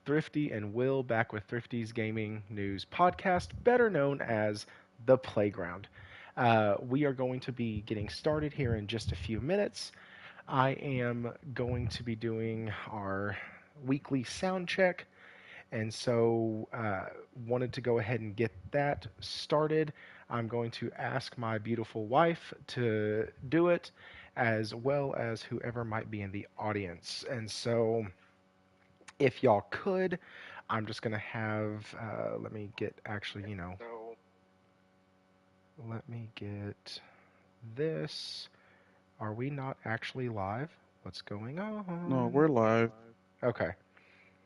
Thrifty and Will back with Thrifty's Gaming News Podcast, better known as The Playground. We are going to be getting started here in just a few minutes. I am going to be doing our weekly sound check, and so wanted to go ahead and get that started. I'm going to ask my beautiful wife to do it, as well as whoever might be in the audience. And so, if y'all could, I'm just gonna have. Let me get actually, let me get this. Are we not actually live? What's going No, on? we're live. Okay.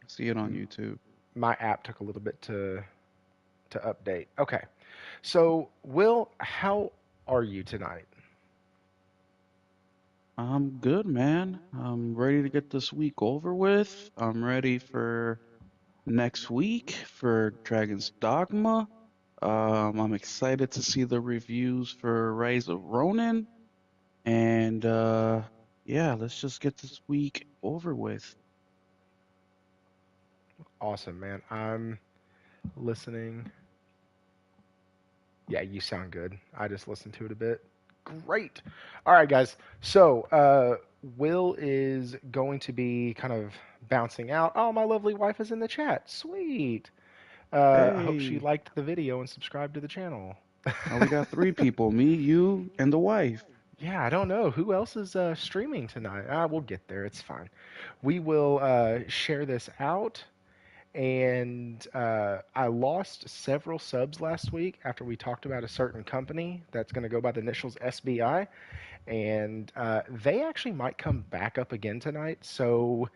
See it on M- YouTube. My app took a little bit to update. Okay. So, Will, how are you tonight? I'm good, man. I'm ready to get this week over with. I'm ready for next week for Dragon's Dogma. I'm excited to see the reviews for Rise of Ronin. And yeah, let's just get this week over with. Awesome, man. I'm listening. Yeah, you sound good. I just listened to it a bit. Great. All right, guys. So, Will is going to be kind of bouncing out. Oh, my lovely wife is in the chat. Sweet. I hope she Hey, liked the video and subscribed to the channel. now we got three people, me, you, and the wife. Yeah, I don't know. Who else is streaming tonight? We'll get there. It's fine. We will share this out. And I lost several subs last week after we talked about a certain company that's going to go by the initials SBI. And they actually might come back up again tonight. So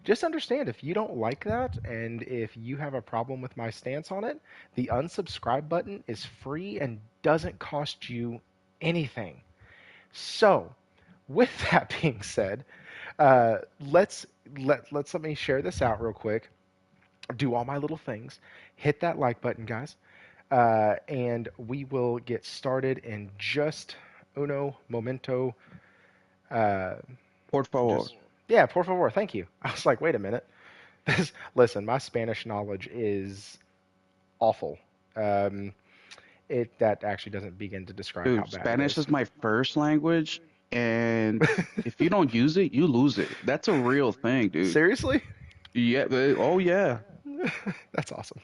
just understand if you don't like that and if you have a problem with my stance on it, the unsubscribe button is free and doesn't cost you anything. So, with that being said, uh, let's let me share this out real quick. Do all my little things. Hit that like button, guys, and we will get started in just uno momento. Uh, Por favor. just yeah, por favor. Thank you. I was like, wait a minute. Listen, my Spanish knowledge is awful. Um, it that actually doesn't begin to describe how Dude, bad it Spanish is. is my first language, and if you don't use it, you lose it. That's a real thing, dude. Seriously? Yeah, oh yeah. That's awesome.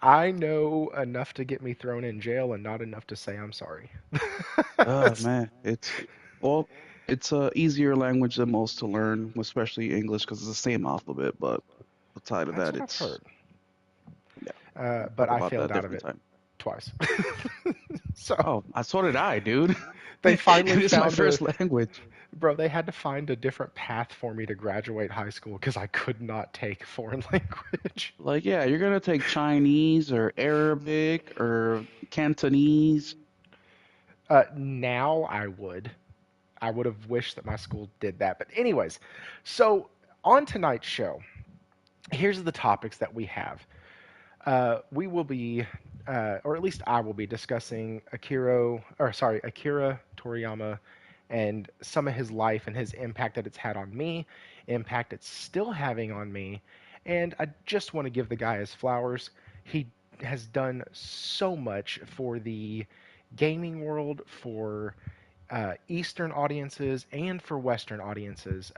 I know enough to get me thrown in jail and not enough to say I'm sorry. Oh that's, man, well, it's a easier language than most to learn, especially English, because it's the same alphabet. But aside of that's that, what I've heard. yeah, we'll But talk I about that failed a out of different it time. twice. So Oh, so did I, dude. they finally And it's my found a, first language. bro, they had to find a different path for me to graduate high school because I could not take foreign language. Like, yeah, you're gonna take Chinese or Arabic or Cantonese. Now I would. I would have wished that my school did that. But, anyways, so on tonight's show, here's the topics that we have. We will be, or at least I will be, discussing Akira Toriyama, and some of his life and his impact that it's had on me, impact it's still having on me, and I just want to give the guy his flowers. He has done so much for the gaming world, for Eastern audiences, and for Western audiences.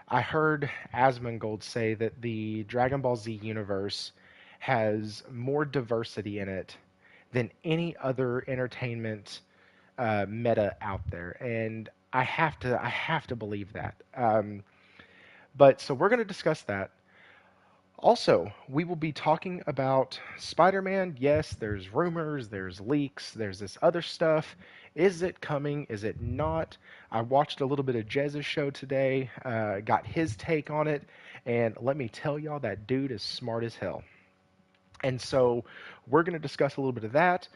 I heard Asmongold say that the Dragon Ball Z universe has more diversity in it than any other entertainment meta out there, and I have to believe that. But so we're going to discuss that. Also, we will be talking about Spider-Man. Yes, there's rumors, there's leaks, there's this other stuff. Is it coming? Is it not? I watched a little bit of Jez's show today, got his take on it, and let me tell y'all, that dude is smart as hell. And so we're going to discuss a little bit of that.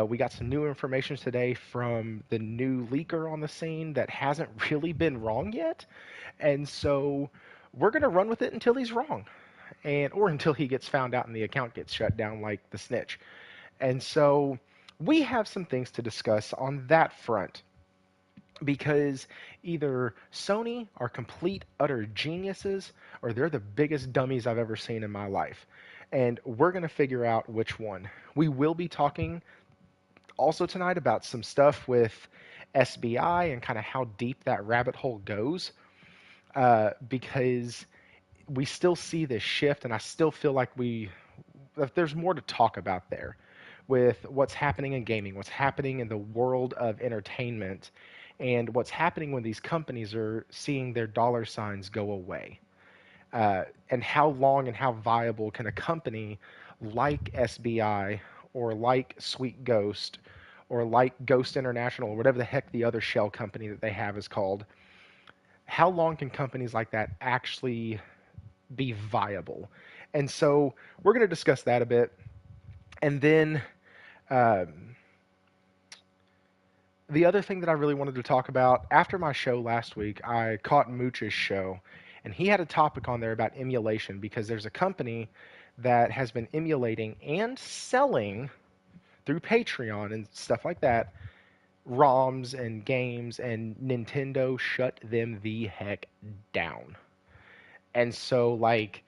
We got some new information today from the new leaker on the scene that hasn't really been wrong yet. And so we're going to run with it until he's wrong, and or until he gets found out and the account gets shut down like the snitch. And so we have some things to discuss on that front. because either Sony are complete utter geniuses or they're the biggest dummies I've ever seen in my life. And we're going to figure out which one. We will be talking also tonight about some stuff with SBI and kind of how deep that rabbit hole goes, because we still see this shift, and I still feel like there's more to talk about there with what's happening in gaming, what's happening in the world of entertainment, and what's happening when these companies are seeing their dollar signs go away. And how long and how viable can a company like SBI or like Sweet Ghost or like Ghost International or whatever the heck the other shell company that they have is called, how long can companies like that actually be viable? And so we're going to discuss that a bit. And then um, the other thing that I really wanted to talk about after my show last week, I caught Mooch's show, and he had a topic on there about emulation because there's a company that has been emulating and selling through Patreon and stuff like that ROMs and games, and Nintendo shut them the heck down. And so, like,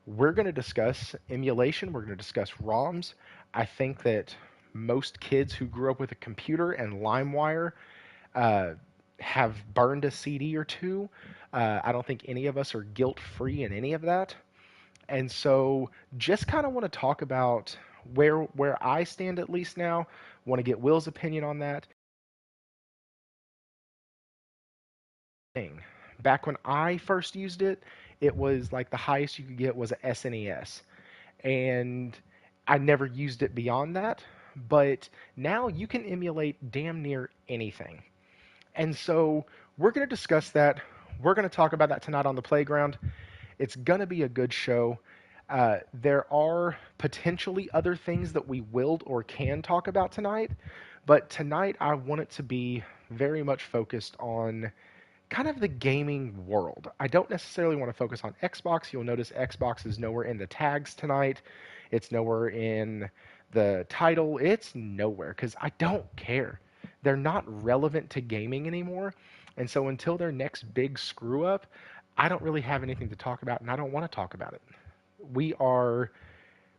we're going to discuss emulation, we're going to discuss ROMs. I think that most kids who grew up with a computer and LimeWire uh, have burned a CD or two. I don't think any of us are guilt free in any of that. And so, just kind of want to talk about where I stand at least now. Want to get Will's opinion on that. Thing. Back when I first used it, it was like the highest you could get was a SNES, and I never used it beyond that. But now you can emulate damn near anything. And so we're going to discuss that. We're going to talk about that tonight on the playground. It's going to be a good show. There are potentially other things that we will or can talk about tonight, but tonight I want it to be very much focused on kind of the gaming world. I don't necessarily want to focus on Xbox. You'll notice Xbox is nowhere in the tags tonight. It's nowhere in the title. It's nowhere because I don't care. They're not relevant to gaming anymore. And so until their next big screw up, I don't really have anything to talk about and I don't want to talk about it. We are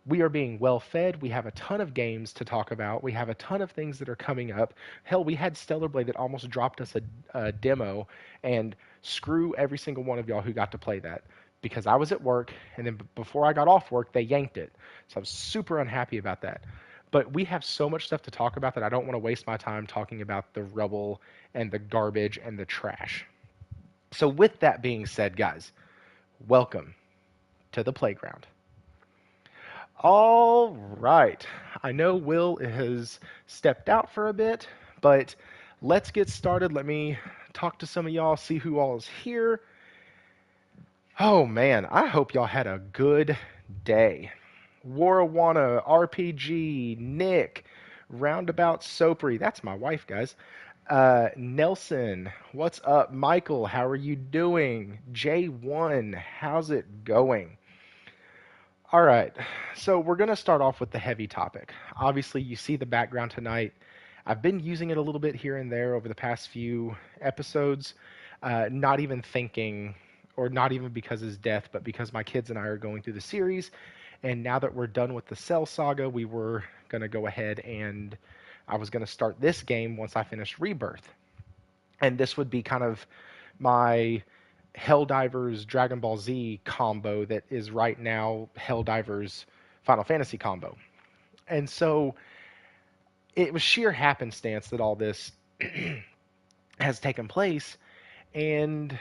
we are being well fed. We have a ton of games to talk about. We have a ton of things that are coming up. Hell, we had Stellar Blade that almost dropped us a demo, and screw every single one of y'all who got to play that because I was at work, and then before I got off work, they yanked it. So I was super unhappy about that. But we have so much stuff to talk about that I don't want to waste my time talking about the rubble and the garbage and the trash. So, with that being said, guys, welcome to the playground. All right. I know Will has stepped out for a bit, but let's get started. Let me talk to some of y'all, see who all is here. Oh man, I hope y'all had a good day. Warawana, RPG, Nick, Roundabout Sopri. That's my wife, guys. Nelson, what's up? Michael, how are you doing? J1, how's it going? All right, so we're going to start off with the heavy topic. Obviously, you see the background tonight. I've been using it a little bit here and there over the past few episodes, not even thinking, or not even because of his death, but because my kids and I are going through the series. And now that we're done with the Cell Saga, we were going to go ahead and I was going to start this game once I finished Rebirth. And this would be kind of my Helldivers Dragon Ball Z combo that is right now Helldivers Final Fantasy combo. And so it was sheer happenstance that all this has taken place. And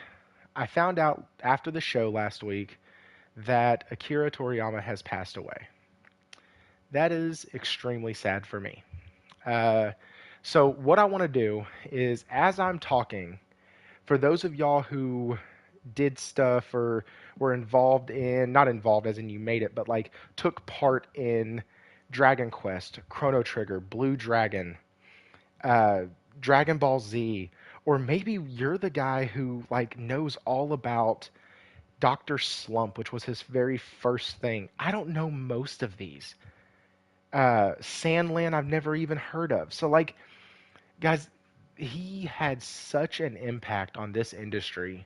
I found out after the show last week that Akira Toriyama has passed away. That is extremely sad for me. Uh, so, what I want to do is, as I'm talking, for those of y'all who did stuff or were involved in, not involved as in you made it, but like took part in Dragon Quest, Chrono Trigger, Blue Dragon, uh, Dragon Ball Z, or maybe you're the guy who like knows all about Dr. Slump, which was his very first thing. I don't know most of these. Sandland I've never even heard of. So like guys, he had such an impact on this industry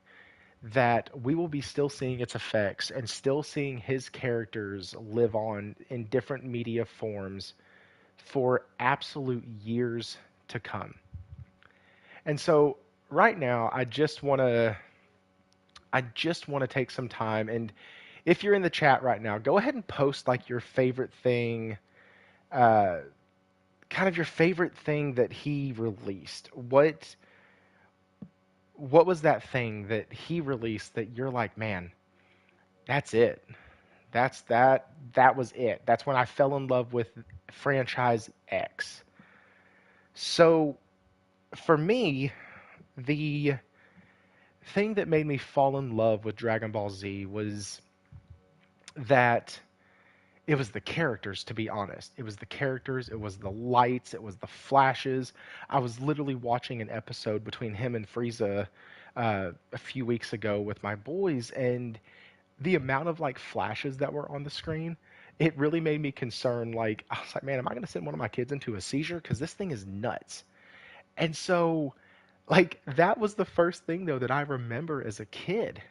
that we will be still seeing its effects and still seeing his characters live on in different media forms for absolute years to come. And so right now I just want to take some time, and if you're in the chat right now, go ahead and post like your favorite thing, uh, kind of your favorite thing that he released. What was that thing that he released that you're like, man, that's it. That was it. That's when I fell in love with franchise X. So for me, the thing that made me fall in love with Dragon Ball Z was that it was the characters, to be honest. It was the characters, it was the lights, it was the flashes. I was literally watching an episode between him and Frieza a few weeks ago with my boys, and the amount of like flashes that were on the screen, it really made me concerned. Like, I was like, man, am I going to send one of my kids into a seizure? Because this thing is nuts. And so, like, that was the first thing, though, that I remember as a kid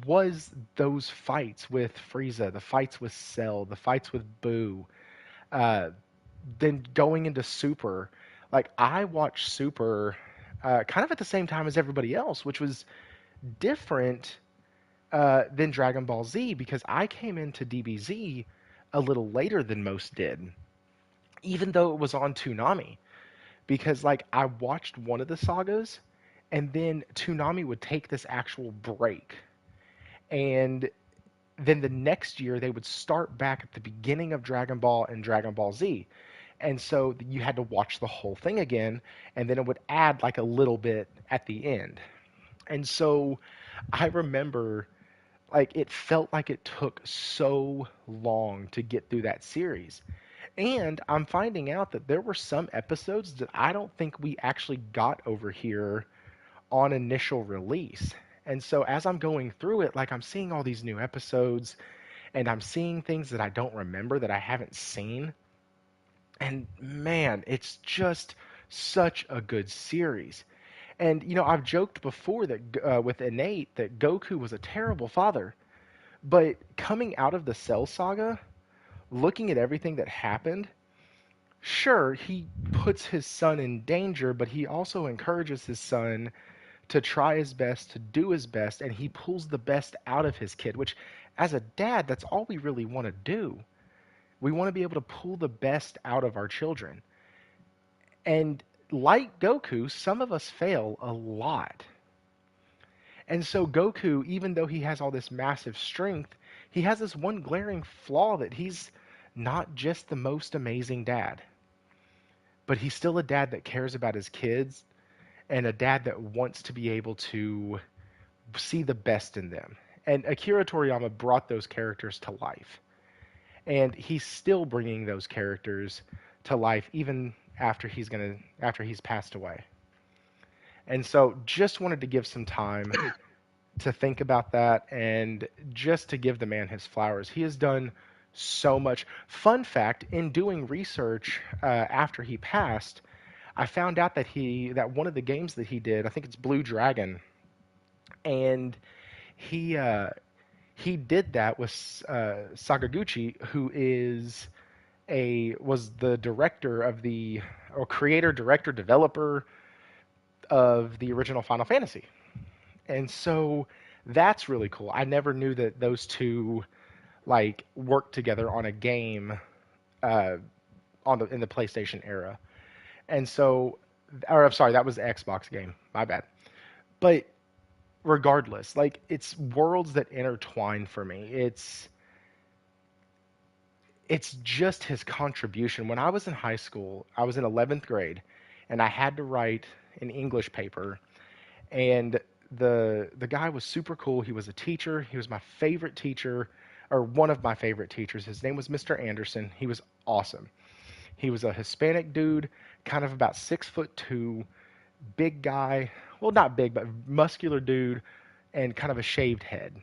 was those fights with Frieza, the fights with Cell, the fights with Boo, uh, then going into Super. Like, I watched Super kind of at the same time as everybody else, which was different than Dragon Ball Z because I came into DBZ a little later than most did, even though it was on Toonami. Because like I watched one of the sagas, and then Toonami would take this actual break, and then the next year they would start back at the beginning of Dragon Ball and Dragon Ball Z. And so you had to watch the whole thing again, and then it would add like a little bit at the end. And so I remember like it felt like it took so long to get through that series. And I'm finding out that there were some episodes that I don't think we actually got over here on initial release. And so as I'm going through it, like I'm seeing all these new episodes and I'm seeing things that I don't remember that I haven't seen. And man, it's just such a good series. And I've joked before that with Innate that Goku was a terrible father. But coming out of the Cell Saga, looking at everything that happened, sure, he puts his son in danger, but he also encourages his son to try his best, to do his best, and he pulls the best out of his kid, which, as a dad, that's all we really want to do. We want to be able to pull the best out of our children. And like Goku, some of us fail a lot. And so Goku, even though he has all this massive strength, he has this one glaring flaw that he's not just the most amazing dad, but he's still a dad that cares about his kids and a dad that wants to be able to see the best in them. And Akira Toriyama brought those characters to life. And he's still bringing those characters to life even after he's passed away. And so just wanted to give some time to think about that and just to give the man his flowers. He has done so much. Fun fact, in doing research after he passed, I found out that one of the games that he did, I think it's Blue Dragon, and he he did that with Sakaguchi, who was the director of the or creator, director, developer of the original Final Fantasy. And so that's really cool. I never knew that those two like worked together on a game uh, in the PlayStation era. And so, or I'm sorry, that was the Xbox game. My bad. But regardless, like it's worlds that intertwine for me. It's just his contribution. When I was in high school, I was in 11th grade, and I had to write an English paper, and the guy was super cool. He was a teacher. He was my favorite teacher, or one of my favorite teachers. His name was Mr. Anderson. He was awesome. He was a Hispanic dude, kind of about 6'2", big guy. Well, not big, but muscular dude, and kind of a shaved head.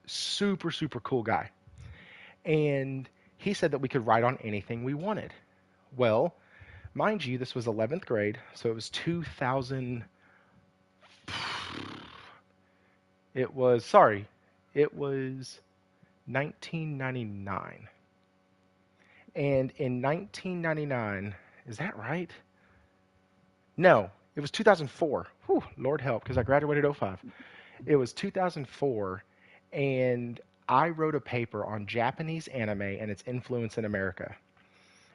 Super, super cool guy. And he said that we could write on anything we wanted. Well, Mind you, this was 11th grade, so it was 2000. It was, sorry, it was 1999. And in 1999, is that right? No, it was 2004. Whew, Lord help, because I graduated '05. It was 2004, and I wrote a paper on Japanese anime and its influence in America.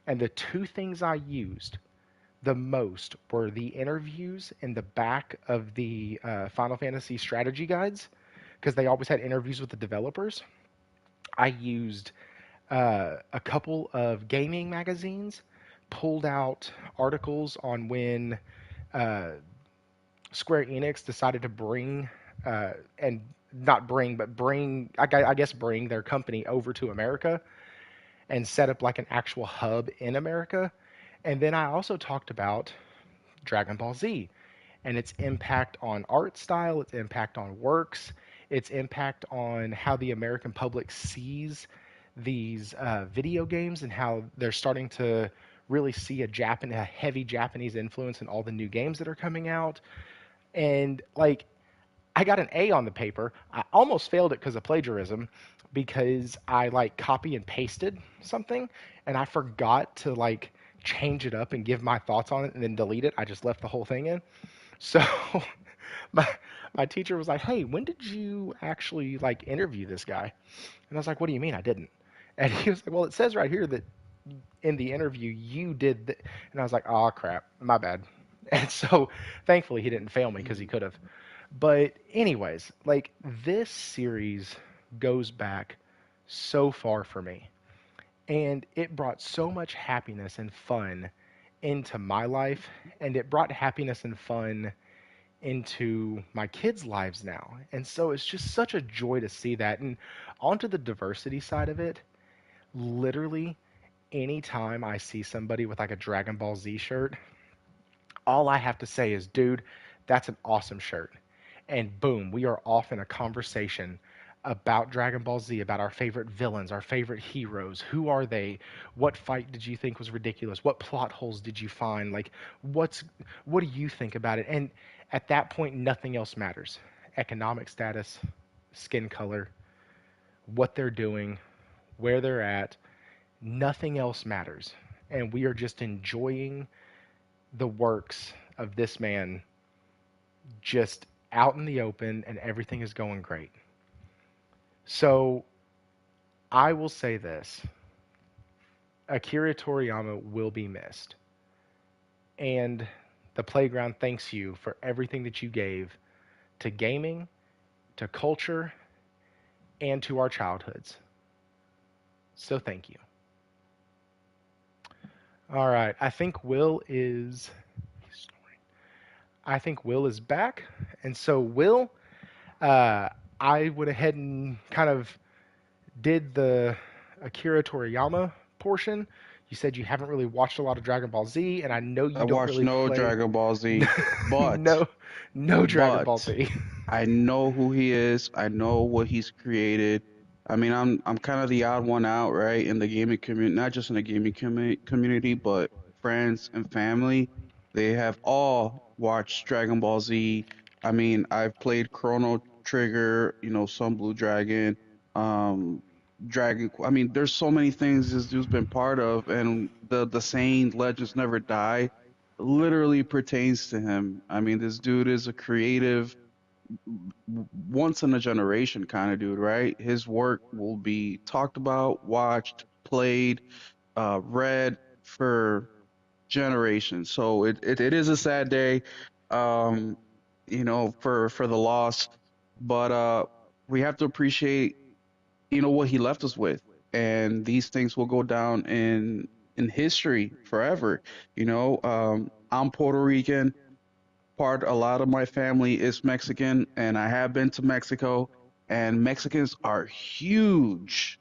And the two things I used the most were the interviews in the back of the Final Fantasy strategy guides, because they always had interviews with the developers. I used a couple of gaming magazines, pulled out articles on when uh, Square Enix decided to bring and not bring, but bring, I guess, bring their company over to America and set up like an actual hub in America. And then I also talked about Dragon Ball Z and its impact on art style, its impact on works, its impact on how the American public sees these video games and how they're starting to really see a heavy Japanese influence in all the new games that are coming out. And like I got an A on the paper. I almost failed it because of plagiarism because I like copy and pasted something and I forgot to like change it up and give my thoughts on it and then delete it. I just left the whole thing in. So my my teacher was like, "Hey, when did you actually like interview this guy?" And I was like, "What do you mean I didn't?" And he was like, "Well, it says right here that in the interview you did." And I was like, "Oh crap, my bad." And so thankfully he didn't fail me because he could have. But anyways, like this series goes back so far for me, and it brought so much happiness and fun into my life, and it brought happiness and fun into my kids' lives now. And so it's just such a joy to see that. And onto the diversity side of it, literally anytime I see somebody with like a Dragon Ball Z shirt, all I have to say is, dude, that's an awesome shirt. And boom, we are off in a conversation about Dragon Ball Z, about our favorite villains, our favorite heroes. Who are they? What fight did you think was ridiculous? What plot holes did you find? Like, what's what do you think about it? And at that point, nothing else matters. Economic status, skin color, what they're doing, where they're at, nothing else matters. And we are just enjoying the works of this man just out in the open and everything is going great. So I will say this Akira Toriyama will be missed. And the Playground thanks you for everything that you gave to gaming, to culture, and to our childhoods. So thank you. All right. I think Will is back. And so Will, uh, I went ahead and kind of did the Akira Toriyama portion. You said you haven't really watched a lot of Dragon Ball Z, and I know you I don't watched really no play. Dragon Ball Z, but no, no Dragon Ball but Z. I know who he is. I know what he's created. I mean, I'm kind of the odd one out, right, in the gaming community, not just in the gaming community, but friends and family. They have all watched Dragon Ball Z. I mean, I've played Chrono Trigger, Sun Blue Dragon, um, I mean, there's so many things this dude's been part of, and the saying "Legends never die" literally pertains to him. I mean, this dude is a creative once in a generation kind of dude, right? His work will be talked about, watched, played, read for generations. So it is a sad day, um, for the loss, but we have to appreciate, what he left us with, and these things will go down in history forever. I'm Puerto Rican, part a lot of my family is Mexican, and I have been to Mexico, and Mexicans are huge,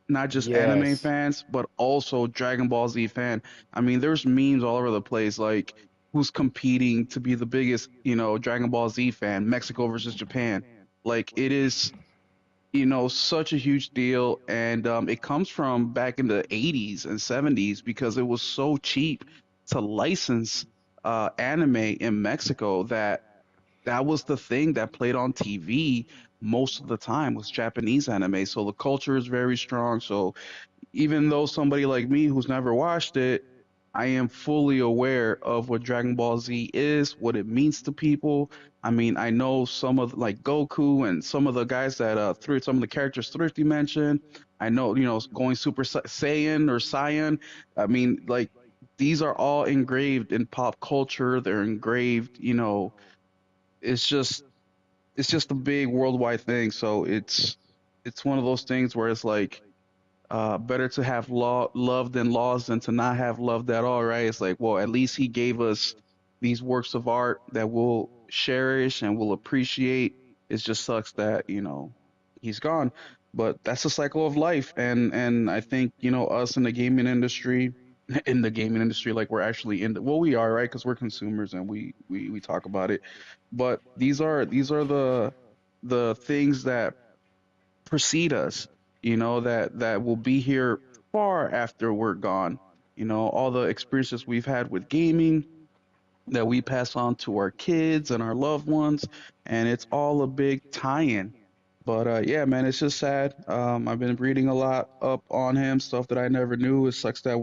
not just anime Yes. fans, but also Dragon Ball Z fan. I mean, there's memes all over the place, like who's competing to be the biggest, Dragon Ball Z fan, Mexico versus Japan. Like it is, such a huge deal, and it comes from back in the 80s and 70s because it was so cheap to license anime in Mexico, that was the thing that played on TV most of the time was Japanese anime. So the culture is very strong. So even though somebody like me who's never watched it, I am fully aware of what Dragon Ball Z is, what it means to people. I mean, I know some of like Goku and some of the guys that through some of the characters Thrifty mentioned. I know, going Super Saiyan or Saiyan. I mean, like these are all engraved in pop culture. They're engraved, it's just it's just a big worldwide thing. So it's one of those things where it's like better to have love than laws than to not have loved at all, right? It's like, well, at least he gave us these works of art that we'll cherish and we'll appreciate. It just sucks that, he's gone. But that's the cycle of life. And I think, us in the gaming industry, in the gaming industry, like we're actually in the, well, we are, right? Because we're consumers and we talk about it. But these are the things that precede us, that will be here far after we're gone. All the experiences we've had with gaming that we pass on to our kids and our loved ones, and it's all a big tie-in. But yeah, man, it's just sad. I've been reading a lot up on him, stuff that I never knew. It sucks that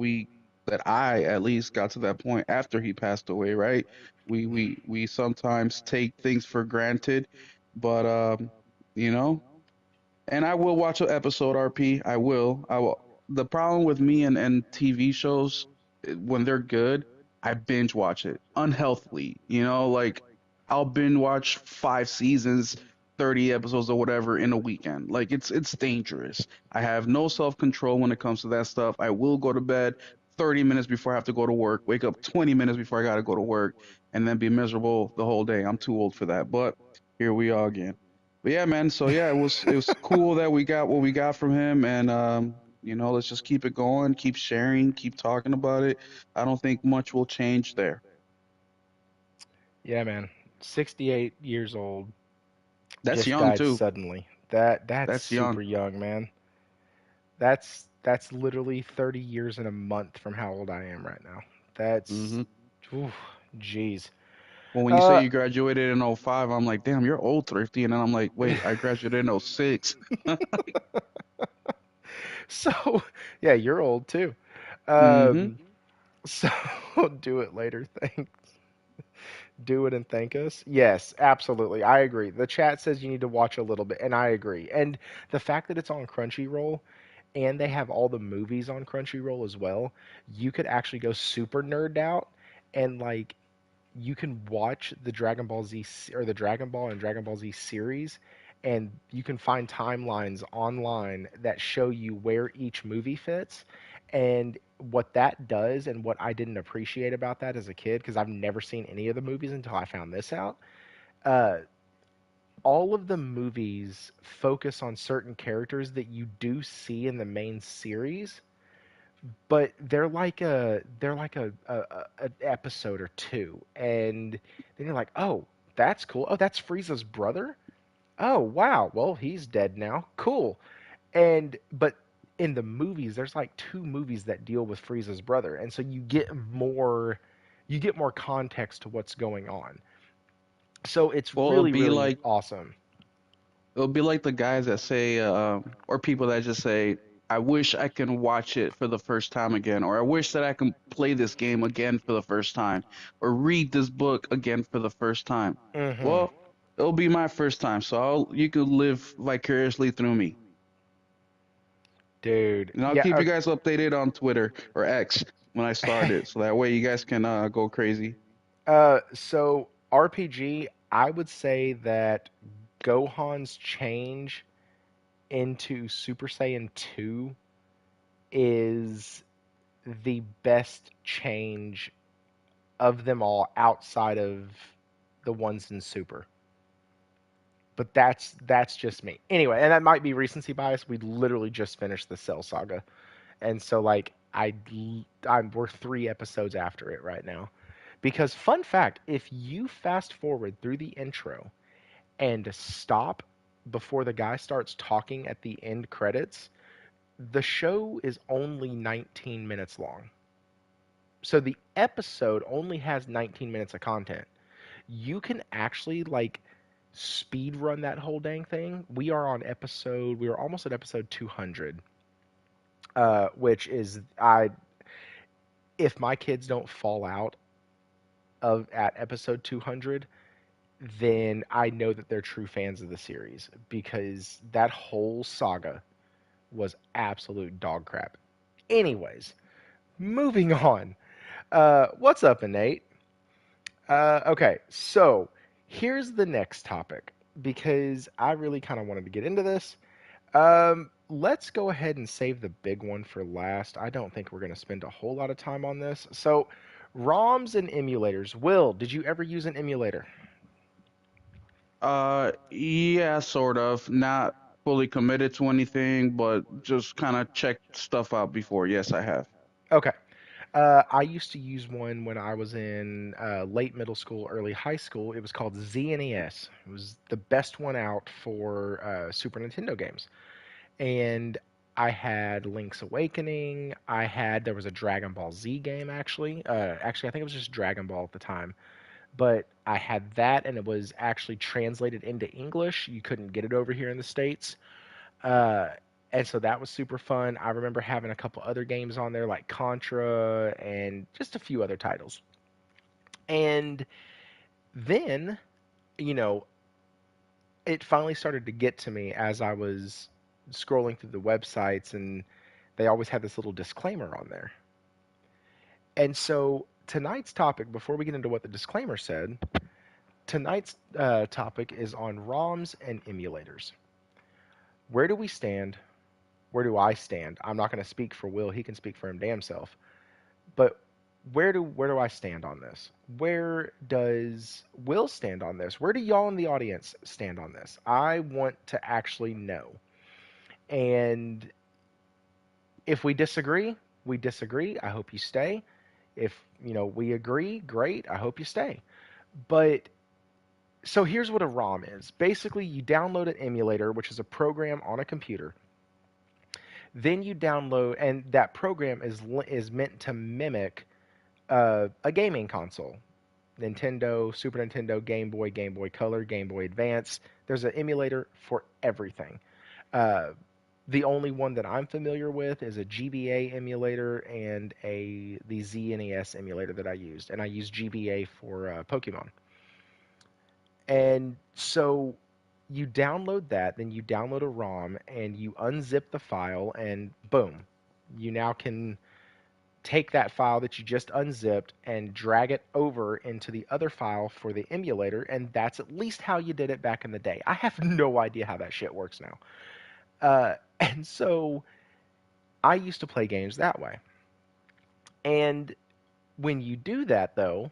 I at least got to that point after he passed away, right? We sometimes take things for granted, but you know, and I will watch an episode, RP. I will. I will. The problem with me and TV shows, when they're good, I binge watch it unhealthily. Like I'll binge watch 5 seasons, 30 episodes or whatever in a weekend. Like it's dangerous. I have no self-control when it comes to that stuff. I will go to bed 30 minutes before I have to go to work, wake up 20 minutes before I got to go to work, and then be miserable the whole day. I'm too old for that. But here we are again. But yeah, man. So yeah, it was cool that we got what we got from him, and let's just keep it going, keep sharing, keep talking about it. I don't think much will change there. Yeah, man. 68 years old, That's just young died too. suddenly. That's That's young. super young, man. That's literally 30 years and a month from how old I am right now. That's Hmm. oof, jeez. Well, when you say Uh you graduated in '05, I'm like, damn, you're old, Thrifty. And then I'm like, wait, I graduated in '06. so yeah, you're old too. Hmm. Um so do it later. Do it and thank us. Yes, absolutely. I agree. The chat says you need to watch a little bit, and I agree. And the fact that it's on Crunchyroll and they have all the movies on Crunchyroll as well, you could actually go super nerd out and like you can watch the Dragon Ball or the Dragon Ball and Dragon Ball Z series, and you can find timelines online that show you where each movie fits. And what that does, and what I didn't appreciate about that as a kid, because I've never seen any of the movies until I found this out. Uh, all of the movies focus on certain characters that you do see in the main series, but they're like a episode or two, and then you're like, oh, that's cool. Oh, that's Frieza's brother. Oh, wow. Well, he's dead now. Cool. And but in the movies, there's like two movies that deal with Frieza's brother, and so you get more context to what's going on. So it's Well, really really awesome. it'll be like the guys that say, or people that just say, I wish I can watch it for the first time again, or I wish that I can play this game again for the first time, or read this book again for the first time. Mhm. Well, it'll be my first time, so you could live vicariously through me. Dude. And I'll Yeah, keep you guys updated on Twitter or X when I start it, so that way you guys can go crazy. so RPG, I would say that Gohan's change into Super Saiyan 2 is the best change of them all outside of the ones in Super. But that's just me. Anyway, and that might be recency bias. We literally just finished the Cell Saga, and so like we're 3 episodes after it right now. Because fun fact, if you fast forward through the intro and stop before the guy starts talking at the end credits, the show is only 19 minutes long. So the episode only has 19 minutes of content. You can actually like speed run that whole dang thing. We are almost at episode 200, which is if my kids don't fall out of at episode 200, then I know that they're true fans of the series because that whole saga was absolute dog crap. Anyways, moving on. What's up, Innate? Okay, so here's the next topic because I really kind of wanted to get into this. Let's go ahead and save the big one for last. I don't think we're going to spend a whole lot of time on this. So, ROMs and emulators. Will, did you ever use an emulator? Yeah, sort of. Not fully committed to anything, but just kind of checked stuff out before. Yes, I have. Okay. I used to use one when I was in late middle school, early high school. It was called ZNES. It was the best one out for Super Nintendo games. And I had Link's Awakening. There was a Dragon Ball Z game actually. Actually, I think it was just Dragon Ball at the time. But I had that, and it was actually translated into English. You couldn't get it over here in the States. Uh, and so that was super fun. I remember having a couple other games on there like Contra and just a few other titles. And then, you know, it finally started to get to me as I was scrolling through the websites, and they always had this little disclaimer on there. And so tonight's topic, before we get into what the disclaimer said, tonight's topic is on ROMs and emulators. Where do we stand? Where do I stand? I'm not going to speak for Will. He can speak for him damn self. But where do I stand on this? Where does Will stand on this? Where do y'all in the audience stand on this? I want to actually know. And if we disagree, we disagree. I hope you stay. If, we agree, great. I hope you stay. But so here's what a ROM is. Basically, you download an emulator, which is a program on a computer. Then you download, and that program is meant to mimic a gaming console. Nintendo, Super Nintendo, Game Boy Color, Game Boy Advance. There's an emulator for everything. Uh, the only one that I'm familiar with is a GBA emulator and the ZNES emulator that I used, and I used GBA for Pokemon. And so you download that, then you download a ROM, and you unzip the file, and boom, you now can take that file that you just unzipped and drag it over into the other file for the emulator, and that's at least how you did it back in the day. I have no idea how that shit works now. And so I used to play games that way. And when you do that, though,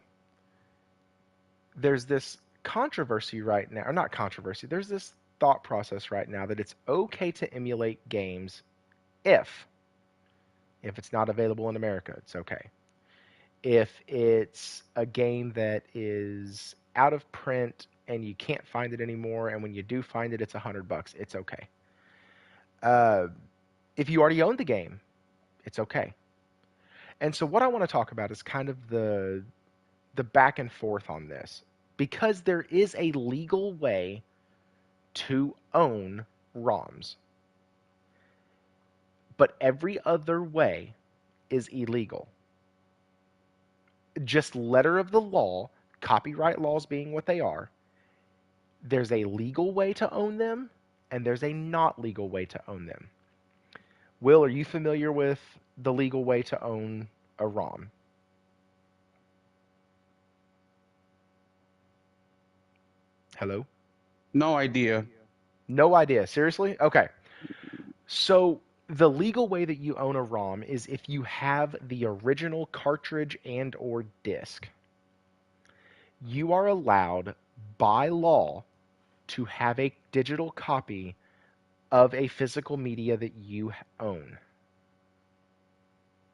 there's this controversy right now, or not controversy, there's this thought process right now that it's okay to emulate games if it's not available in America, it's okay. If it's a game that is out of print and you can't find it anymore, and when you do find it, it's $100, it's okay. Uh, if you already own the game, it's okay. And so what I want to talk about is kind of the back and forth on this, because there is a legal way to own ROMs, but every other way is illegal. Just letter of the law, copyright laws being what they are, there's a legal way to own them, and there's a not legal way to own them. Will, are you familiar with the legal way to own a ROM? Hello? No idea. No idea. Seriously? Okay. So the legal way that you own a ROM is if you have the original cartridge and or disc. You are allowed by law to have a digital copy of a physical media that you own.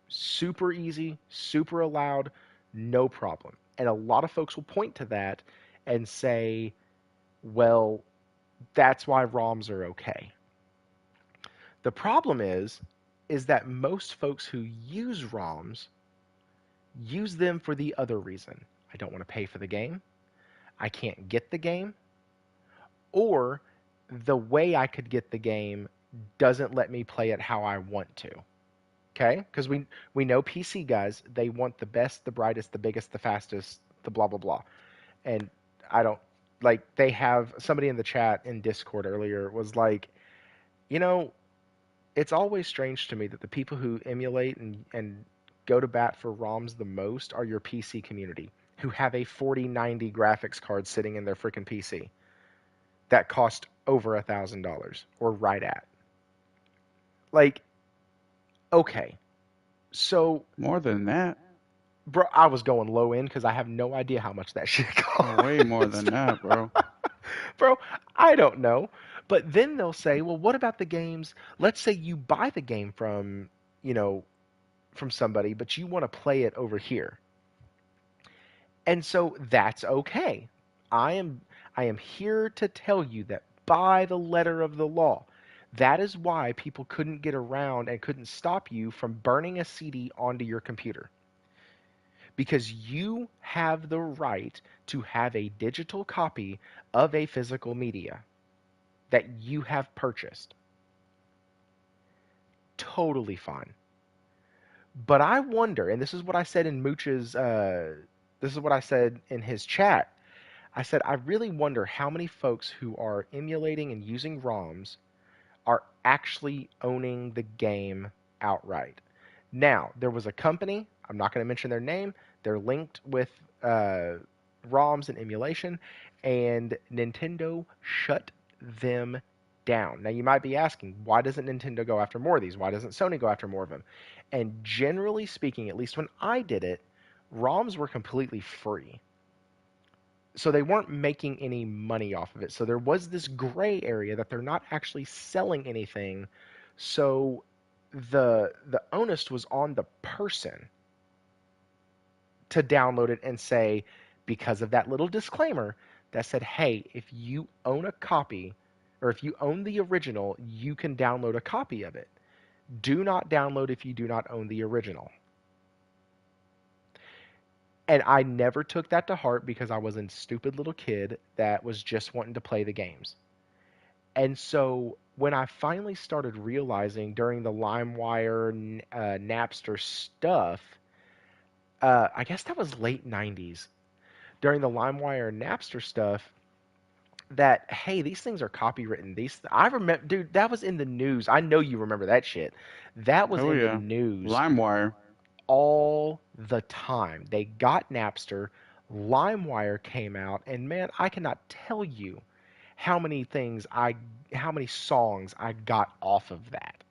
Super easy, super allowed, no problem. And a lot of folks will point to that and say, well, that's why ROMs are okay. The problem is that most folks who use ROMs use them for the other reason. I don't want to pay for the game. I can't get the game, or the way I could get the game doesn't let me play it how I want to. Okay? Because we know PC guys, they want the best, the brightest, the biggest, the fastest, the blah blah blah. And I don't like they have somebody in the chat in Discord earlier was like, you know, it's always strange to me that the people who emulate and go to bat for ROMs the most are your PC community who have a 4090 graphics card sitting in their freaking PC that cost over $1,000 or right at. Like, okay, so More than that. bro, I was going low end because I have no idea how much that shit Oh, way more costs. than that, bro. Bro, I don't know. But then they'll say, well, what about the games? Let's say you buy the game from, you know, from somebody, but you want to play it over here. And so that's okay. I am I am here to tell you that by the letter of the law, that is why people couldn't get around and couldn't stop you from burning a CD onto your computer. Because you have the right to have a digital copy of a physical media that you have purchased. Totally fine. But I wonder, and this is what I said in Mooch's, this is what I said in his chat. I said, I really wonder how many folks who are emulating and using ROMs are actually owning the game outright. Now, there was a company, I'm not going to mention their name, they're linked with ROMs and emulation, and Nintendo shut them down. Now, you might be asking, why doesn't Nintendo go after more of these? Why doesn't Sony go after more of them? And generally speaking, at least when I did it, ROMs were completely free. So they weren't making any money off of it. So there was this gray area that they're not actually selling anything. So the onus was on the person to download it and say, because of that little disclaimer that said, hey, if you own a copy or if you own the original, you can download a copy of it. Do not download if you do not own the original. And I never took that to heart because I was a stupid little kid that was just wanting to play the games. And so when I finally started realizing during the LimeWire, Napster stuff, I guess that was late 90s, during the LimeWire Napster stuff, that, hey, these things are copywritten. I remember, dude, that was in the news. I know you remember that shit. That was Oh in the yeah. news LimeWire. all the time. They got Napster, LimeWire came out, and man, I cannot tell you how many things how many songs I got off of that.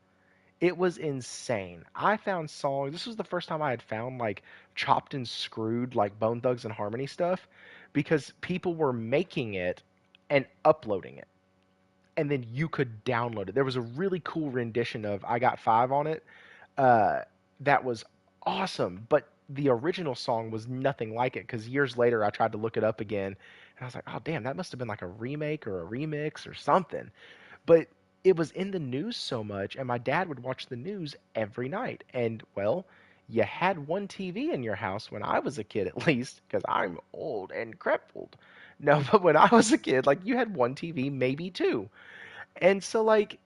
It was insane. I found songs. This was the first time I had found like chopped and screwed like Bone Thugs and Harmony stuff because people were making it and uploading it. And then you could download it. There was a really cool rendition of I Got Five on it uh, that was awesome. But the original song was nothing like it because years later I tried to look it up again and I was like, oh, damn, that must have been like a remake or a remix or something. But it was in the news so much, and my dad would watch the news every night. And, well, you had one TV in your house when I was a kid, at least, because I'm old and crippled. No, but when I was a kid, like, you had one TV, maybe two. And so, like,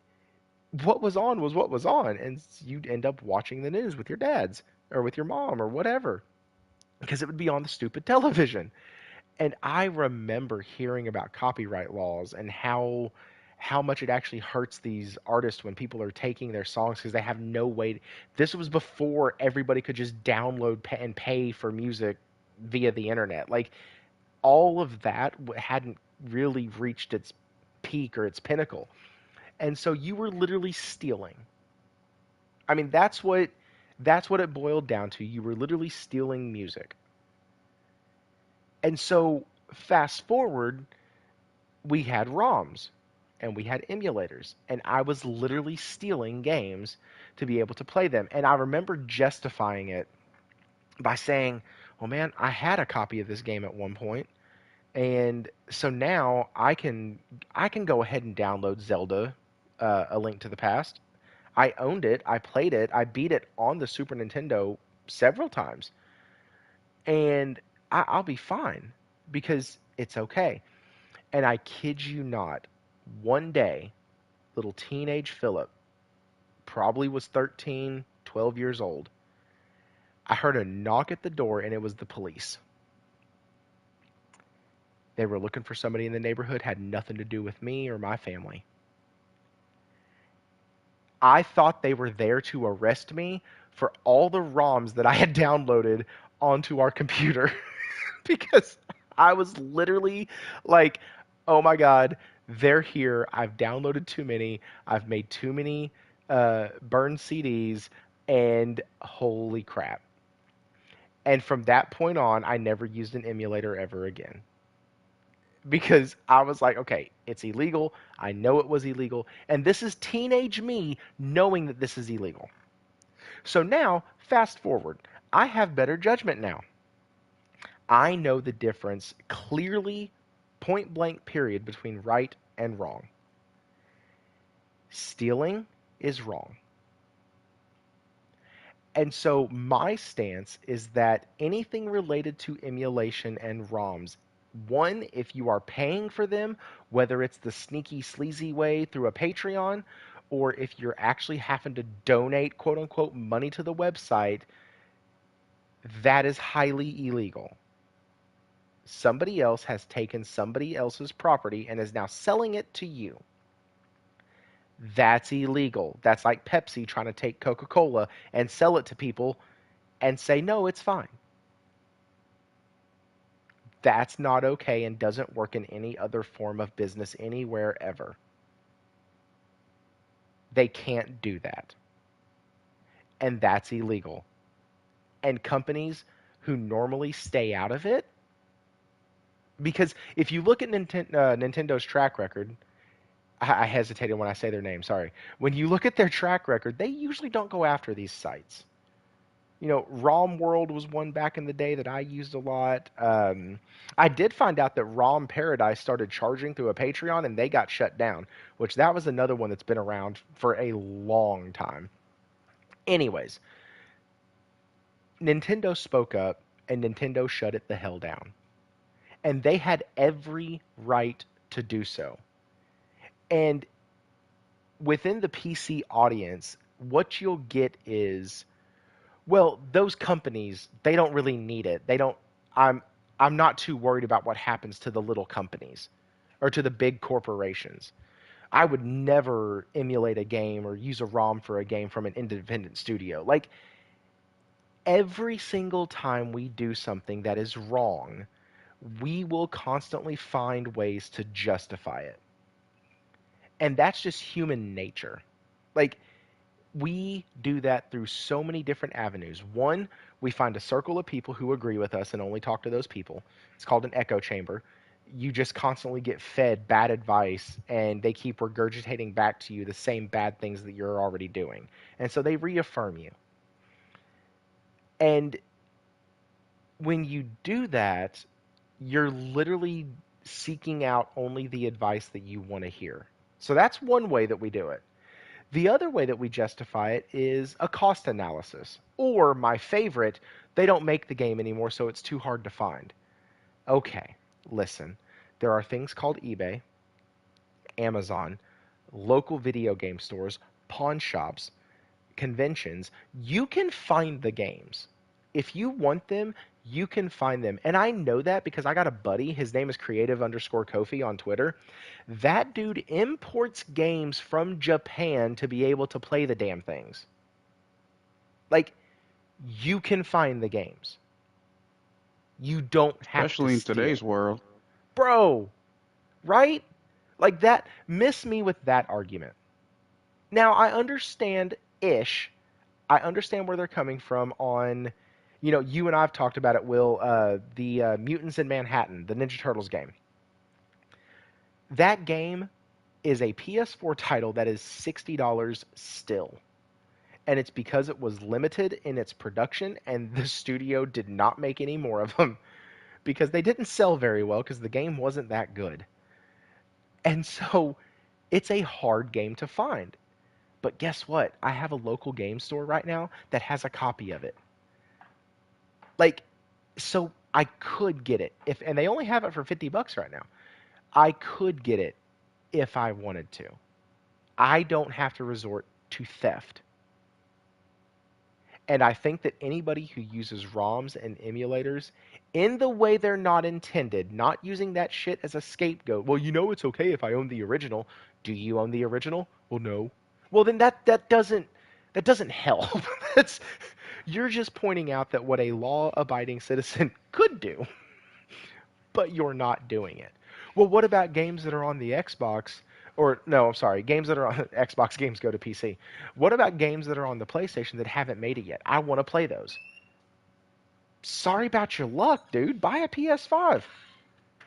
what was what was on. And you'd end up watching the news with your dads or with your mom or whatever, because it would be on the stupid television. And I remember hearing about copyright laws and how much it actually hurts these artists when people are taking their songs because they have no way. This was before everybody could just download and pay for music via the internet. Like all of that hadn't really reached its peak or its pinnacle. And so you were literally stealing. I mean, that's what it boiled down to. You were literally stealing music. And so fast forward, we had ROMs and we had emulators, and I was literally stealing games to be able to play them. And I remember justifying it by saying, "Well, man, I had a copy of this game at one point, and so now I can go ahead and download Zelda, A Link to the Past. I owned it, I played it, I beat it on the Super Nintendo several times. and I'll be fine because it's okay. And I kid you not, one day, little teenage Philip, probably was 13, 12 years old, I heard a knock at the door and it was the police. They were looking for somebody in the neighborhood, had nothing to do with me or my family. I thought they were there to arrest me for all the ROMs that I had downloaded onto our computer because I was literally like, oh my God, they're here. I've downloaded too many. I've made too many burned CDs, and holy crap. And from that point on, I never used an emulator ever again because I was like, okay, it's illegal. I know it was illegal. And this is teenage me knowing that this is illegal. So now, fast forward. I have better judgment now. I know the difference clearly, point blank, period, between right and wrong. Stealing is wrong. And so my stance is that anything related to emulation and ROMs, one, if you are paying for them, whether it's the sneaky, sleazy way through a Patreon, or if you're actually having to donate, quote unquote, money to the website, that is highly illegal. Somebody else has taken somebody else's property and is now selling it to you. That's illegal. That's like Pepsi trying to take Coca-Cola and sell it to people and say, no, it's fine. That's not okay and doesn't work in any other form of business anywhere ever. They can't do that. And that's illegal. And companies who normally stay out of it, because if you look at Nintendo's track record, I hesitated when I say their name, sorry. When you look at their track record, they usually don't go after these sites. You know, ROM World was one back in the day that I used a lot. I did find out that ROM Paradise started charging through a Patreon and they got shut down, which that was another one that's been around for a long time. Anyways, Nintendo spoke up and Nintendo shut it the hell down. And they had every right to do so. And within the PC audience, what you'll get is, well, those companies, they don't really need it. They don't I'm I'm not too worried about what happens to the little companies or to the big corporations. I would never emulate a game or use a ROM for a game from an independent studio. Like every single time we do something that is wrong, we will constantly find ways to justify it. And that's just human nature. Like we do that through so many different avenues. One, we find a circle of people who agree with us and only talk to those people. It's called an echo chamber. You just constantly get fed bad advice and they keep regurgitating back to you the same bad things that you're already doing. And so they reaffirm you. And when you do that, you're literally seeking out only the advice that you want to hear. So that's one way that we do it. The other way that we justify it is a cost analysis. Or, my favorite, they don't make the game anymore, so it's too hard to find. Okay, listen. There are things called eBay, Amazon, local video game stores, pawn shops, conventions. You can find the games. If you want them, you can find them. And I know that because I got a buddy. His name is creative_Kofi on Twitter. That dude imports games from Japan to be able to play the damn things. Like, you can find the games. You don't have to Especially in steal. today's world. Bro, right? Like that, miss me with that argument. Now, I understand ish. I understand where they're coming from on, you know, you and I have talked about it, Will, the Mutants in Manhattan, the Ninja Turtles game. That game is a PS4 title that is $60 still. And it's because it was limited in its production and the studio did not make any more of them because they didn't sell very well because the game wasn't that good. And so it's a hard game to find. But guess what? I have a local game store right now that has a copy of it. Like, So I could get it if, and they only have it for $50 right now. I could get it if I wanted to. I don't have to resort to theft. And I think that anybody who uses ROMs and emulators in the way they're not intended, not using that shit as a scapegoat. Well, it's okay if I own the original. Do you own the original? Well, no. Well, then that doesn't help. That's You're just pointing out that what a law-abiding citizen could do, but you're not doing it. Well, what about games that are on the Xbox? Or no, I'm sorry, games that are on Xbox games go to PC. What about games that are on the PlayStation that haven't made it yet? I want to play those. Sorry about your luck, dude. Buy a PS5.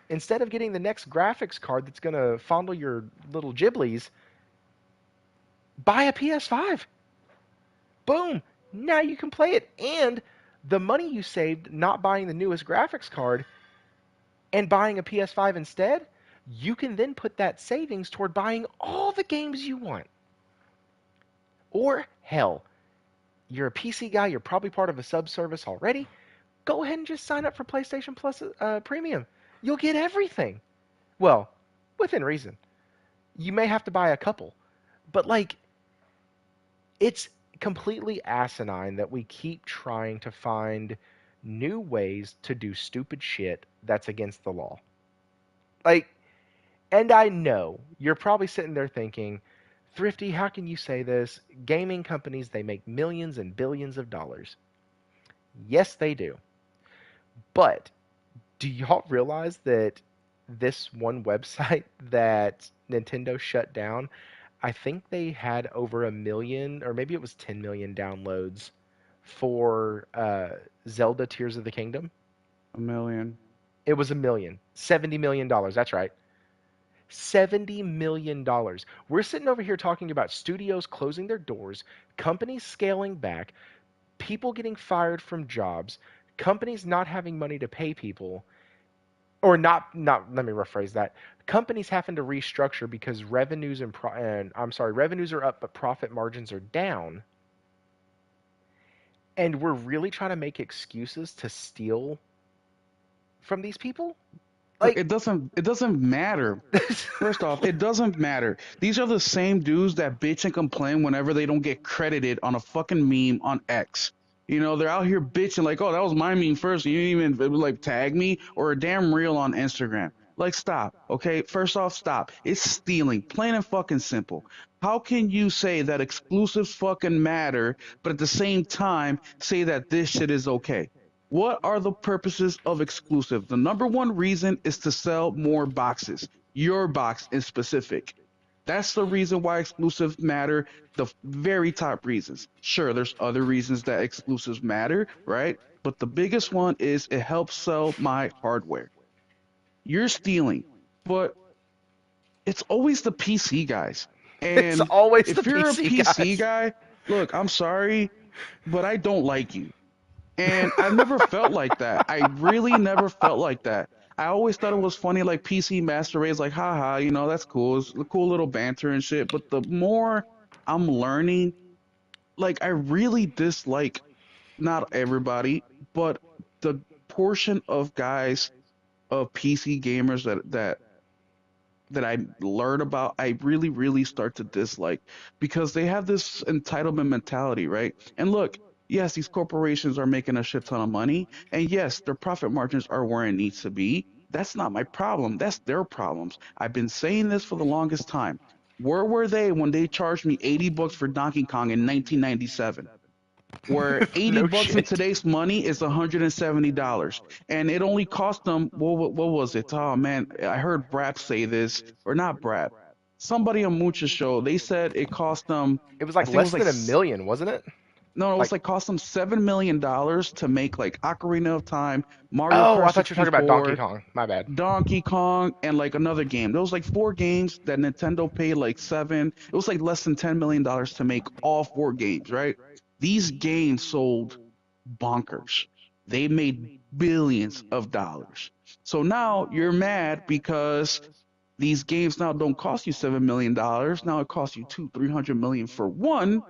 Instead of getting the next graphics card that's going to fondle your little giblies, buy a PS5. Boom. Now you can play it. And the money you saved not buying the newest graphics card and buying a PS5 instead, you can then put that savings toward buying all the games you want. Or, hell, you're a PC guy, you're probably part of a subservice already. Go ahead and just sign up for PlayStation Plus Premium. You'll get everything. Well, within reason. You may have to buy a couple, but it's completely asinine that we keep trying to find new ways to do stupid shit that's against the law. Like, and I know you're probably sitting there thinking, Thrifty, how can you say this? Gaming companies, they make millions and billions of dollars. Yes, they do. But do y'all realize that this one website that Nintendo shut down, I think they had over a million, or maybe it was 10 million downloads for Zelda Tears of the Kingdom? A million. It was a million. $70 million. That's right. $70 million. We're sitting over here talking about studios closing their doors, companies scaling back, people getting fired from jobs, companies not having money to pay people, or not let me rephrase that. Companies having to restructure because revenues are up but profit margins are down. And we're really trying to make excuses to steal from these people? Look, Like it doesn't matter. First off, it doesn't matter. These are the same dudes that bitch and complain whenever they don't get credited on a fucking meme on X. You know, they're out here bitching like, "Oh, that was my meme first. And you didn't even like tag me or a damn reel on Instagram." Like, stop. Okay, first off, stop. It's stealing, plain and fucking simple. How can you say that exclusives fucking matter, but at the same time say that this shit is okay? What are the purposes of exclusive? The number one reason is to sell more boxes, your box in specific. That's the reason why exclusives matter, the very top reasons. Sure, there's other reasons that exclusives matter, right? But the biggest one is it helps sell my hardware. You're stealing, but it's always the PC guys. it's And always the if you're a PC PC guys. guy, look, I'm sorry, but I don't like you. And I've never felt like that. I really never felt like that. I always thought it was funny, like PC Master Race, like, haha, that's cool. It's a cool little banter and shit. But the more I'm learning, like, I really dislike not everybody, but the portion of guys, of PC gamers that I learn about, I really, really start to dislike because they have this entitlement mentality, right? And look, yes, these corporations are making a shit ton of money, and yes, their profit margins are where it needs to be. That's not my problem. That's their problems. I've been saying this for the longest time. Where were they when they charged me $80 for Donkey Kong in 1997? Where 80 No bucks in shit. today's money is $170, and it only cost them, what was it? Oh man, I heard Brap say this, or not Brap, somebody on Mooch's show. They said it cost them, It was I like think it was less like than a million, wasn't it? no, it was Like, like cost them $7 million to make like Ocarina of Time, Mario oh, I Kart thought you were talking about Donkey 64, Kong. My bad. Donkey Kong, and like another game. There was like four games that Nintendo paid like seven. It was like less than $10 million to make all four games, right? These games sold bonkers. They made billions of dollars. So now you're mad because these games now don't cost you $7 million. Now it costs you 300 million for one,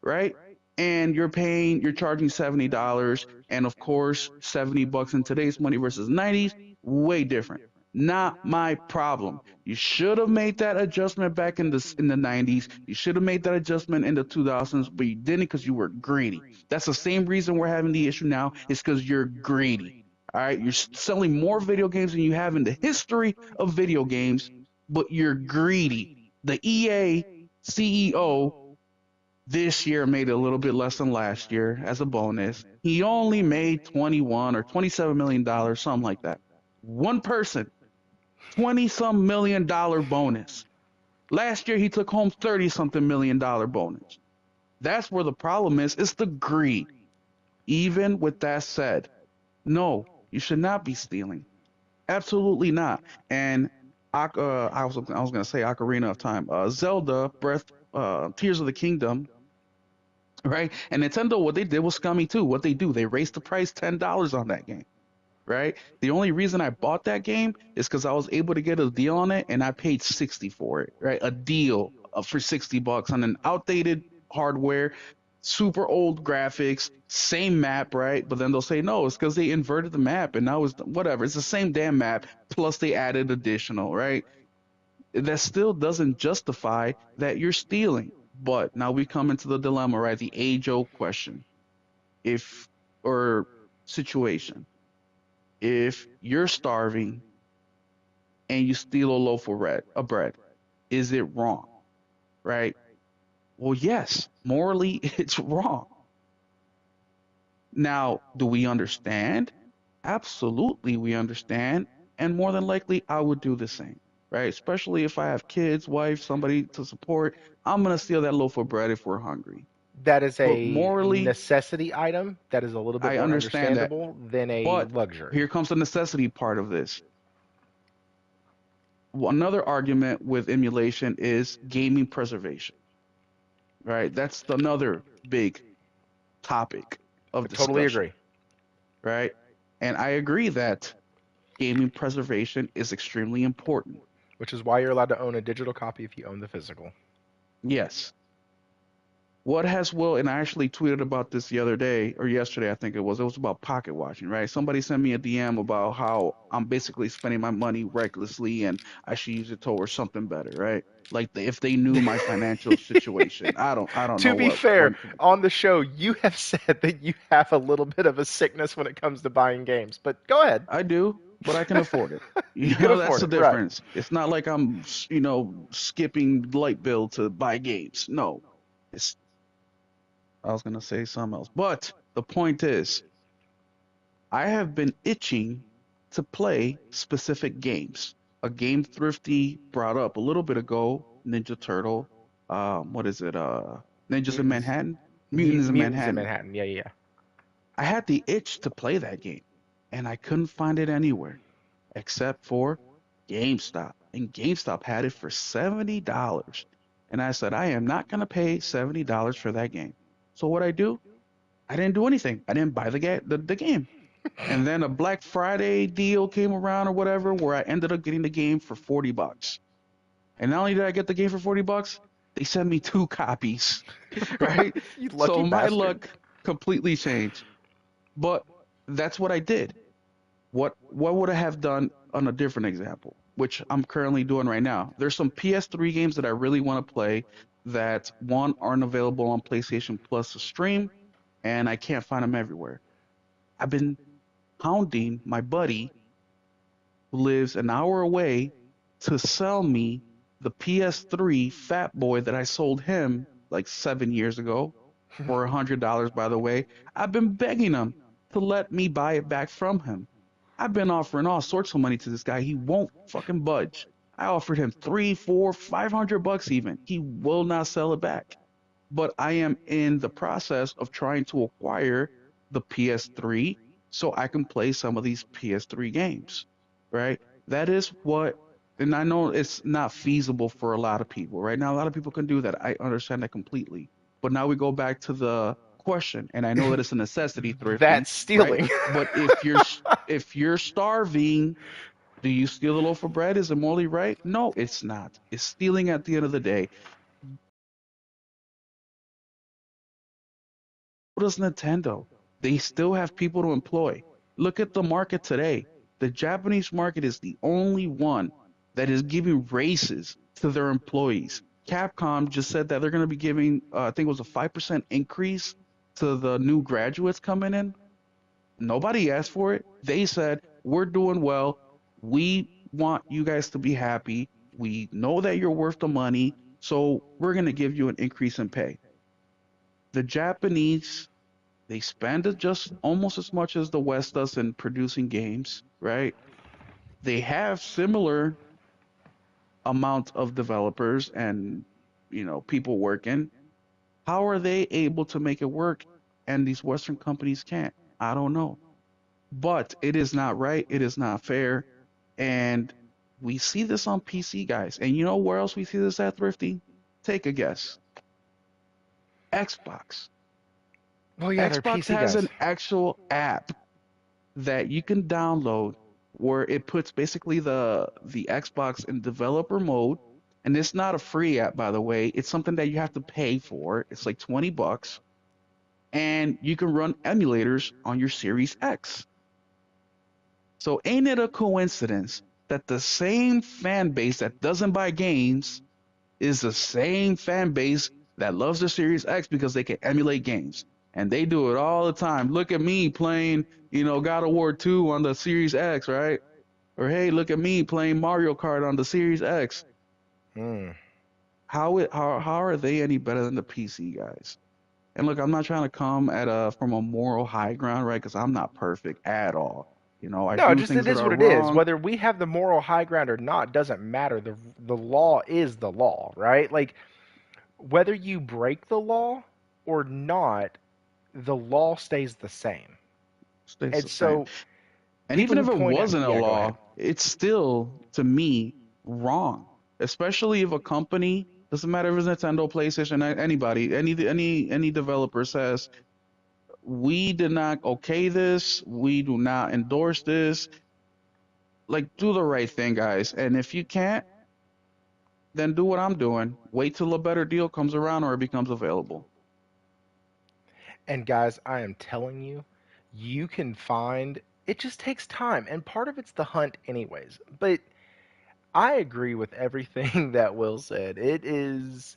right? and you're charging $70, and of course, $70 in today's money versus 90s, way different. Not my problem. You should have made that adjustment back in the 90s. You should have made that adjustment in the 2000s, but you didn't because you were greedy. That's the same reason we're having the issue now. It's because you're greedy. All right, you're selling more video games than you have in the history of video games, but you're greedy. The EA CEO this year made a little bit less than last year as a bonus. He only made 21 or 27 million dollars, something like that. One person, 20 some million-dollar bonus. Last year he took home 30 something million-dollar bonus. That's where the problem is. It's the greed. Even with that said, no, you should not be stealing. Absolutely not. And I was gonna say Ocarina of Time, Zelda Breath, Tears of the Kingdom, right? And Nintendo, what they did was scummy too. What they do, they raised the price $10 on that game, right? The only reason I bought that game is because I was able to get a deal on it, and I paid 60 for it, right? A deal for $60 on an outdated hardware, super old graphics, same map, right? But then they'll say no, it's because they inverted the map, and now it's whatever. It's the same damn map plus they added additional, right? That still doesn't justify that you're stealing. But now we come into the dilemma, right? The age-old question, if or situation. If you're starving and you steal a loaf of bread, is it wrong, right? Well, yes, morally it's wrong. Now, do we understand? Absolutely, we understand, and more than likely, I would do the same, right? Especially if I have kids, wife, somebody to support, I'm gonna steal that loaf of bread if we're hungry. That is But a morally, necessity item that is a little bit I more understand that. understandable than a But luxury. here comes the necessity part of this. Another argument with emulation is gaming preservation, right? That's another big topic I of totally discussion, agree, right? And I agree that gaming preservation is extremely important. which is why you're allowed to own a digital copy if you own the physical. Yes. What has Will, and I actually tweeted about this the other day or yesterday, I think it was about pocket watching, right? Somebody sent me a DM about how I'm basically spending my money recklessly and I should use it towards something better, right? Like if they knew my financial situation. I don't To know be what fair, one can. on the show, you have said that you have a little bit of a sickness when it comes to buying games, but go ahead. I do, but I can afford it. You can That's afford the it, right? difference. It's not like I'm, skipping light bill to buy games. No, it's I was gonna say something else, but the point is, I have been itching to play specific games. A game Thrifty brought up a little bit ago, Ninja Turtle. What is it? Ninjas in Mutants, Manhattan. Mutants in Mutants in Manhattan. Manhattan. Yeah, yeah. I had the itch to play that game, and I couldn't find it anywhere except for GameStop. And GameStop had it for $70. And I said, I am not going to pay $70 for that game. So what I do? I didn't do anything. I didn't buy the game. And then a Black Friday deal came around or whatever where I ended up getting the game for $40. And not only did I get the game for $40, they sent me two copies, right? You lucky So my bastard. luck completely changed. But that's what I did. What would I have done on a different example, which I'm currently doing right now? There's some PS3 games that I really want to play that one aren't available on PlayStation Plus to stream, and I can't find them everywhere. I've been hounding my buddy who lives an hour away to sell me the PS3 Fat Boy that I sold him like 7 years ago for $100, by the way. I've been begging him to let me buy it back from him. I've been offering all sorts of money to this guy. He won't fucking budge. I offered him three, four, $500 even. He will not sell it back. But I am in the process of trying to acquire the PS3 so I can play some of these PS3 games, right? That is what, and I know it's not feasible for a lot of people, right? Now, a lot of people can do that. I understand that completely. But now we go back to the question, and I know that it's a necessity, Thrifty, That's right? stealing. But if you're starving, do you steal the loaf of bread? Is it morally right? No, it's not. It's stealing at the end of the day. does Nintendo. They still have people to employ. Look at the market today. The Japanese market is the only one that is giving raises to their employees. Capcom just said that they're going to be giving, I think it was a 5% increase to the new graduates coming in. Nobody asked for it. They said, we're doing well. We want you guys to be happy. We know that you're worth the money. So we're going to give you an increase in pay. The Japanese, they spend just almost as much as the West does in producing games, right? They have similar amounts of developers and people working. How are they able to make it work and these Western companies can't? I don't know. But it is not right. It is not fair. And we see this on PC, guys. And you know where else we see this at, Thrifty? Take a guess. Xbox. Well, yeah, they're Xbox PC has guys. an actual app that you can download where it puts basically the Xbox in developer mode. And it's not a free app, by the way. It's something that you have to pay for. It's like $20. And you can run emulators on your Series X. So ain't it a coincidence that the same fan base that doesn't buy games is the same fan base that loves the Series X because they can emulate games. And they do it all the time. Look at me playing, God of War 2 on the Series X, right? Or hey, look at me playing Mario Kart on the Series X. Mm. How are they any better than the PC guys? And look, I'm not trying to come at from a moral high ground, right? Because I'm not perfect at all. I No, do just things it that is are what it is. wrong. Whether we have the moral high ground or not doesn't matter. The law is the law, right? Like whether you break the law or not, the law stays the same. Stays And the same. so And people even who if it point at wasn't a yeah, go ahead. law, it's still, to me, wrong. Especially if a company, doesn't matter if it's Nintendo, PlayStation, anybody, any developer says, we did not okay this, we do not endorse this. Like, do the right thing, guys. And if you can't, then do what I'm doing. Wait till a better deal comes around or it becomes available. And guys, I am telling you, you can find it just takes time and part of it's the hunt anyways. But I agree with everything that Will said. It is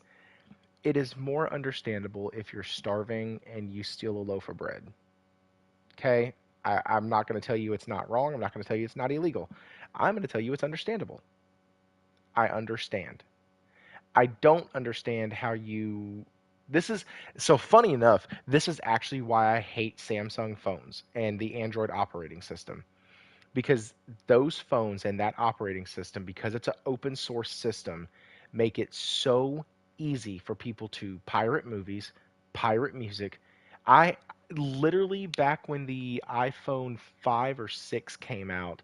more understandable if you're starving and you steal a loaf of bread. Okay? I'm not going to tell you it's not wrong. I'm not going to tell you it's not illegal. I'm going to tell you it's understandable. I understand. I don't understand how you. This is so funny enough. This is actually why I hate Samsung phones and the Android operating system because those phones and that operating system, because it's an open source system, make it so easy for people to pirate movies, pirate music. I literally back when the iPhone 5 or 6 came out,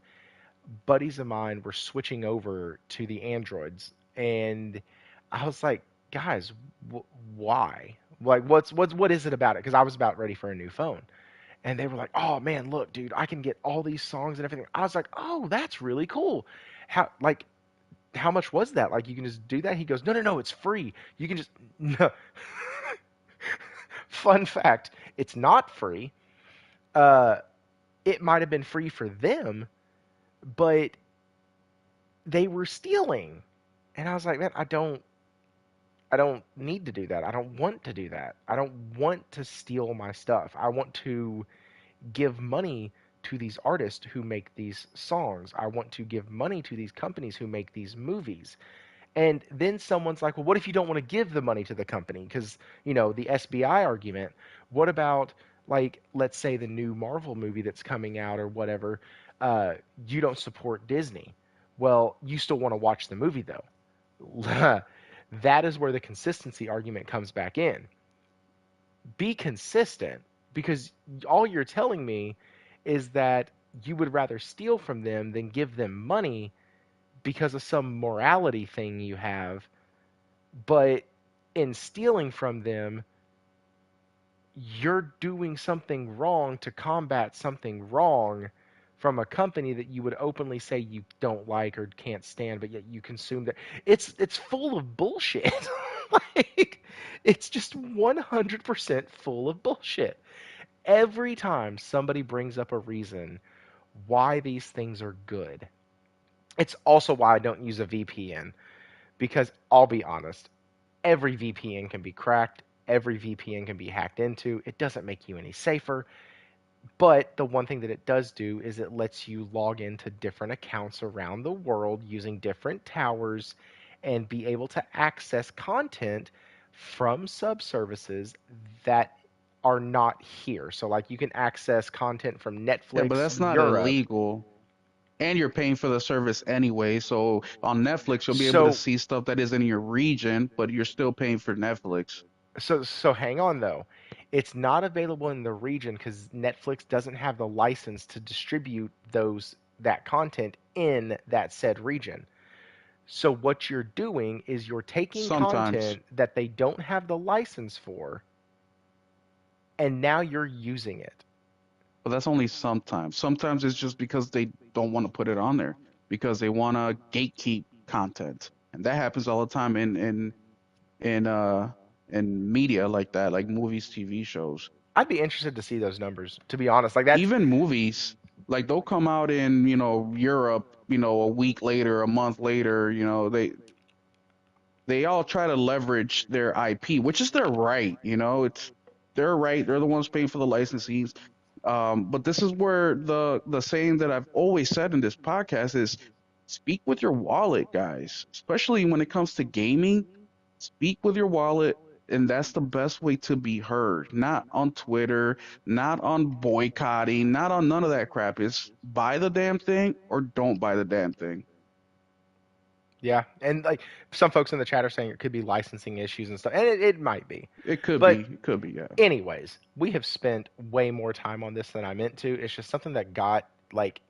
buddies of mine were switching over to the Androids, and I was like, guys, why? Like, what is it about it? Because I was about ready for a new phone, and they were like, "Oh man, look, dude, I can get all these songs and everything." I was like, "Oh, that's really cool." How much was that? Like, you can just do that? He goes, "No, no, no, it's free. You can just." No. Fun fact: it's not free. Uh, it might have been free for them, but they were stealing. And I was like, man, I don't need to do that. I don't want to do that. I don't want to steal my stuff. I want to give money to these artists who make these songs. I want to give money to these companies who make these movies. And then someone's like, well, what if you don't want to give the money to the company? Because, the SBI argument, what about, like, let's say the new Marvel movie that's coming out or whatever, uh, you don't support Disney. Well, you still want to watch the movie, though. That is where the consistency argument comes back in. Be consistent because all you're telling me is that you would rather steal from them than give them money because of some morality thing you have. But in stealing from them, you're doing something wrong to combat something wrong from a company that you would openly say you don't like or can't stand, but yet you consume that. It's full of bullshit. Like, it's just 100% full of bullshit. Every time somebody brings up a reason why these things are good, it's also why I don't use a VPN. Because I'll be honest, every VPN can be cracked, every VPN can be hacked into. It doesn't make you any safer. But the one thing that it does do is it lets you log into different accounts around the world using different towers and be able to access content from subservices that are not here. So, like, you can access content from Yeah, but Netflix that's not Europe. illegal. And you're paying for the service anyway. So on Netflix, you'll be able to So, see stuff that is in your region, but you're still paying for Netflix. so hang on though. It's not available in the region because Netflix doesn't have the license to distribute that content in that said region. So what you're doing is you're taking Sometimes, content that they don't have the license for, and now you're using it. but that's only sometimes. Sometimes it's just because they don't want to put it on there because they want to gatekeep content. And that happens all the time in in media like that, like movies, TV shows. I'd be interested to see those numbers, to be honest. Like that's Even movies, like they'll come out in, Europe, a week later, a month later, they all try to leverage their IP, which is their right. It's their right. They're the ones paying for the licensees. But this is where the saying that I've always said in this podcast is speak with your wallet, guys. Especially when it comes to gaming, speak with your wallet, and that's the best way to be heard. Not on Twitter, not on boycotting, not on none of that crap. It's buy the damn thing or don't buy the damn thing. yeah, and like some folks in the chat are saying it could be licensing issues and stuff, and it might be. It could be, But it could be, yeah. anyways, we have spent way more time on this than I meant to. It's just something that got like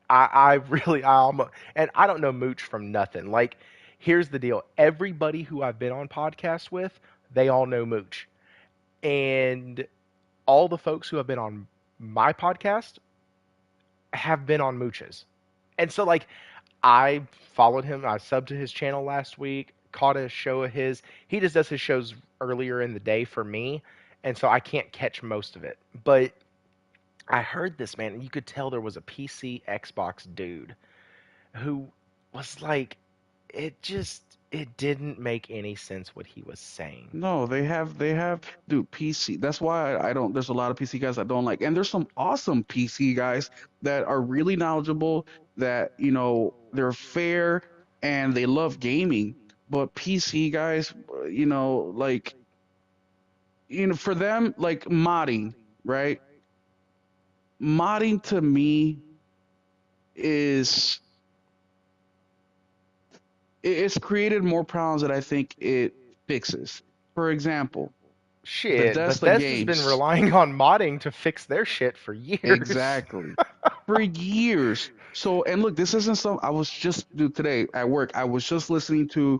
I really I almost and I don't know Mooch from nothing. Like, here's the deal: everybody who I've been on podcasts with, they all know Mooch, and all the folks who have been on my podcast have been on Mooch's. And so, like, I followed him. I subbed to his channel last week. Caught a show of his. He just does his shows earlier in the day for me, and so I can't catch most of it. But I heard this man, and you could tell there was a PC Xbox dude who was like, it didn't make any sense what he was saying. No, they have dude PC. That's why I don't there's a lot of PC guys I don't like. And there's some awesome PC guys that are really knowledgeable that, they're fair and they love gaming. But PC guys, like, for them, like modding, right? Modding to me is it's created more problems that I think it fixes. For example, Shit, Bethesda Bethesda's been games. relying on modding to fix their shit for years. Exactly. For years. So, and look, this isn't some, I was just, dude, today at work, I was just listening to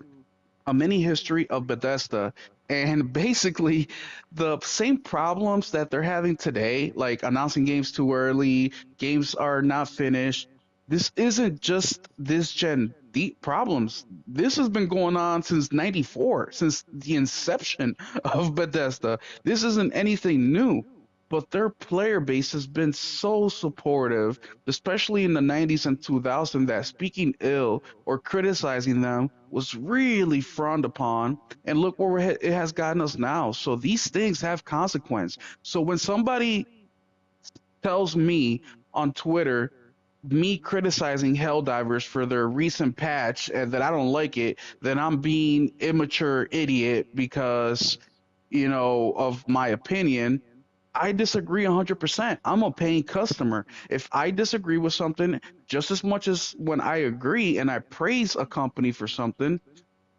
a mini history of Bethesda. And basically, the same problems that they're having today, like announcing games too early, games are not finished. This isn't just this gen deep problems. This has been going on since '94, since the inception of Bethesda. This isn't anything new, but their player base has been so supportive, especially in the '90s and 2000s, that speaking ill or criticizing them was really frowned upon. And look where it has gotten us now. So these things have consequence. So when somebody tells me on Twitter, me criticizing Helldivers for their recent patch and that I don't like it, then I'm being immature idiot because, of my opinion. I disagree 100%. I'm a paying customer. If I disagree with something, just as much as when I agree and I praise a company for something,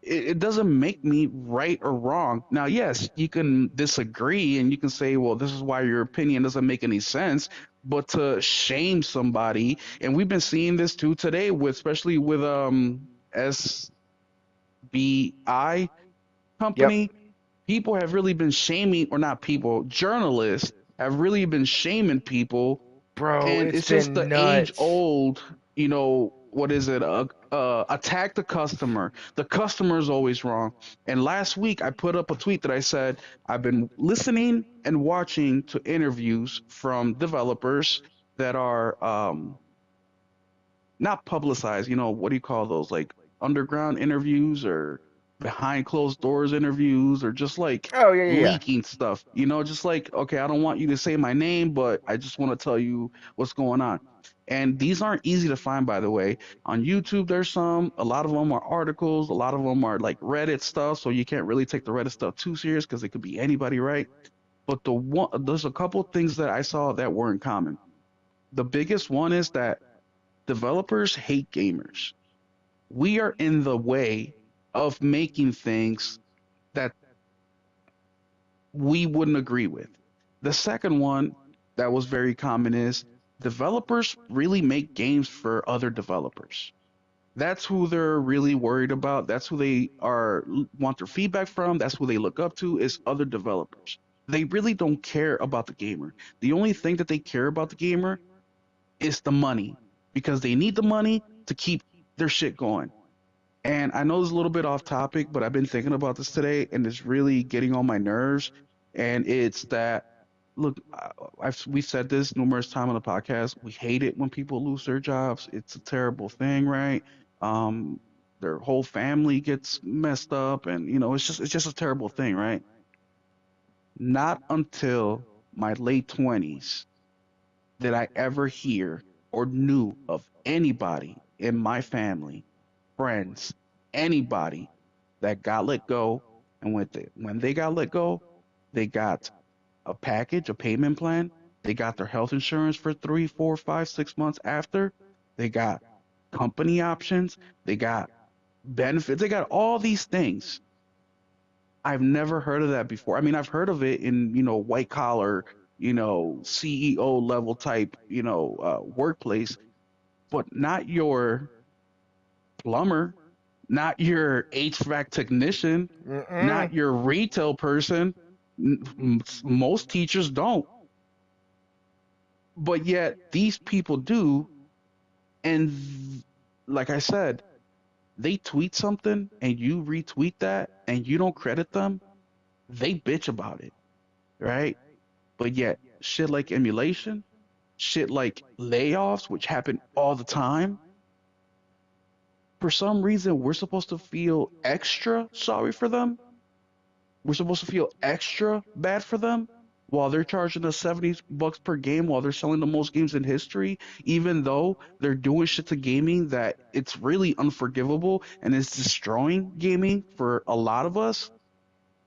it doesn't make me right or wrong. Now, yes, you can disagree and you can say, well, this is why your opinion doesn't make any sense. But to shame somebody, and we've been seeing this too today, especially with SBI Yep. company, people have really been shaming, or not people, journalists have really been shaming people, Bro, and it's it's just been the age nuts. old, what is it? attack the customer. The customer is always wrong. And last week I put up a tweet that I said I've been listening and watching to interviews from developers that are not publicized. You know, what do you call those? Like underground interviews or behind closed doors interviews or just like Oh yeah, yeah, yeah. leaking stuff. You know, just like, okay, I don't want you to say my name, but I just want to tell you what's going on. And these aren't easy to find, by the way. On YouTube, there's some. A lot of them are articles. A lot of them are like Reddit stuff. So you can't really take the Reddit stuff too serious because it could be anybody, right? But there's a couple of things that I saw that were in common. The biggest one is that developers hate gamers. We are in the way of making things that we wouldn't agree with. The second one that was very common is developers really make games for other developers. That's who they're really worried about. That's who they are want their feedback from. That's who they look up to is other developers. They really don't care about the gamer. The only thing that they care about the gamer is the money because they need the money to keep their shit going. And I know it's a little bit off topic, but I've been thinking about this today and it's really getting on my nerves. And it's that, look, we've said this numerous times on the podcast. We hate it when people lose their jobs. It's a terrible thing, right? Um, their whole family gets messed up, and you know, it's just a terrible thing, right? Not until my late 20s did I ever hear or knew of anybody in my family, friends, anybody that got let go. And when they got let go, they got a package, a payment plan. They got their health insurance for 3, 4, 5, 6 months after. They got company options. They got benefits. They got all these things. I've never heard of that before. I mean, I've heard of it in, white collar, CEO level type, workplace, but not your plumber, not your HVAC technician, Mm-mm. not your retail person. Most teachers don't, but yet these people do. And like I said, they tweet something and you retweet that and you don't credit them, they bitch about it, right? But yet, shit like emulation, shit like layoffs, which happen all the time, for some reason, we're supposed to feel extra sorry for them. We're supposed to feel extra bad for them while they're charging us $70 per game while they're selling the most games in history, even though they're doing shit to gaming that it's really unforgivable and it's destroying gaming for a lot of us.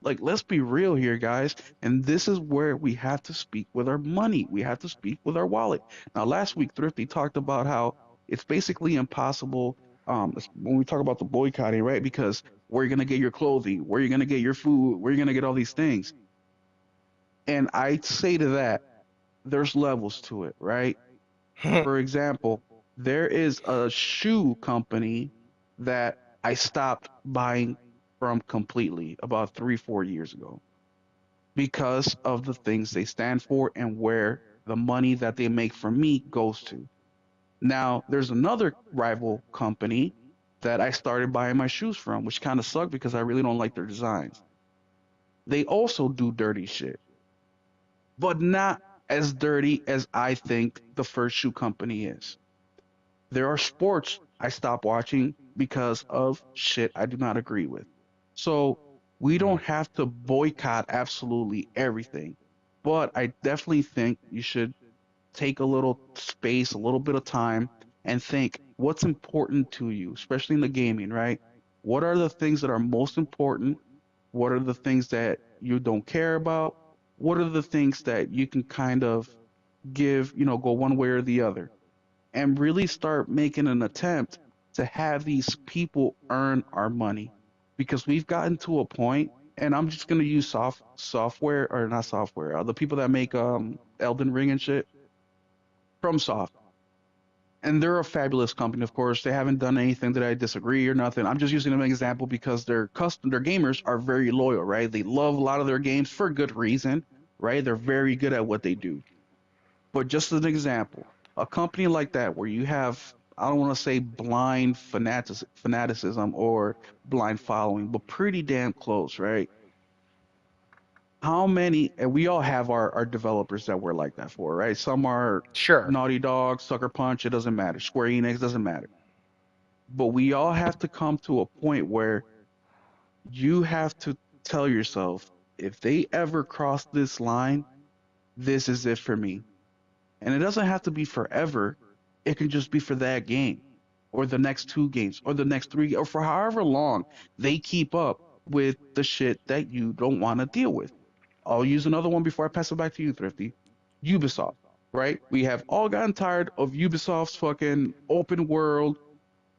Like, let's be real here, guys. And this is where we have to speak with our money. We have to speak with our wallet. Now, last week, Thrifty talked about how it's basically impossible when we talk about the boycotting, right? Because where you're going to get your clothing, where you're going to get your food, where you're going to get all these things. And I say to that, there's levels to it, right? For example, there is a shoe company that I stopped buying from completely about 3, 4 years ago because of the things they stand for and where the money that they make from me goes to. Now, there's another rival company that I started buying my shoes from, which kind of sucked because I really don't like their designs. They also do dirty shit, but not as dirty as I think the first shoe company is. There are sports I stop watching because of shit I do not agree with. So we don't have to boycott absolutely everything, but I definitely think you should take a little space, a little bit of time, and think what's important to you, especially in the gaming, right? What are the things that are most important? What are the things that you don't care about? What are the things that you can kind of give, go one way or the other? And really start making an attempt to have these people earn our money because we've gotten to a point, and I'm just going to use software or not software, the people that make Elden Ring and shit from soft, and they're a fabulous company. Of course, they haven't done anything that I disagree or nothing. I'm just using them as an example because their gamers are very loyal, right? They love a lot of their games for good reason, right? They're very good at what they do. But just as an example, a company like that where you have I don't want to say blind fanaticism or blind following, but pretty damn close, right? How many, and we all have our developers that we're like that for, right? Some are Sure. Naughty Dog, Sucker Punch, it doesn't matter. Square Enix doesn't matter. But we all have to come to a point where you have to tell yourself, if they ever cross this line, this is it for me. And it doesn't have to be forever. It can just be for that game or the next two games or the next three or for however long they keep up with the shit that you don't want to deal with. I'll use another one before I pass it back to you, Thrifty. Ubisoft, right? We have all gotten tired of Ubisoft's fucking open world,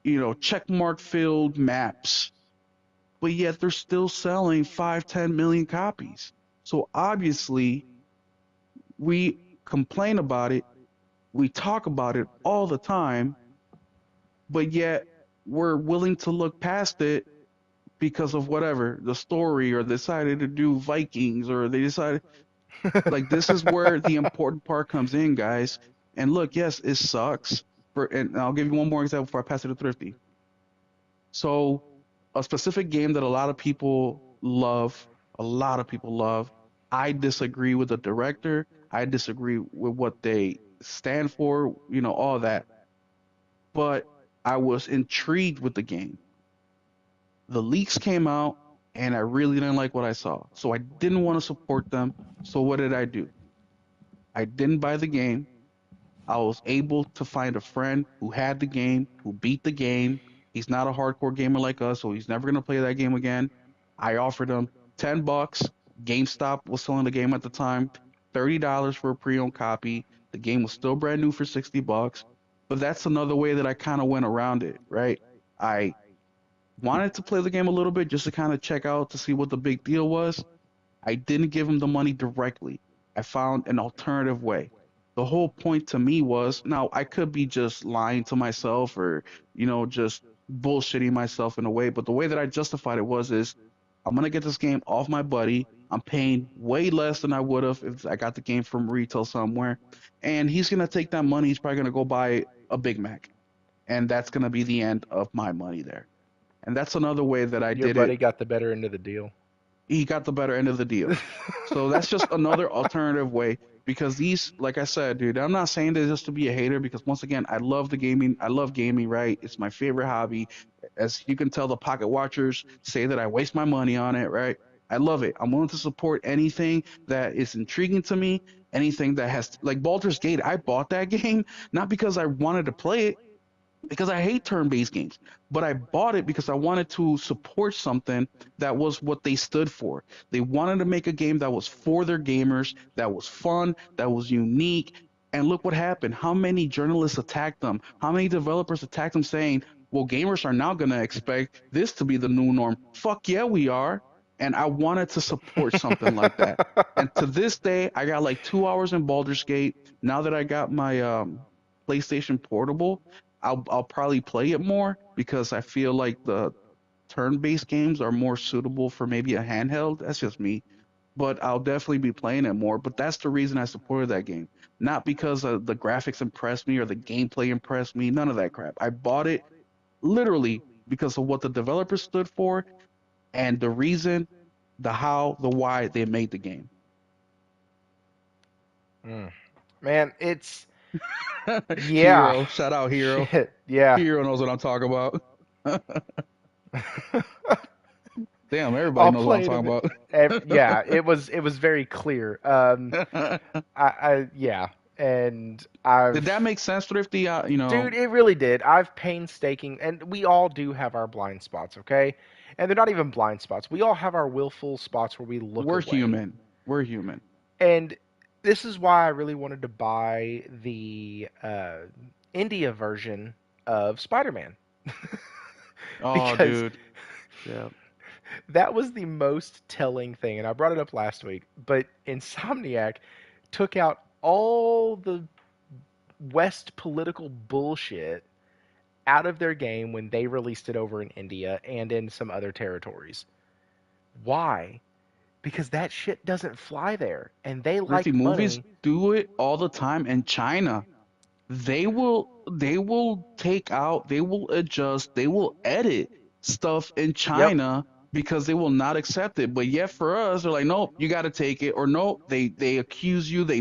checkmark filled maps, but yet they're still selling 5, 10 million copies. So obviously, we complain about it, we talk about it all the time, but yet we're willing to look past it because of whatever the story, or they decided to do Vikings, or they decided like this is where the important part comes in, guys. And look, yes, it sucks. And I'll give you one more example before I pass it to Thrifty. So, a specific game that a lot of people love. I disagree with the director. I disagree with what they stand for, all that. But I was intrigued with the game. The leaks came out, and I really didn't like what I saw. So I didn't want to support them. So what did I do? I didn't buy the game. I was able to find a friend who had the game, who beat the game. He's not a hardcore gamer like us, so he's never gonna play that game again. I offered him $10. GameStop was selling the game at the time, $30 for a pre-owned copy. The game was still brand new for $60. But that's another way that I kind of went around it, right? I wanted to play the game a little bit just to kind of check out to see what the big deal was. I didn't give him the money directly. I found an alternative way. The whole point to me was, now I could be just lying to myself, or, just bullshitting myself in a way, but the way that I justified it is I'm gonna get this game off my buddy. I'm paying way less than I would have if I got the game from retail somewhere. And he's gonna take that money, he's probably gonna go buy a Big Mac. And that's gonna be the end of my money there. And that's another way that I Your did buddy it. got the better end of the deal. He got the better end of the deal. So that's just another alternative way, because these, like I said, dude, I'm not saying this just to be a hater, because once again, I love the gaming. I love gaming, right? It's my favorite hobby. As you can tell, the pocket watchers say that I waste my money on it, right? I love it. I'm willing to support anything that is intriguing to me, anything that has, like Baldur's Gate. I bought that game not because I wanted to play it, because I hate turn-based games, but I bought it because I wanted to support something that was what they stood for. They wanted to make a game that was for their gamers, that was fun, that was unique. And look what happened. How many journalists attacked them? How many developers attacked them saying, well, gamers are now going to expect this to be the new norm. Fuck yeah, we are. And I wanted to support something like that. And to this day, I got like 2 hours in Baldur's Gate. Now that I got my PlayStation Portable, I'll probably play it more, because I feel like the turn-based games are more suitable for maybe a handheld. That's just me. But I'll definitely be playing it more. But that's the reason I supported that game. Not because the graphics impressed me or the gameplay impressed me. None of that crap. I bought it literally because of what the developer stood for, and the reason, the how, the why they made the game. Mm. Man, it's yeah. Hero, shout out Hero. Shit. Yeah. Hero knows what I'm talking about. Damn, everybody I'll knows what I'm play it a bit. talking Yeah, it was very clear. about. Yeah, and I've Did that make sense, Thrifty? dude, it really did. I've painstaking, and we all do have our blind spots, okay? And they're not even blind spots. We all have our willful spots where we look We're away. human. We're human. And this is why I really wanted to buy the India version of Spider-Man. Oh, Because dude. Yeah. that was the most telling thing, and I brought it up last week. But Insomniac took out all the West political bullshit out of their game when they released it over in India and in some other territories. Why? Because that shit doesn't fly there, and they Thrifty like movies money. do it all the time in China. they will take out, they will adjust, they will edit stuff in Yep. China because they will not accept it. But yet for us, they're like, nope, you got to take it, or nope, they accuse you, they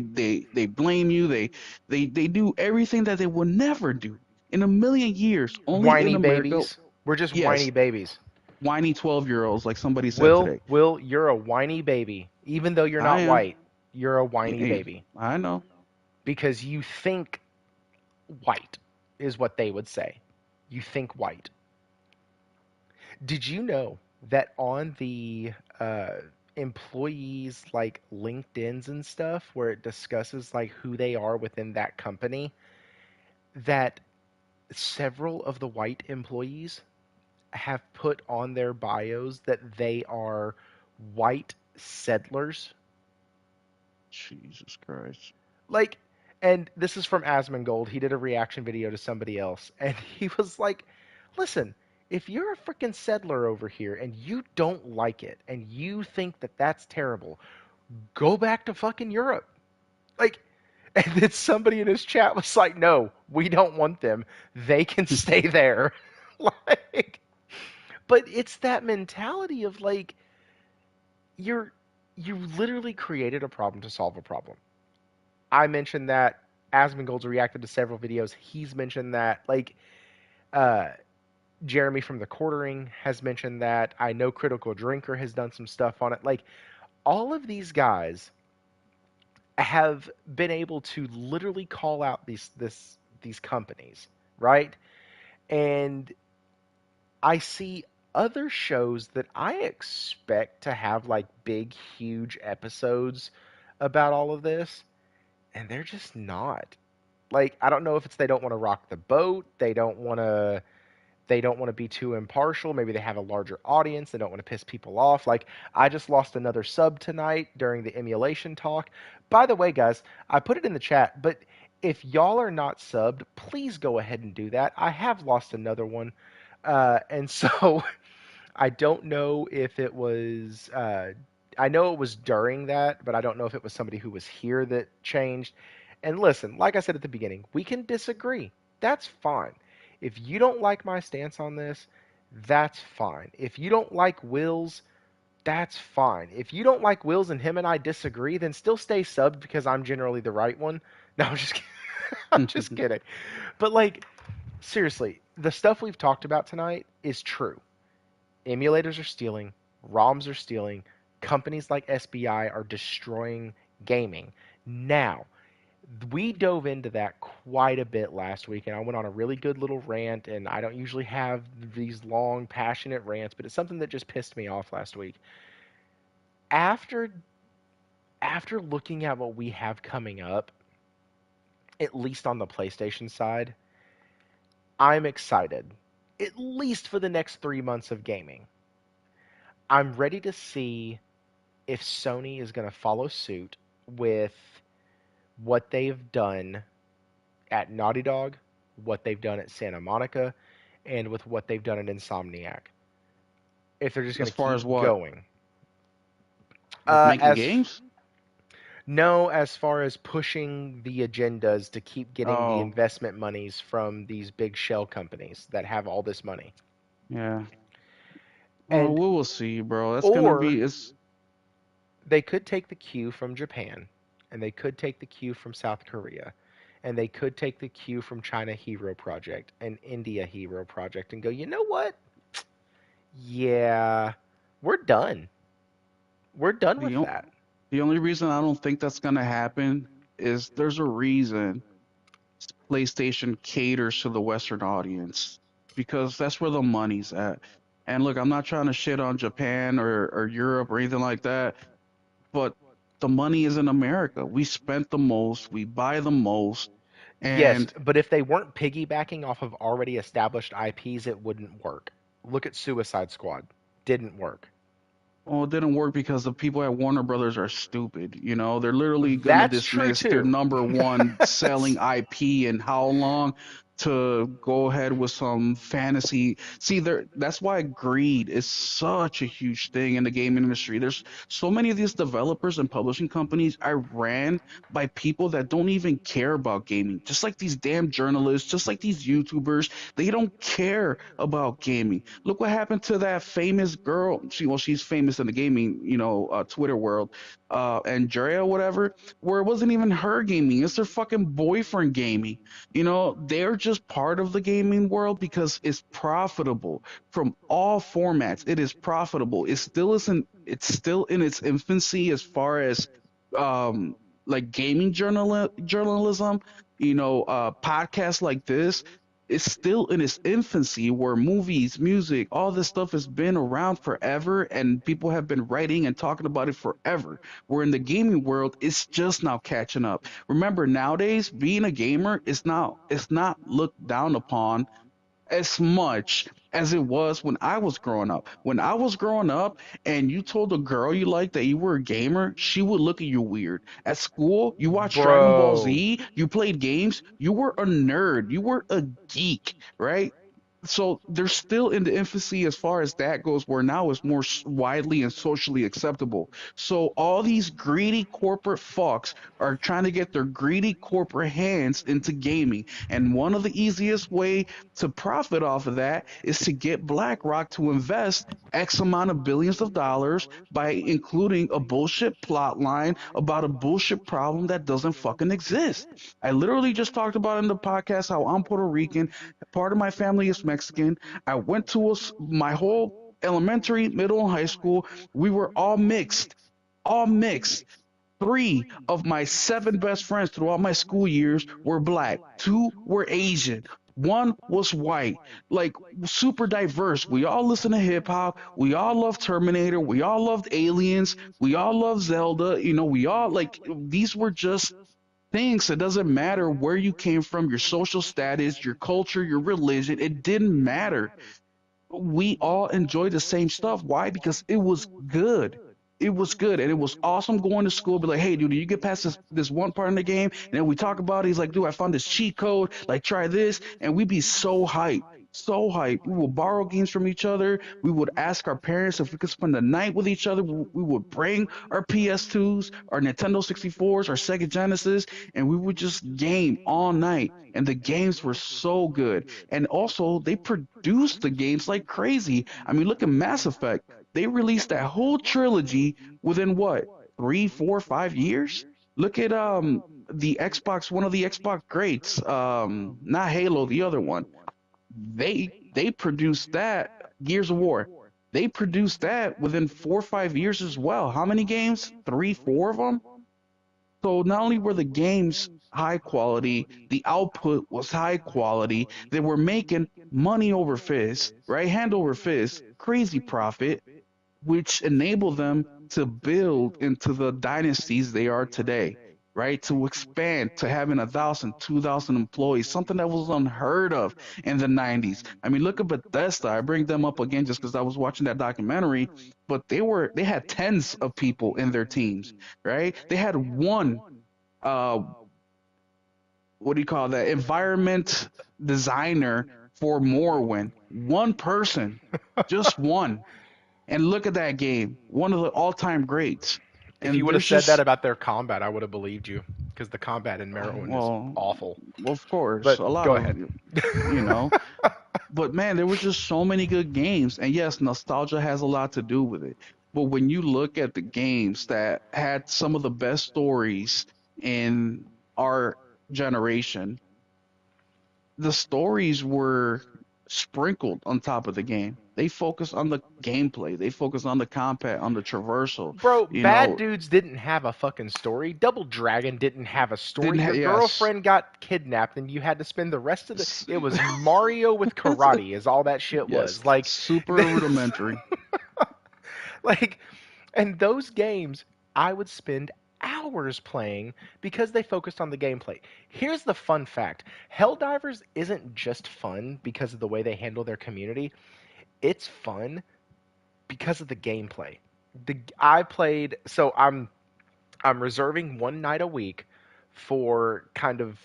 blame you, they do everything that they will never do in a million years, only in Whiny America. babies. We're just Yes, whiny babies. whiny 12-year-olds, like somebody said Will, today. Will, you're a whiny baby. Even though you're I not am. white, you're a whiny Hey, baby. I know. Because you think white, is what they would say. You think white. Did you know that on the employees like LinkedIn's and stuff, where it discusses like who they are within that company, that several of the white employees have put on their bios that they are white settlers? Jesus Christ. Like, and this is from Asmongold. He did a reaction video to somebody else, and he was like, "Listen, if you're a freaking settler over here and you don't like it and you think that that's terrible, go back to fucking Europe." Like, and then somebody in his chat was like, "No, we don't want them. They can stay there." Like, but it's that mentality of like you're you literally created a problem to solve a problem. I mentioned that Asmongold's reacted to several videos. He's mentioned that. Like, uh, Jeremy from the Quartering has mentioned that. I know Critical Drinker has done some stuff on it. Like, all of these guys have been able to literally call out these companies, right? And I see other shows that I expect to have like big, huge episodes about all of this, and they're just not. Like, I don't know if it's they don't want to rock the boat, they don't want to be too impartial, maybe they have a larger audience, they don't want to piss people off. Like, I just lost another sub tonight during the emulation talk. By the way, guys, I put it in the chat, but if y'all are not subbed, please go ahead and do that. I have lost another one. And so I don't know if it was. I know it was during that, but I don't know if it was somebody who was here that changed. And listen, like I said at the beginning, we can disagree. That's fine. If you don't like my stance on this, that's fine. If you don't like Will's, that's fine. If you don't like Will's and him and I disagree, then still stay subbed because I'm generally the right one. No, I'm just kidding. I'm just kidding. But like seriously, the stuff we've talked about tonight is true. Emulators are stealing, ROMs are stealing, companies like SBI are destroying gaming. Now, we dove into that quite a bit last week, and I went on a really good little rant. And I don't usually have these long, passionate rants, but it's something that just pissed me off last week. After after looking at what we have coming up, at least on the PlayStation side, I'm excited. At least for the next 3 months of gaming. I'm ready to see if Sony is going to follow suit with what they've done at Naughty Dog, what they've done at Santa Monica, and with what they've done at Insomniac. If they're just going As to far keep as what? going. Like making As games? No, as far as pushing the agendas to keep getting the Oh, investment monies from these big shell companies that have all this money. yeah. Well, And we will see, bro. That's gonna or be it's they could take the cue from Japan, and they could take the cue from South Korea, and they could take the cue from China Hero Project and India Hero Project and go, you know what? Yeah, we're done. We're done the with o- that. the only reason I don't think that's gonna happen is there's a reason PlayStation caters to the Western audience because that's where the money's at. And look, I'm not trying to shit on Japan or Europe or anything like that, but the money is in America. We spent the most, we buy the most, Yes, and but if they weren't piggybacking off of already established IPs, it wouldn't work. Look at Suicide Squad. Didn't work. well, it didn't work because the people at Warner Brothers are stupid. You know, they're literally gonna That's true dismiss their too. number one selling That's IP in how long? to go ahead with some fantasy. See, that's why greed is such a huge thing in the gaming industry. There's so many of these developers and publishing companies are ran by people that don't even care about gaming. Just like these damn journalists, just like these YouTubers, they don't care about gaming. Look what happened to that famous girl. She's famous in the gaming, Twitter world, Andrea, whatever, where it wasn't even her gaming, it's their fucking boyfriend gaming. They're just part of the gaming world because it's profitable from all formats. It is profitable. It's still in its infancy as far as um like gaming journalism, podcasts like this. It's still in its infancy where movies, music, all this stuff has been around forever and people have been writing and talking about it forever. Where in the gaming world, it's just now catching up. Remember, nowadays being a gamer is now it's not looked down upon as much as it was when I was growing up. When I was growing up and you told a girl you liked that you were a gamer, she would look at you weird. At school, you watched Dragon Ball Bro. Z, you played games, you were a nerd, you were a geek, right? So they're still in the infancy as far as that goes, where now it's more widely and socially acceptable. So all these greedy corporate fucks are trying to get their greedy corporate hands into gaming, and one of the easiest way to profit off of that is to get BlackRock to invest X amount of billions of dollars by including a bullshit plot line about a bullshit problem that doesn't fucking exist. I literally just talked about in the podcast how I'm Puerto Rican. Part of my family is Mexican. I went to my whole elementary, middle, and high school. We were all mixed, all mixed. Three of my seven best friends throughout my school years were black. Two were Asian. One was white. Like super diverse. We all listen to hip hop. We all love Terminator. We all loved Aliens. We all love Zelda. We all like these were just things. It doesn't matter where you came from, your social status, your culture, your religion. It didn't matter. We all enjoyed the same stuff. Why? Because it was good. It was good, and it was awesome going to school. Be like, hey, dude, you get past this one part in the game, and then we talk about it. He's like, dude, I found this cheat code. Like, try this, and we'd be so hyped. So hyped. We would borrow games from each other. We would ask our parents if we could spend the night with each other. We would bring our PS2s, our Nintendo 64s, our Sega Genesis, and we would just game all night. And the games were so good. And also, they produced the games like crazy. I mean, look at Mass Effect. They released that whole trilogy within what, 3, 4, 5 years? Look at the Xbox, one of the Xbox greats, not Halo, the other one. They produced that Gears of War. They produced that within 4 or 5 years as well. How many games? Three, four of them. So not only were the games high quality, the output was high quality. They were making money over fist, right? Hand over fist, crazy profit, which enabled them to build into the dynasties they are today, right? To expand to having 1,000, 2,000 employees, something that was unheard of in the 90s. I mean, look at Bethesda. I bring them up again just because I was watching that documentary, but they had tens of people in their teams, right? They had one, uh, what do you call that? Environment designer for Morrowind. One person, just one. And look at that game, one of the all-time greats. If you And would have there's said that just, about their combat, I would have believed you because the combat in Morrowind is well, awful. of course, a But lot go of, ahead. you know, but man, there were just so many good games. And yes, nostalgia has a lot to do with it. But when you look at the games that had some of the best stories in our generation, the stories were sprinkled on top of the game. They focus on the gameplay. They focus on the combat, on the traversal. Bro, You Bad know, Dudes didn't have a fucking story. Double Dragon didn't have a story. Your yes, girlfriend got kidnapped and you had to spend the rest of the. It was Mario with karate, is all that shit yes, was. Like, super rudimentary. like, and those games I would spend hours playing because they focused on the gameplay. Here's the fun fact Helldivers isn't just fun because of the way they handle their community, it's fun because of the gameplay. I played, so I'm reserving one night a week for kind of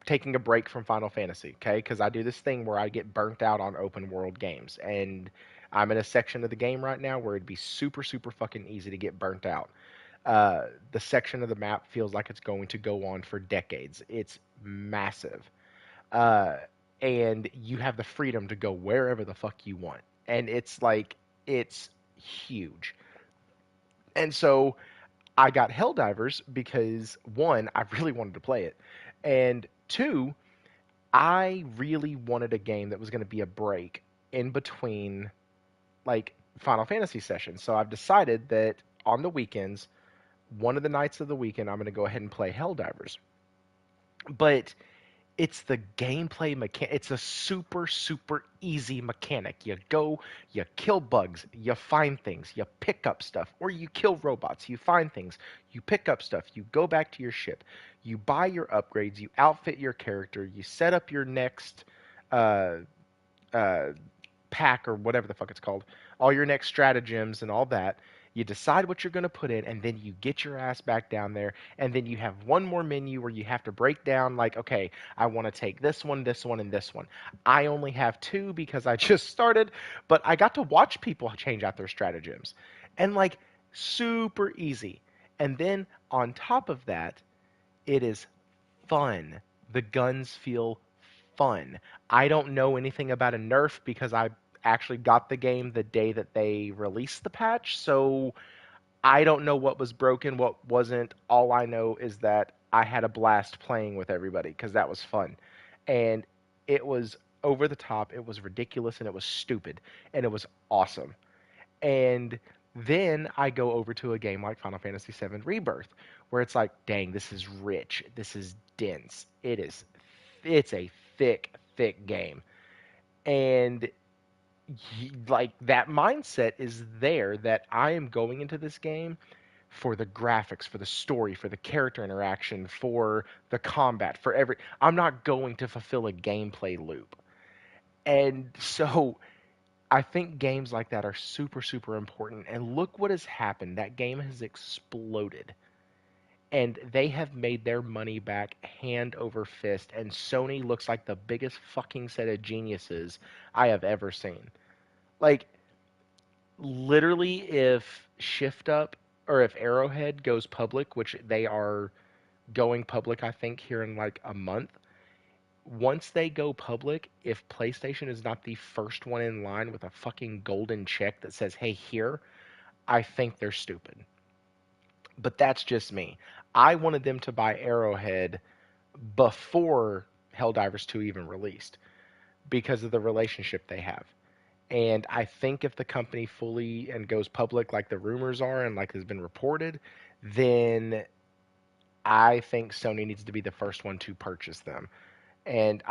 taking a break from Final Fantasy, okay? Because I do this thing where I get burnt out on open world games, and I'm in a section of the game right now where it'd be super, super fucking easy to get burnt out. The section of the map feels like it's going to go on for decades. It's massive, uh, and you have the freedom to go wherever the fuck you want, and it's like it's huge. And so I got Helldivers because one, I really wanted to play it, and two, I really wanted a game that was going to be a break in between like Final Fantasy sessions. So I've decided that on the weekends, one of the nights of the weekend, I'm going to go ahead and play Helldivers. But it's the gameplay mechanic. It's a super, super easy mechanic. You go, you kill bugs, you find things, you pick up stuff, or you kill robots, you find things, you pick up stuff, you go back to your ship, you buy your upgrades, you outfit your character, you set up your next uh, uh, pack or whatever the fuck it's called, all your next stratagems and all that. You decide what you're going to put in, and then you get your ass back down there, and then you have one more menu where you have to break down, like, okay, I want to take this one, and this one. I only have two because I just started, but I got to watch people change out their stratagems, and like, super easy. And then on top of that, it is fun. The guns feel fun. I don't know anything about a nerf because I actually got the game the day that they released the patch, so I don't know what was broken, what wasn't. All I know is that I had a blast playing with everybody because that was fun. And it was over the top, it was ridiculous, and it was stupid, and it was awesome. And then I go over to a game like Final Fantasy VII Rebirth, where it's like, dang, this is rich, this is dense, it's a thick, thick game, and like that mindset is there that I am going into this game for the graphics, for the story, for the character interaction, for the combat, for every. I'm not going to fulfill a gameplay loop, and so I think games like that are super, super important. And look what has happened. That game has exploded. And they have made their money back hand over fist. And Sony looks like the biggest fucking set of geniuses I have ever seen. Like, literally, if Shift Up or if Arrowhead goes public, which they are going public, I think, here in like a month, once they go public, if PlayStation is not the first one in line with a fucking golden check that says, hey, here, I think they're stupid. But that's just me. I wanted them to buy Arrowhead before Helldivers 2 even released because of the relationship they have. And I think if the company fully and goes public like the rumors are and like has been reported, then I think Sony needs to be the first one to purchase them. And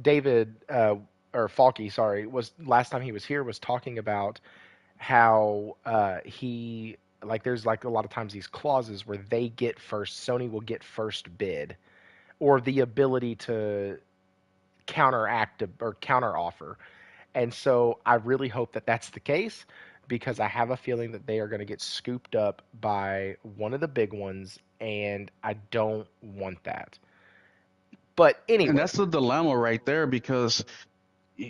David or Falky, sorry, was last time he was here was talking about how he like there's like a lot of times these clauses where they get first, Sony will get first bid or the ability to counteract or counter offer. And so I really hope that that's the case because I have a feeling that they are going to get scooped up by one of the big ones, and I don't want that. But And anyway, that's the dilemma right there because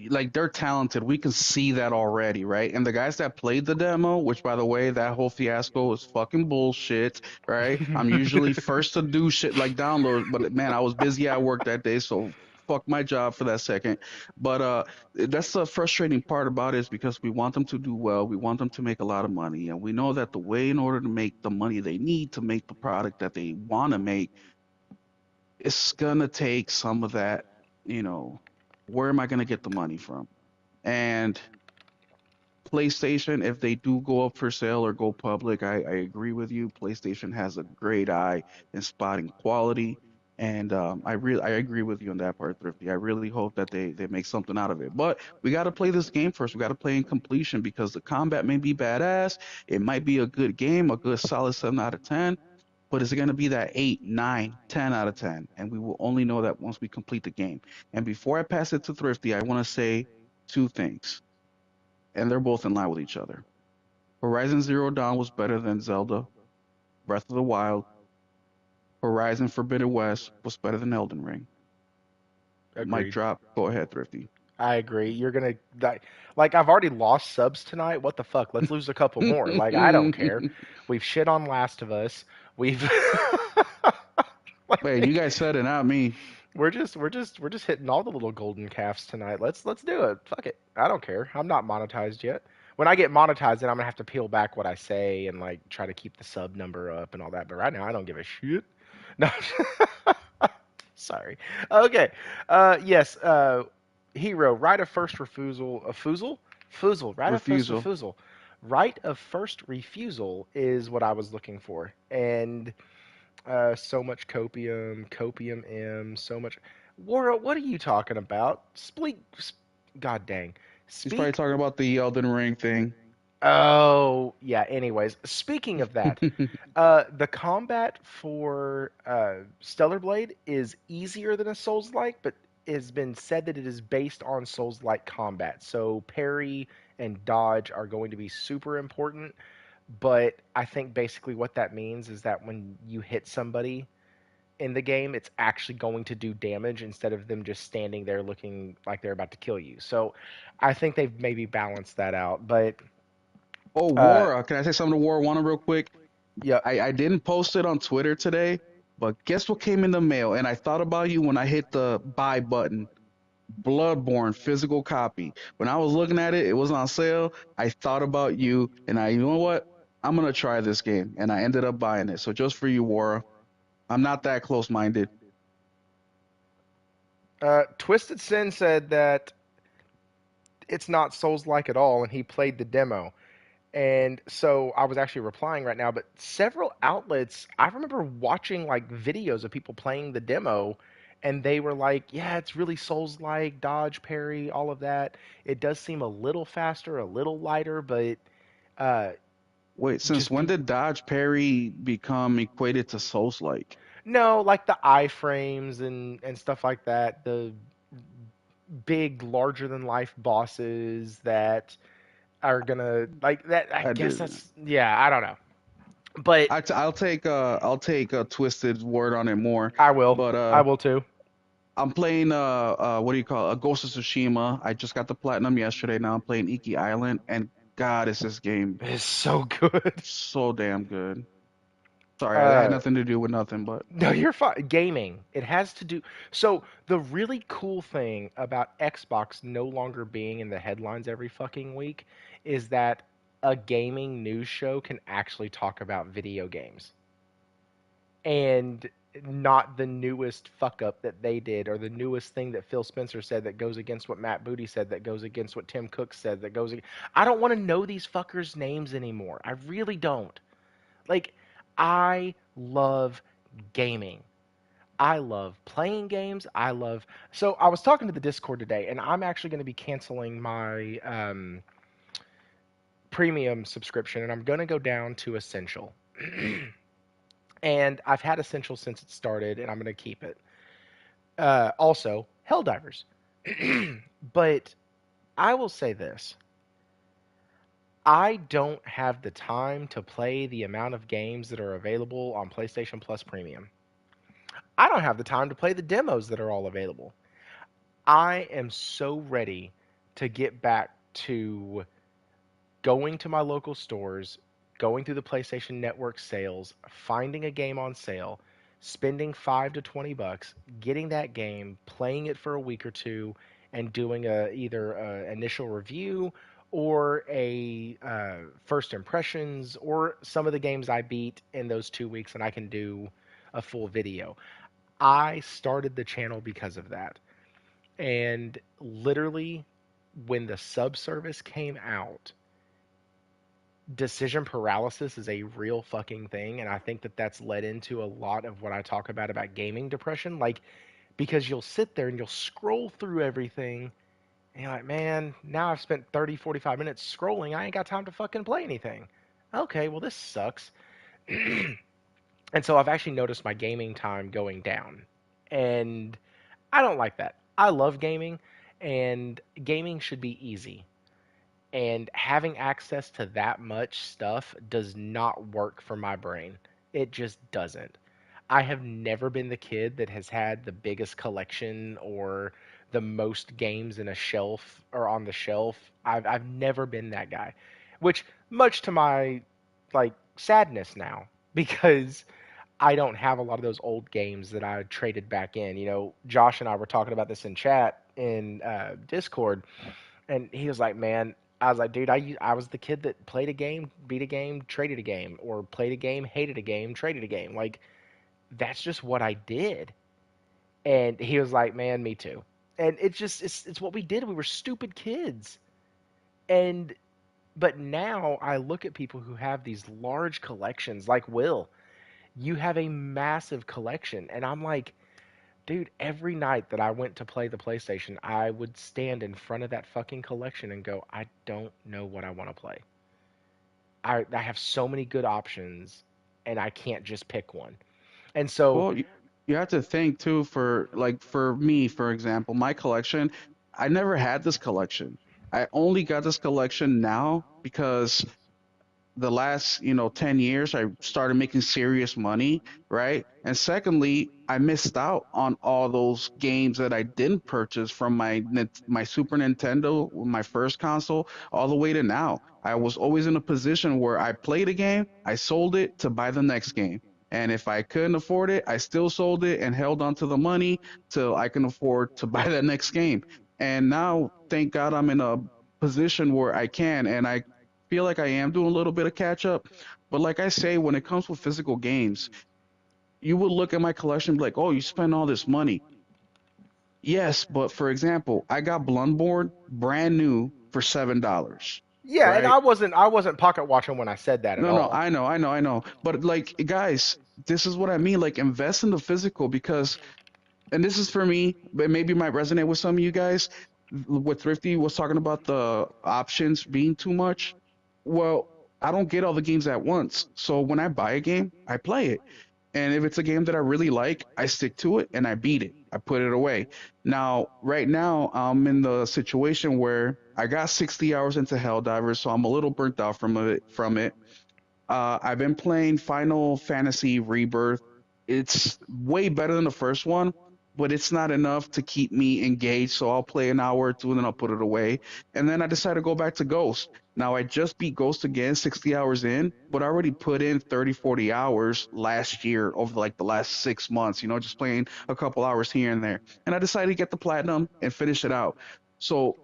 like they're talented. We can see that already, right? And the guys that played the demo, which by the way, that whole fiasco is fucking bullshit, right? I'm usually first to do shit like download, but man, I was busy at work that day, so fuck my job for that second. But that's the frustrating part about it is because we want them to do well, we want them to make a lot of money, and we know that the way in order to make the money they need to make the product that they want to make, it's gonna take some of that, you know, where am I gonna get the money from? And PlayStation, if they do go up for sale or go public, I agree with you. PlayStation has a great eye in spotting quality, and I agree with you on that part, Thrifty. I really hope that they make something out of it. But we got to play this game first. We got to play in completion because the combat may be badass. It might be a good game, a good solid 7 out of 10. But is it going to be that 8, 9, 10 out of 10? And we will only know that once we complete the game. And before I pass it to Thrifty, I want to say two things, and they're both in line with each other. Horizon Zero Dawn was better than Zelda Breath of the Wild. Horizon Forbidden West was better than Elden Ring. Mic Agreed. drop. Go ahead, Thrifty. I agree. You're gonna like I've already lost subs tonight. What the fuck? Let's lose a couple more. Like I don't care. We've shit on Last of Us. We've Wait, you like guys said it, not me. we're just hitting all the little golden calves tonight. Let's do it. Fuck it. I don't care. I'm not monetized yet. When I get monetized, then I'm gonna have to peel back what I say and like try to keep the sub number up and all that. But right now, I don't give a shit. No, sorry. Okay. Yes. Hero. Right of first refusal. A foozle. Foozle. Right of first Refusal. refusal. Right of first refusal is what I was looking for, and so much copium, copium M, so much. Wara, what are you talking about? God dang. He's probably Speak. talking about the Elden Ring thing. Oh, yeah. Anyways, speaking of that, the combat for Stellar Blade is easier than a Souls-like, but it has been said that it is based on Souls-like combat. So parry and dodge are going to be super important. But I think basically what that means is that when you hit somebody in the game, it's actually going to do damage instead of them just standing there looking like they're about to kill you. So I think they've maybe balanced that out. But Oh, uh, War. Can I say something to War One real quick? yeah, I didn't post it on Twitter today, but guess what came in the mail? And I thought about you when I hit the buy button. Bloodborne physical copy. When I was looking at it, it was on sale. I thought about you, and you know what? I'm gonna try this game, and I ended up buying it. So just for you, Wara. I'm not that close minded. Twisted Sin said that it's not Souls-like at all, and he played the demo. And so I was actually replying right now, but several outlets, I remember watching like videos of people playing the demo, and they were like, yeah, it's really Souls-like, dodge, parry, all of that. It does seem a little faster, a little lighter, but uh, Wait, since just when be did dodge parry become equated to Souls like? no, like the iframes and stuff like that, the big, larger than life bosses that are gonna like that. I I guess did. that's yeah, I don't know, but I'll take a twisted word on it more, I will. but I will too. I'm playing what do you call it? A Ghost of Tsushima. I just got the platinum yesterday. Now I'm playing Iki Island, and God, is this game It's so good. so damn good. Sorry, that had Uh, nothing to do with nothing, but no, you're fine. Gaming. It has to do. So the really cool thing about Xbox no longer being in the headlines every fucking week is that a gaming news show can actually talk about video games and not the newest fuck up that they did or the newest thing that Phil Spencer said that goes against what Matt Booty said that goes against what Tim Cook said that goes. I don't want to know these fuckers' names anymore. I really don't. Like, I love gaming. I love playing games. I love. So I was talking to the Discord today, and I'm actually going to be canceling my premium subscription, and I'm going to go down to Essential. And I've had Essential since it started, and I'm going to keep it. Also, Helldivers. But I will say this: I don't have the time to play the amount of games that are available on PlayStation Plus Premium. I don't have the time to play the demos that are all available. I am so ready to get back to going to my local stores, going through the PlayStation Network sales, finding a game on sale, spending 5 to 20 bucks, getting that game, playing it for a week or two, and doing either a initial review or a first impressions or some of the games I beat in those 2 weeks, and I can do a full video. I started the channel because of that. And literally, when the subservice came out, decision paralysis is a real fucking thing. And I think that that's led into a lot of what I talk about gaming depression. Like, because you'll sit there and you'll scroll through everything. And you're like, man, now I've spent 30, 45 minutes scrolling. I ain't got time to fucking play anything. Okay, well, this sucks. And so I've actually noticed my gaming time going down. And I don't like that. I love gaming, and gaming should be easy. And having access to that much stuff does not work for my brain. It just doesn't. I have never been the kid that has had the biggest collection or the most games in a shelf or on the shelf. I've never been that guy, which much to my like sadness now because I don't have a lot of those old games that I traded back in. You know, Josh and I were talking about this in chat in Discord, and he was like, "Man," I was like, "Dude, I was the kid that played a game, beat a game, traded a game, or played a game, hated a game, traded a game. Like that's just what I did." And he was like, "Man, me too." And it's what we did. We were stupid kids. And but now I look at people who have these large collections, like Will. You have a massive collection, and I'm like, dude, every night that I went to play the PlayStation, I would stand in front of that fucking collection and go, I don't know what I want to play. I have so many good options, and I can't just pick one. And so, Well, you have to think too for like for me, for example, my collection, I never had this collection. I only got this collection now because the last 10 years I started making serious money, right? And secondly, I missed out on all those games that I didn't purchase from my Super Nintendo, my first console, all the way to now. I was always in a position where I played a game, I sold it to buy the next game, and if I couldn't afford it, I still sold it and held on to the money till I can afford to buy the next game. And now thank God I'm in a position where I can, and I feel like I am doing a little bit of catch up. But like I say, when it comes with physical games, you would look at my collection and be like, oh, you spend all this money. Yes, but for example, I got Bloodborne brand new for $7, yeah, and right? I wasn't pocket watching when I said that at No, no, all. I know. But like, guys, this is what I mean. Like, invest in the physical because, and this is for me, but maybe it might resonate with some of you guys. What Thrifty was talking about the options being too much. Well, I don't get all the games at once. So when I buy a game, I play it. And if it's a game that I really like, I stick to it and I beat it. I put it away. Now, right now, I'm in the situation where I got 60 hours into Helldivers, so I'm a little burnt out from it. I've been playing Final Fantasy Rebirth. It's way better than the first one, but it's not enough to keep me engaged. So I'll play an hour or two and then I'll put it away. And then I decided to go back to Ghost. Now I just beat Ghost again, 60 hours in, but I already put in 30, 40 hours last year over like the last 6 months, just playing a couple hours here and there. And I decided to get the platinum and finish it out. So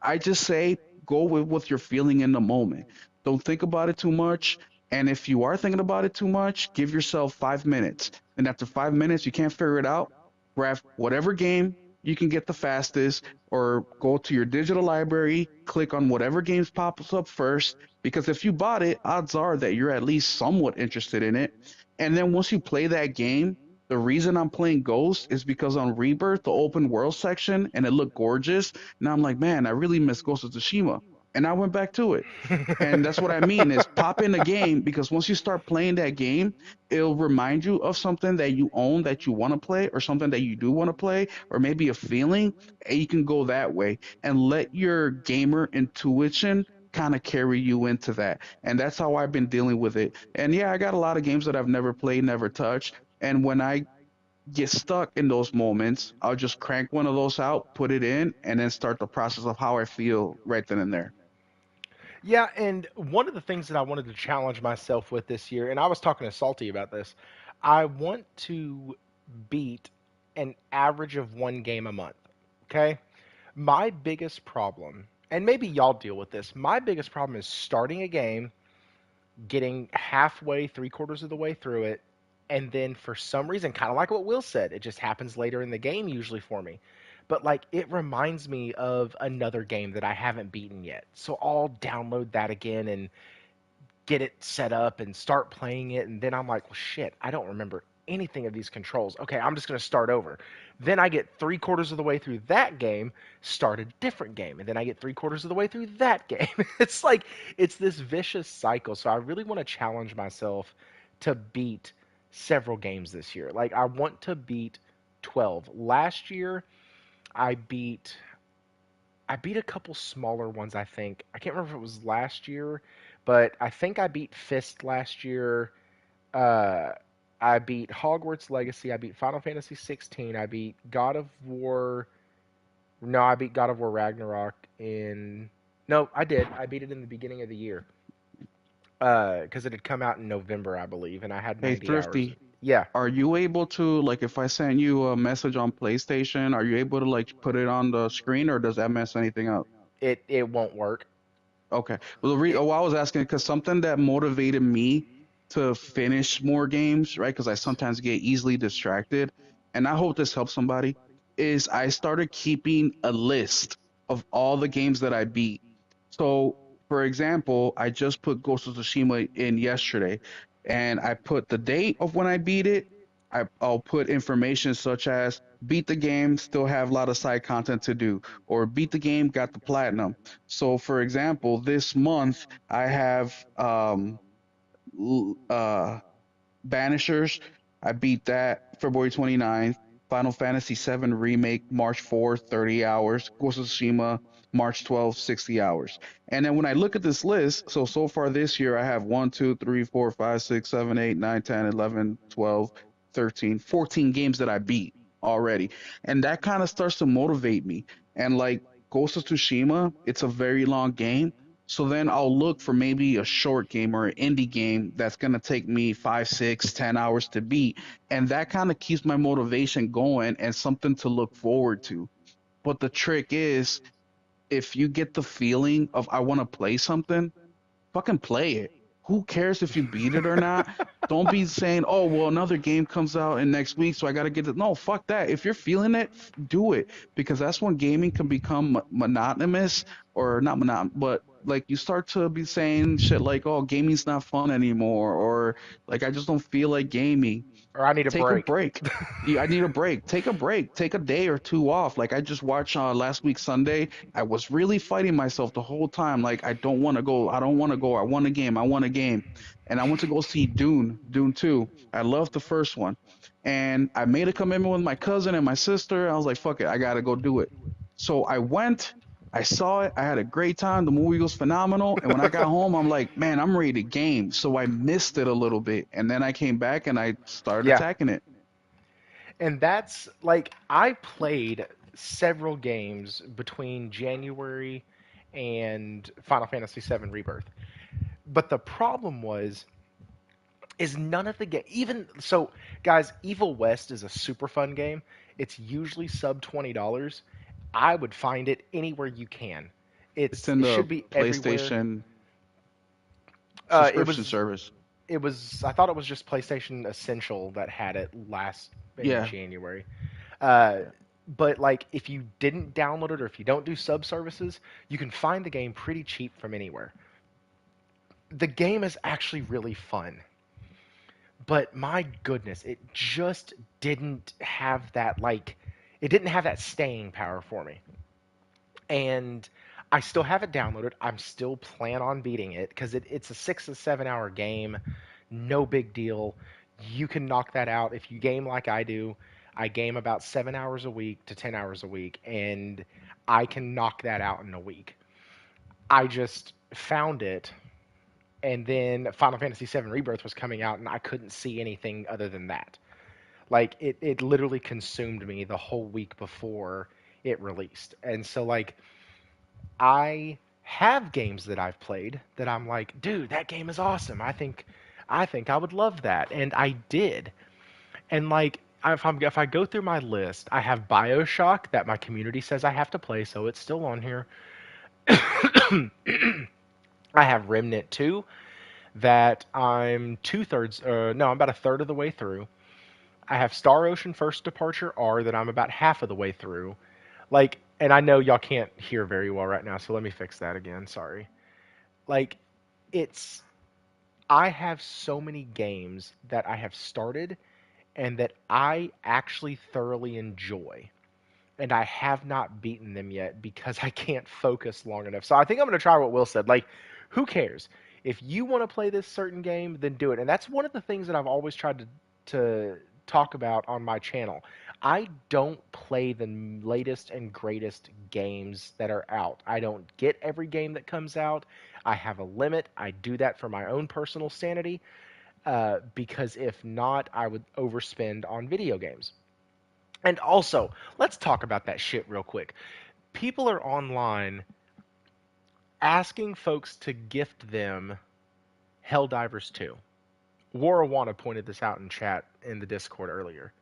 I just say go with what you're feeling in the moment. Don't think about it too much. And if you are thinking about it too much, give yourself 5 minutes. And after 5 minutes, you can't figure it out, grab whatever game you can get the fastest, or go to your digital library, click on whatever games pops up first. Because if you bought it, odds are that you're at least somewhat interested in it. And then once you play that game, the reason I'm playing Ghost is because on Rebirth, the open world section, and it looked gorgeous, and I'm like, man, I really miss Ghost of Tsushima. And I went back to it. And that's what I mean is pop in a game because once you start playing that game, it'll remind you of something that you own that you want to play or something that you do want to play or maybe a feeling. And you can go that way and let your gamer intuition kind of carry you into that. And that's how I've been dealing with it. And yeah, I got a lot of games that I've never played, never touched. And when I get stuck in those moments, I'll just crank one of those out, put it in, and then start the process of how I feel right then and there. Yeah, and one of the things that I wanted to challenge myself with this year, and I was talking to Salty about this, I want to beat an average of one game a month. Okay? My biggest problem, and maybe y'all deal with this, my biggest problem is starting a game, getting halfway, three quarters of the way through it, and then for some reason, kind of like what Will said, it just happens later in the game usually for me. But like it reminds me of another game that I haven't beaten yet. So I'll download that again and get it set up and start playing it. And then I'm like, well, shit, I don't remember anything of these controls. Okay, I'm just going to start over. Then I get three quarters of the way through that game, start a different game. And then I get three quarters of the way through that game. It's like, it's this vicious cycle. So I really want to challenge myself to beat several games this year. Like, I want to beat 12. Last year, I beat I beat a couple smaller ones, I think. I can't remember if it was last year, but I think I beat Fist last year. Uh, I beat Hogwarts Legacy. I beat Final Fantasy 16. I beat God of War. No, I beat God of War Ragnarok in. No, I did. I beat it in the beginning of the year. Because it had come out in November, I believe, and I had Hey, 90 hours. Thrifty, Yeah, are you able to, like, if I send you a message on PlayStation, are you able to, like, put it on the screen or does that mess anything up? it won't work. Okay. Well, It, I was asking because something that motivated me to finish more games, right? Because I sometimes get easily distracted, and I hope this helps somebody, is I started keeping a list of all the games that I beat. So, for example, I just put Ghost of Tsushima in yesterday, and I put the date of when I beat it. I'll put information such as beat the game, still have a lot of side content to do, or beat the game, got the platinum. So, for example, this month I have l- uh, Banishers. I beat that February 29th. Final Fantasy VII Remake, March 4th, 30 hours. Ghost of Tsushima, March 12th, 60 hours. And then when I look at this list, so far this year, I have 1, 2, 3, 4, 5, 6, 7, 8, 9, 10, 11, 12, 13, 14 games that I beat already. And that kind of starts to motivate me. And like Ghost of Tsushima, it's a very long game. So then I'll look for maybe a short game or an indie game that's gonna take me 5, 6, 10 hours to beat. And that kind of keeps my motivation going and something to look forward to. But the trick is if you get the feeling of I want to play something, fucking play it. Who cares if you beat it or not? Don't be saying, "Oh, well, another game comes out in next week, so I got to get it." No, fuck that. If you're feeling it, do it because that's when gaming can become monotonous or not monotonous, but like you start to be saying shit like, "Oh, gaming's not fun anymore," or like I just don't feel like gaming. or I need a Take a break. break. Yeah, I need a break. Take a break. Take a day or two off. Like I just watched last week Sunday. I was really fighting myself the whole time. Like I don't want to go. I don't want to go. I want a game. I want a game. And I went to go see Dune 2. I loved the first one. And I made a commitment with my cousin and my sister. I was like, fuck it. I got to go do it. So I went. I saw it. I had a great time. The movie was phenomenal. And when I got home, I'm like, man, I'm ready to game. So I missed it a little bit. And then I came back and I started Yeah, attacking it. and that's like I played several games between January and Final Fantasy VII Rebirth. But the problem was is none of the game even so guys, Evil West is a super fun game. It's usually sub $20. I would find it anywhere you can. It's It in the should be everywhere. PlayStation Uh, it subscription was service. it was I thought it was just PlayStation Essential that had it last in Yeah. January. Uh, Yeah. but like if you didn't download it or if you don't do sub services, you can find the game pretty cheap from anywhere. The game is actually really fun, but my goodness, it just didn't have that like it didn't have that staying power for me. And I still have it downloaded. I'm still plan on beating it because it's a 6 to 7 hour game. No big deal. You can knock that out if you game like I do. I game about 7 hours a week to 10 hours a week, and I can knock that out in a week. I just found it, and then Final Fantasy VII Rebirth was coming out, and I couldn't see anything other than that. Like it literally consumed me the whole week before it released, and so like I have games that I've played that I'm like, dude, that game is awesome. I think I would love that, and I did. And like, if I go through my list, I have BioShock that my community says I have to play, so it's still on here. I have Remnant 2 that I'm no, I'm about a third of the way through. I have Star Ocean First Departure R that I'm about half of the way through. Like, and I know y'all can't hear very well right now, so let me fix that again. Sorry. Like, it's I have so many games that I have started and that I actually thoroughly enjoy. And I have not beaten them yet because I can't focus long enough. So I think I'm going to try what Will said. Like, who cares? If you want to play this certain game, then do it. And that's one of the things that I've always tried to talk about on my channel. I don't play the latest and greatest games that are out. I don't get every game that comes out. I have a limit. I do that for my own personal sanity. because if not, I would overspend on video games. And also, let's talk about that shit real quick. People are online asking folks to gift them Helldivers 2. Warawana pointed this out in chat in the Discord earlier.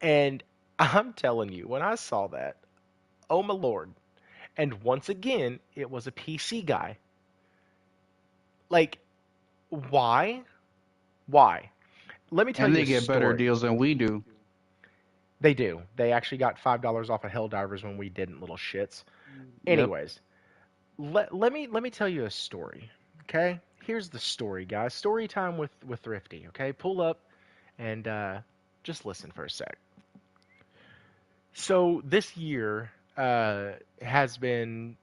And I'm telling you, when I saw that, oh my lord. And once again, it was a PC guy. Like, why? Why? Let me tell And you they a get better story. deals than we do. They do. They actually got $5 off of Helldivers when we didn't, little shits. Yep. Anyways, let me tell you a story. Okay? Here's the story, guys. Story time with Thrifty, okay? Pull up and just listen for a sec. So this year has been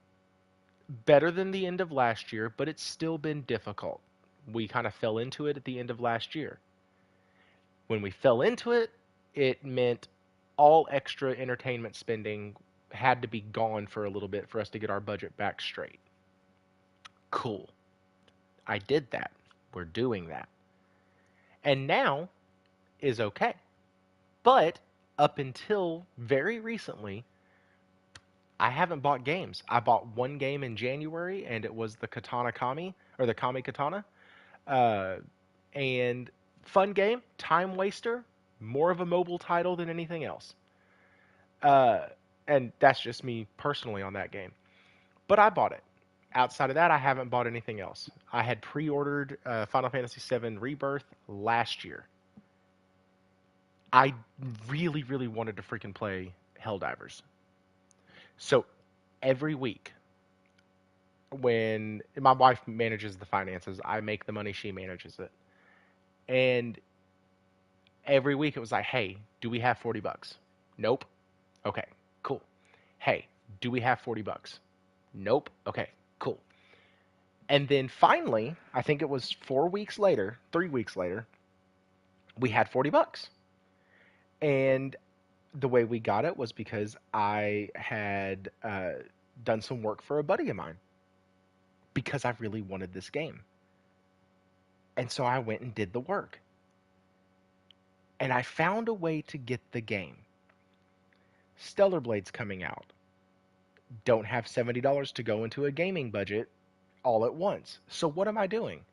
better than the end of last year, but it's still been difficult. We kind of fell into it at the end of last year. When we fell into it, it meant all extra entertainment spending had to be gone for a little bit for us to get our budget back straight. Cool. I did that. We're doing that. And now is okay. But up until very recently, I haven't bought games. I bought one game in January, and it was the Katana Kami, or the Kami Katana. Uh, and fun game, time waster, more of a mobile title than anything else. Uh, and that's just me personally on that game. But I bought it. Outside of that, I haven't bought anything else. I had pre-ordered Final Fantasy VII Rebirth last year. I really, really wanted to freaking play Helldivers. So every week, when my wife manages the finances, I make the money, she manages it. And every week it was like, hey, do we have 40 bucks? Nope. Okay, cool. Hey, do we have 40 bucks? Nope. Okay, cool. And then finally, I think it was 4 weeks later, 3 weeks later, we had 40 bucks. And the way we got it was because I had done some work for a buddy of mine because I really wanted this game. And so I went and did the work. And I found a way to get the game. Stellar Blade's coming out. Don't have $70 to go into a gaming budget all at once. So what am I doing?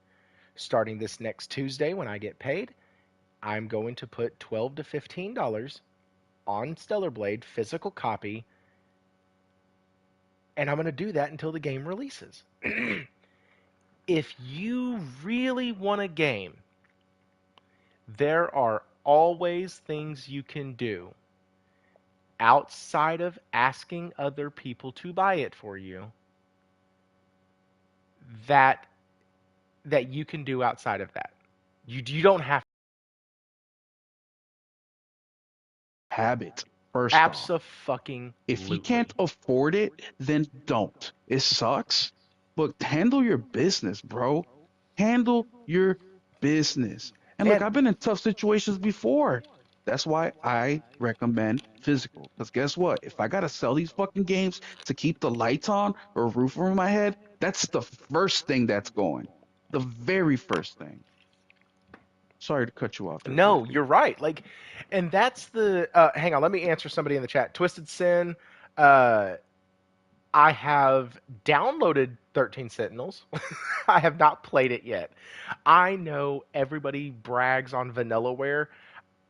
Starting this next Tuesday when I get paid, I'm going to put $12 to $15 on Stellar Blade physical copy, and I'm going to do that until the game releases. If you really want a game, there are always things you can do outside of asking other people to buy it for you that you can do outside of that. You don't have Habit, first off. If you can't abso-fucking-lutely. afford it, then don't. It sucks, but handle your business, bro. Handle your business. And look, Man, I've been in tough situations before. That's why I recommend physical. Because guess what? If I gotta sell these fucking games to keep the lights on or a roof over my head, that's the first thing that's going. The very first thing. Sorry to cut you off there, no, Thrifty. you're right. Like, and that's the. Hang on, let me answer somebody in the chat. Twisted Sin. Uh, I have downloaded 13 Sentinels. I have not played it yet. I know everybody brags on Vanillaware.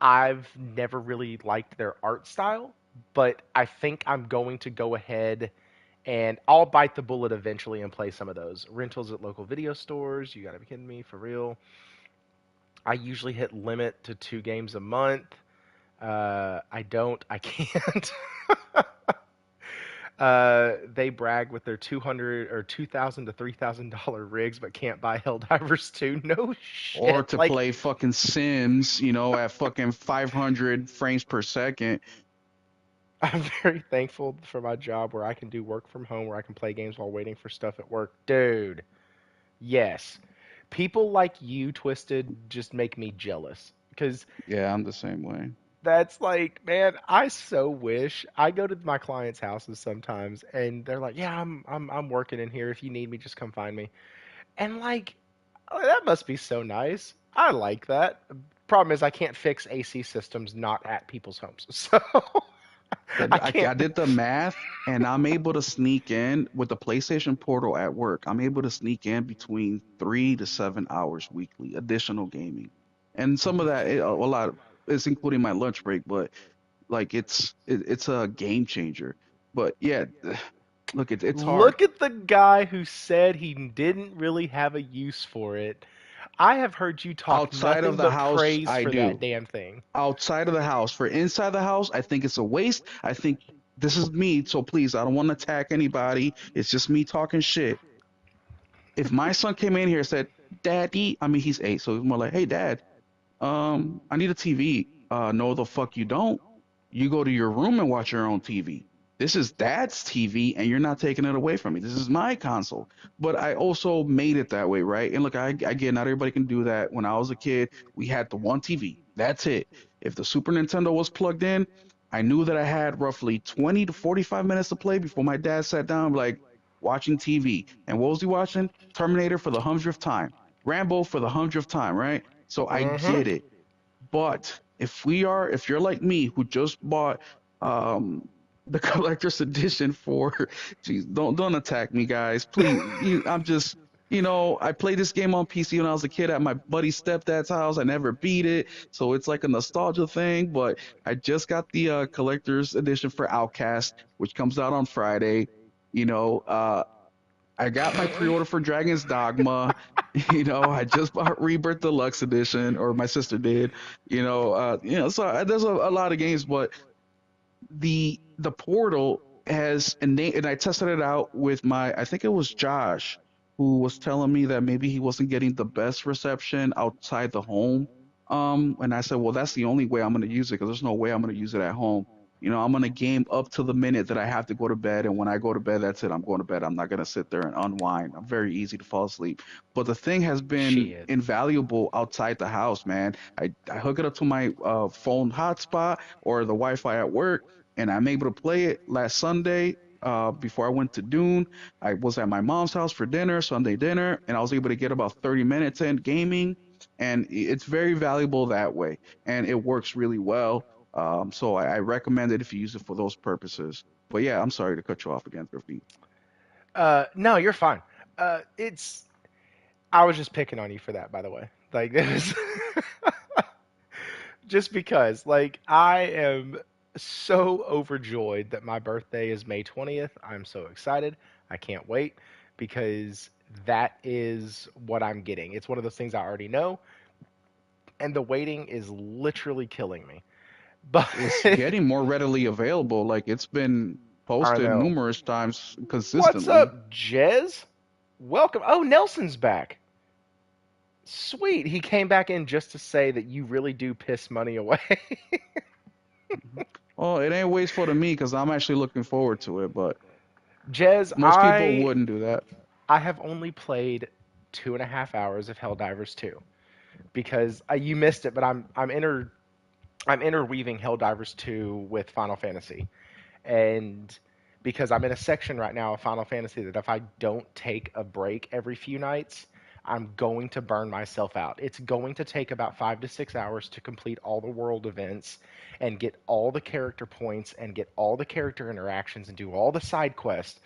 I've never really liked their art style, but I think I'm going to go ahead and I'll bite the bullet eventually and play some of those. Rentals at local video stores. You gotta be kidding me, for real. I usually hit limit to 2 games a month. I don't. I can't. They brag with their 200 or 2,000 to $3,000 rigs, but can't buy Helldivers 2. No Or shit. to Like, play fucking Sims, at fucking 500 frames per second. I'm very thankful for my job where I can do work from home, where I can play games while waiting for stuff at work. Dude, yes. People like you, Twisted, just make me jealous. Because Yeah, I'm the same way. that's like, man, I so wish I go to my clients' houses sometimes and they're like, "Yeah, I'm working in here. If you need me, just come find me." And like, oh, that must be so nice. I like that. Problem is, I can't fix AC systems not at people's homes, so I can't. I did the math, and I'm able to sneak in with the PlayStation Portal at work. I'm able to sneak in between 3 to 7 hours weekly, additional gaming, and some of that, a lot, is including my lunch break. But like, it's a game changer. But yeah, look, it's hard. Look at the guy who said he didn't really have a use for it. I have heard you talk Outside of nothing the but house, praise I for that do. damn thing. Outside of the house, for inside the house, I think it's a waste. I think this is me, so please, I don't want to attack anybody. It's just me talking shit. If my son came in here and said, "Daddy," I mean he's 8, so he's more like, "Hey, Dad, I need a TV." No, the fuck you don't. You go to your room and watch your own TV. This is Dad's TV, and you're not taking it away from me. This is my console. But I also made it that way, right? And look, I get not everybody can do that. When I was a kid, we had the one TV. That's it. If the Super Nintendo was plugged in, I knew that I had roughly 20 to 45 minutes to play before my dad sat down, like watching TV. And what was he watching? Terminator for the hundredth time, Rambo for the hundredth time, right? So I Mm-hmm. get it. But if you're like me who just bought um the collector's edition for, geez, don't attack me, guys, please. I'm just, I played this game on PC when I was a kid at my buddy's stepdad's house. I never beat it, so it's like a nostalgia thing. But I just got the collector's edition for Outcast, which comes out on Friday. You know, I got my pre-order for Dragon's Dogma. I just bought Rebirth Deluxe Edition, or my sister did. So there's a lot of games, but the Portal has innate, and I tested it out with I think it was Josh, who was telling me that maybe he wasn't getting the best reception outside the home. And I said, well, that's the only way I'm going to use it, because there's no way I'm going to use it at home. I'm going to game up to the minute that I have to go to bed, and when I go to bed, that's it. I'm going to bed. I'm not going to sit there and unwind. I'm very easy to fall asleep. But the thing has been Shit. invaluable outside the house, man. I hook it up to my phone hotspot or the Wi-Fi at work, and I'm able to play it. Last Sunday, before I went to Dune, I was at my mom's house for dinner, Sunday dinner, and I was able to get about 30 minutes in gaming, and it's very valuable that way, and it works really well. So I recommend it if you use it for those purposes. But yeah, I'm sorry to cut you off again, Thrifty. No, you're fine. It's. I was just picking on you for that, by the way. Like, it was just because, like, I am so overjoyed that my birthday is May 20th. I'm so excited. I can't wait because that is what I'm getting. It's one of those things I already know, and the waiting is literally killing me. But It's getting more readily available. Like, it's been I posted know. numerous times What's consistently. up, Jez? Welcome. Oh, Nelson's back. Sweet. He came back in just to say that you really do piss money away. Mhm. Well, it ain't wasteful to me because I'm actually looking forward to it, but Jez, most people I wouldn't do that. I have only played 2.5 hours of Helldivers 2 because you missed it, but I'm interweaving Helldivers 2 with Final Fantasy, and because I'm in a section right now of Final Fantasy that if I don't take a break every few nights, I'm going to burn myself out. It's going to take about 5 to 6 hours to complete all the world events and get all the character points and get all the character interactions and do all the side quests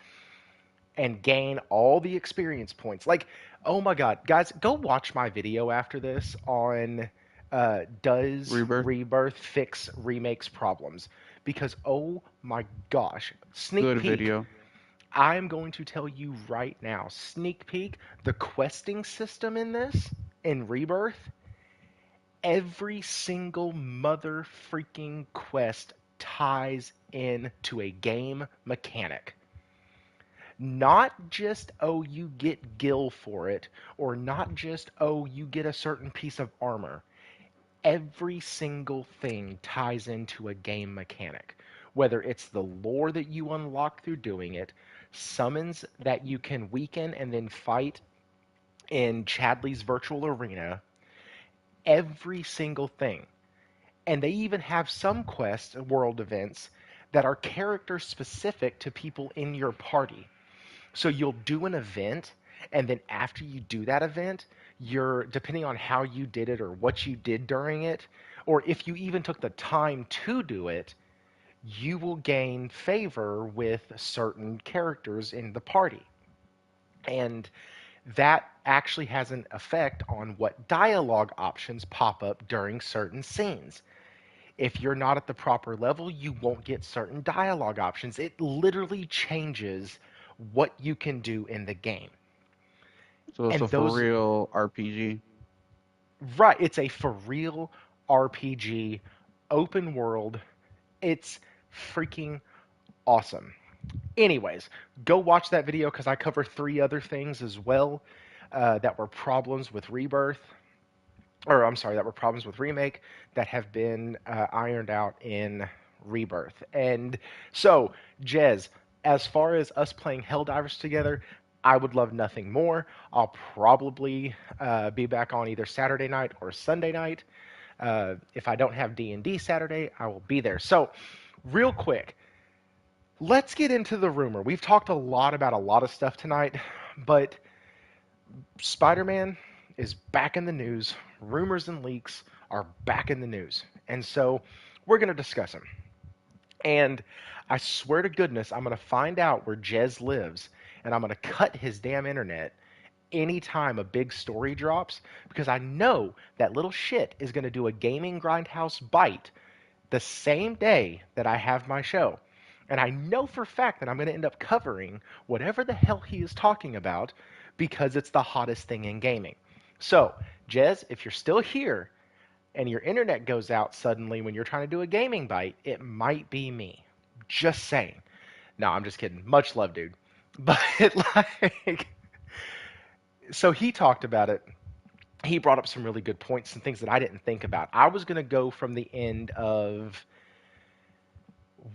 and gain all the experience points. Like, oh my god, guys, go watch my video after this on does Rebirth, Rebirth fix remakes problems? Because oh my gosh, sneak good peek. video. I'm going to tell you right now, sneak peek, the questing system in this, in Rebirth, every single mother freaking quest ties in to a game mechanic. Not just, oh, you get gil for it, or not just, oh, you get a certain piece of armor. Every single thing ties into a game mechanic. Whether it's the lore that you unlock through doing it, summons that you can weaken and then fight in Chadley's virtual arena, every single thing. And they even have some quests, world events, that are character specific to people in your party. So you'll do an event, and then after you do that event, You're depending on how you did it or what you did during it, or if you even took the time to do it, you will gain favor with certain characters in the party. And that actually has an effect on what dialogue options pop up during certain scenes. If you're not at the proper level, you won't get certain dialogue options. It literally changes what you can do in the game. So it's a And for those, real RPG. right, it's a for real RPG, open world. It's freaking awesome. Anyways, go watch that video because I cover three other things as well that were problems with Rebirth, or I'm sorry, that were problems with Remake that have been ironed out in Rebirth. And so, Jez, as far as us playing Helldivers together, I would love nothing more. I'll probably be back on either Saturday night or Sunday night. If I don't have D&D Saturday, I will be there. So, real quick, let's get into the rumor. We've talked a lot about a lot of stuff tonight, but Spider-Man is back in the news. Rumors and leaks are back in the news. And so we're going to discuss them. And I swear to goodness, I'm going to find out where Jez lives and I'm going to cut his damn internet anytime a big story drops because I know that little shit is going to do a gaming grindhouse bite the same day that I have my show. And I know for a fact that I'm going to end up covering whatever the hell he is talking about because it's the hottest thing in gaming. So, Jez, if you're still here and your internet goes out suddenly when you're trying to do a gaming bite, it might be me. Just saying. No, I'm just kidding. Much love, dude. But like, so he talked about it. He brought up some really good points and things that I didn't think about. I was going to go from the end of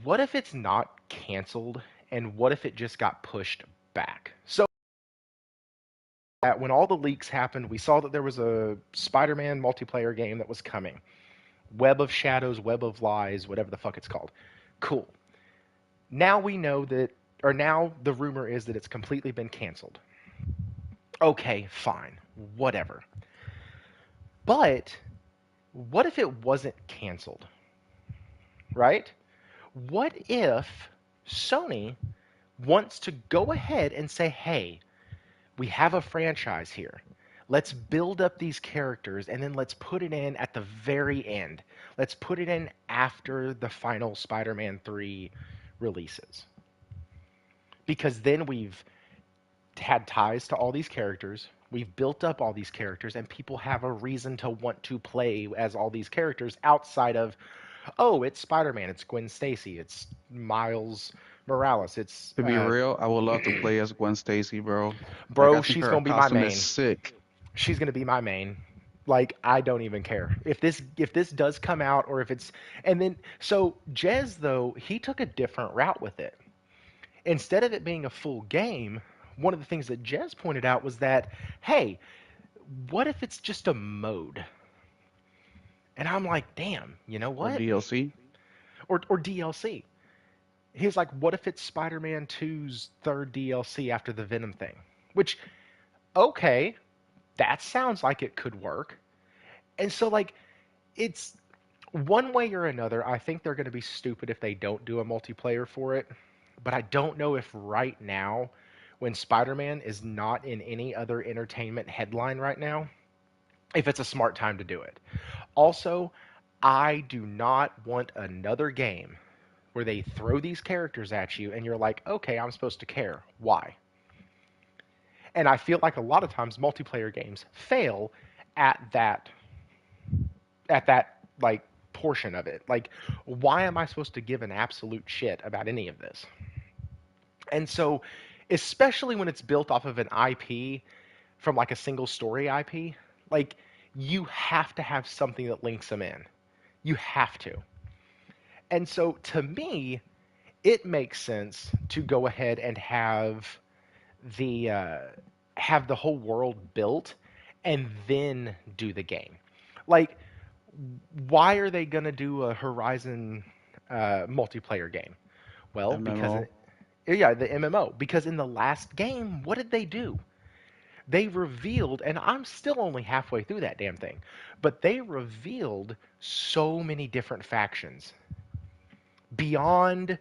what if it's not canceled and what if it just got pushed back? So when all the leaks happened, we saw that there was a Spider-Man multiplayer game that was coming. Web of Shadows, Web of Lies, whatever the fuck it's called. Cool. Now we know that, or now the rumor is that it's completely been canceled. Okay, fine. Whatever. But what if it wasn't canceled? Right? What if Sony wants to go ahead and say, hey, we have a franchise here. Let's build up these characters and then let's put it in at the very end. Let's put it in after the final Spider Man 3 releases. Because then we've had ties to all these characters. We've built up all these characters, and people have a reason to want to play as all these characters outside of, oh, it's Spider Man, it's Gwen Stacy, it's Miles Morales, it's To be real, I would love to play as Gwen Stacy, bro. Like I bro, think she's her gonna be my costume is main. sick. She's gonna be my main. Like I don't even care if this does come out or if it's and then so Jez though he took a different route with it. Instead of it being a full game, one of the things that Jez pointed out was that hey, what if it's just a mode? And I'm like, damn, you know Or what? DLC. Or DLC. He was like, what if it's Spider-Man 2's third DLC after the Venom thing? Which okay, that sounds like it could work. And so like it's one way or another, I think they're going to be stupid if they don't do a multiplayer for it. But I don't know if right now, when Spider Man is not in any other entertainment headline right now, if it's a smart time to do it. Also, I do not want another game where they throw these characters at you and you're like, okay, I'm supposed to care. Why? And I feel like a lot of times multiplayer games fail at that like portion of it. Like, why am I supposed to give an absolute shit about any of this? And so, especially when it's built off of an IP from like a single story IP, like you have to have something that links them in. You have to. And so, to me, it makes sense to go ahead and the uh, have the whole world built and then do the game. Like, why are they going to do a Horizon multiplayer game? Well, because MMO. yeah, the MMO. Because in the last game, what did they do? They revealed, and I'm still only halfway through that damn thing, but they revealed so many different factions beyond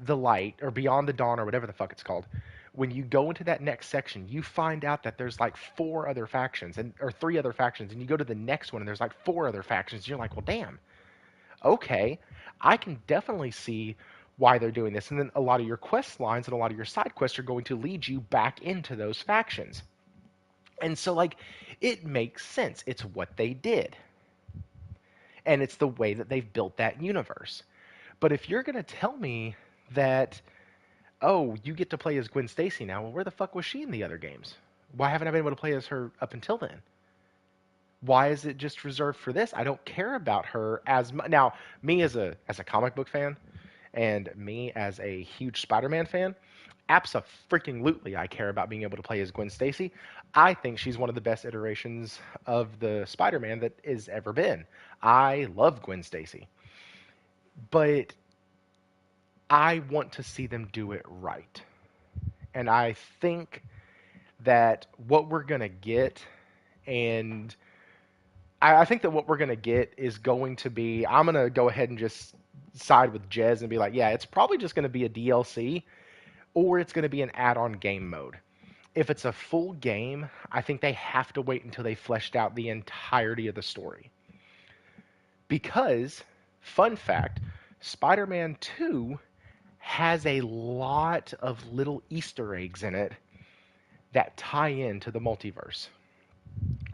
the light or beyond the dawn or whatever the fuck it's called. When you go into that next section, you find out that there's like four other factions and or three other factions, and you go to the next one and there's like four other factions. And you're like, well, damn, okay, I can definitely see why they're doing this. And then a lot of your quest lines and a lot of your side quests are going to lead you back into those factions. And so, like, it makes sense. It's what they did. And it's the way that they've built that universe. But if you're going to tell me that, oh, you get to play as Gwen Stacy now, well, where the fuck was she in the other games? Why haven't I been able to play as her up until then? Why is it just reserved for this? I don't care about her as much. Now, me as a comic book fan, and me as a huge Spider-Man fan, abso-freaking-lutely I care about being able to play as Gwen Stacy. I think she's one of the best iterations of the Spider-Man that has ever been. I love Gwen Stacy. But I want to see them do it right. And I think that what we're going to get, and I think that what we're going to get is going to be, I'm going to go ahead and just side with Jez and be like, yeah, it's probably just going to be a DLC or it's going to be an add-on game mode. If it's a full game, I think they have to wait until they fleshed out the entirety of the story. Because, fun fact, Spider-Man 2 has a lot of little Easter eggs in it that tie into the multiverse.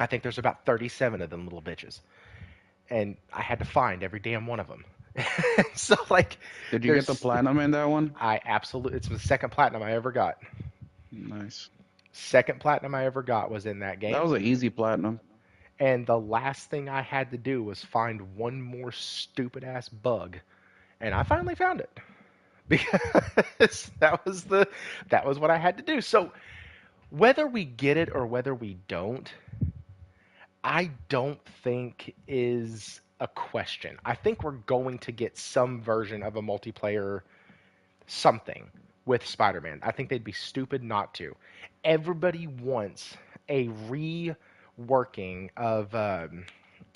I think there's about 37 of them little bitches. And I had to find every damn one of them. So, like, Did you get the there's, platinum in that one? I absolutely, it's the second platinum I ever got. Nice. Second platinum I ever got was in that That game. was an easy platinum. And the last thing I had to do was find one more stupid ass bug. And I finally found it. Because that was what I had to do. So whether we get it or whether we don't, I don't think is a question. I think we're going to get some version of a multiplayer something with Spider-Man. I think they'd be stupid not to. Everybody wants a reworking of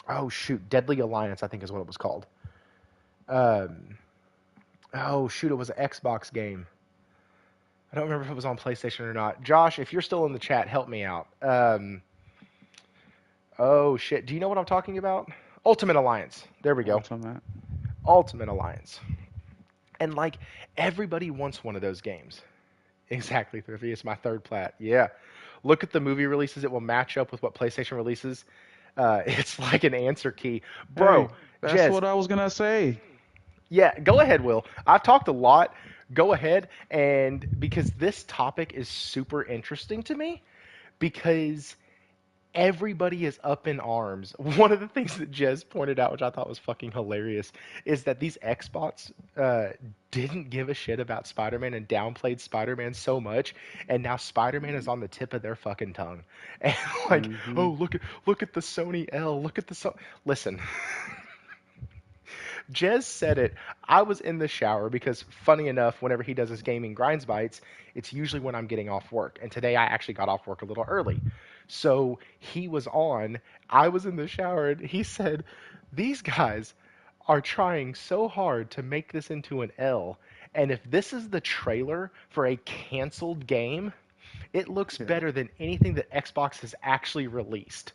oh shoot, Deadly Alliance, I think is what it was called. Um, oh shoot, it was an Xbox game. I don't remember if it was on PlayStation or not. Josh, if you're still in the chat, help me out. Oh shit, do you know what I'm talking about? Ultimate Alliance. There we go. Ultimate. Ultimate Alliance. And like everybody wants one of those games. Exactly, Thrifty. It's my third plat. Yeah. Look at the movie releases. It will match up with what PlayStation releases. It's like an answer key. Hey, Bro, that's Jez, what I was gonna say. yeah, go ahead, Will. I've talked a lot. Go ahead. And because this topic is super interesting to me, because everybody is up in arms. One of the things that Jez pointed out, which I thought was fucking hilarious, is that these Xbox didn't give a shit about Spider-Man and downplayed Spider-Man so much, and now Spider-Man is on the tip of their fucking tongue. And like, Hmm. oh look at the Sony L, look at the listen. Jez said it. I was in the shower because, funny enough, whenever he does his gaming grinds bites, it's usually when I'm getting off work. And today I actually got off work a little early. So he was on. I was in the shower, and he said, these guys are trying so hard to make this into an L. And if this is the trailer for a canceled game, it looks Yeah. better than anything that Xbox has actually released.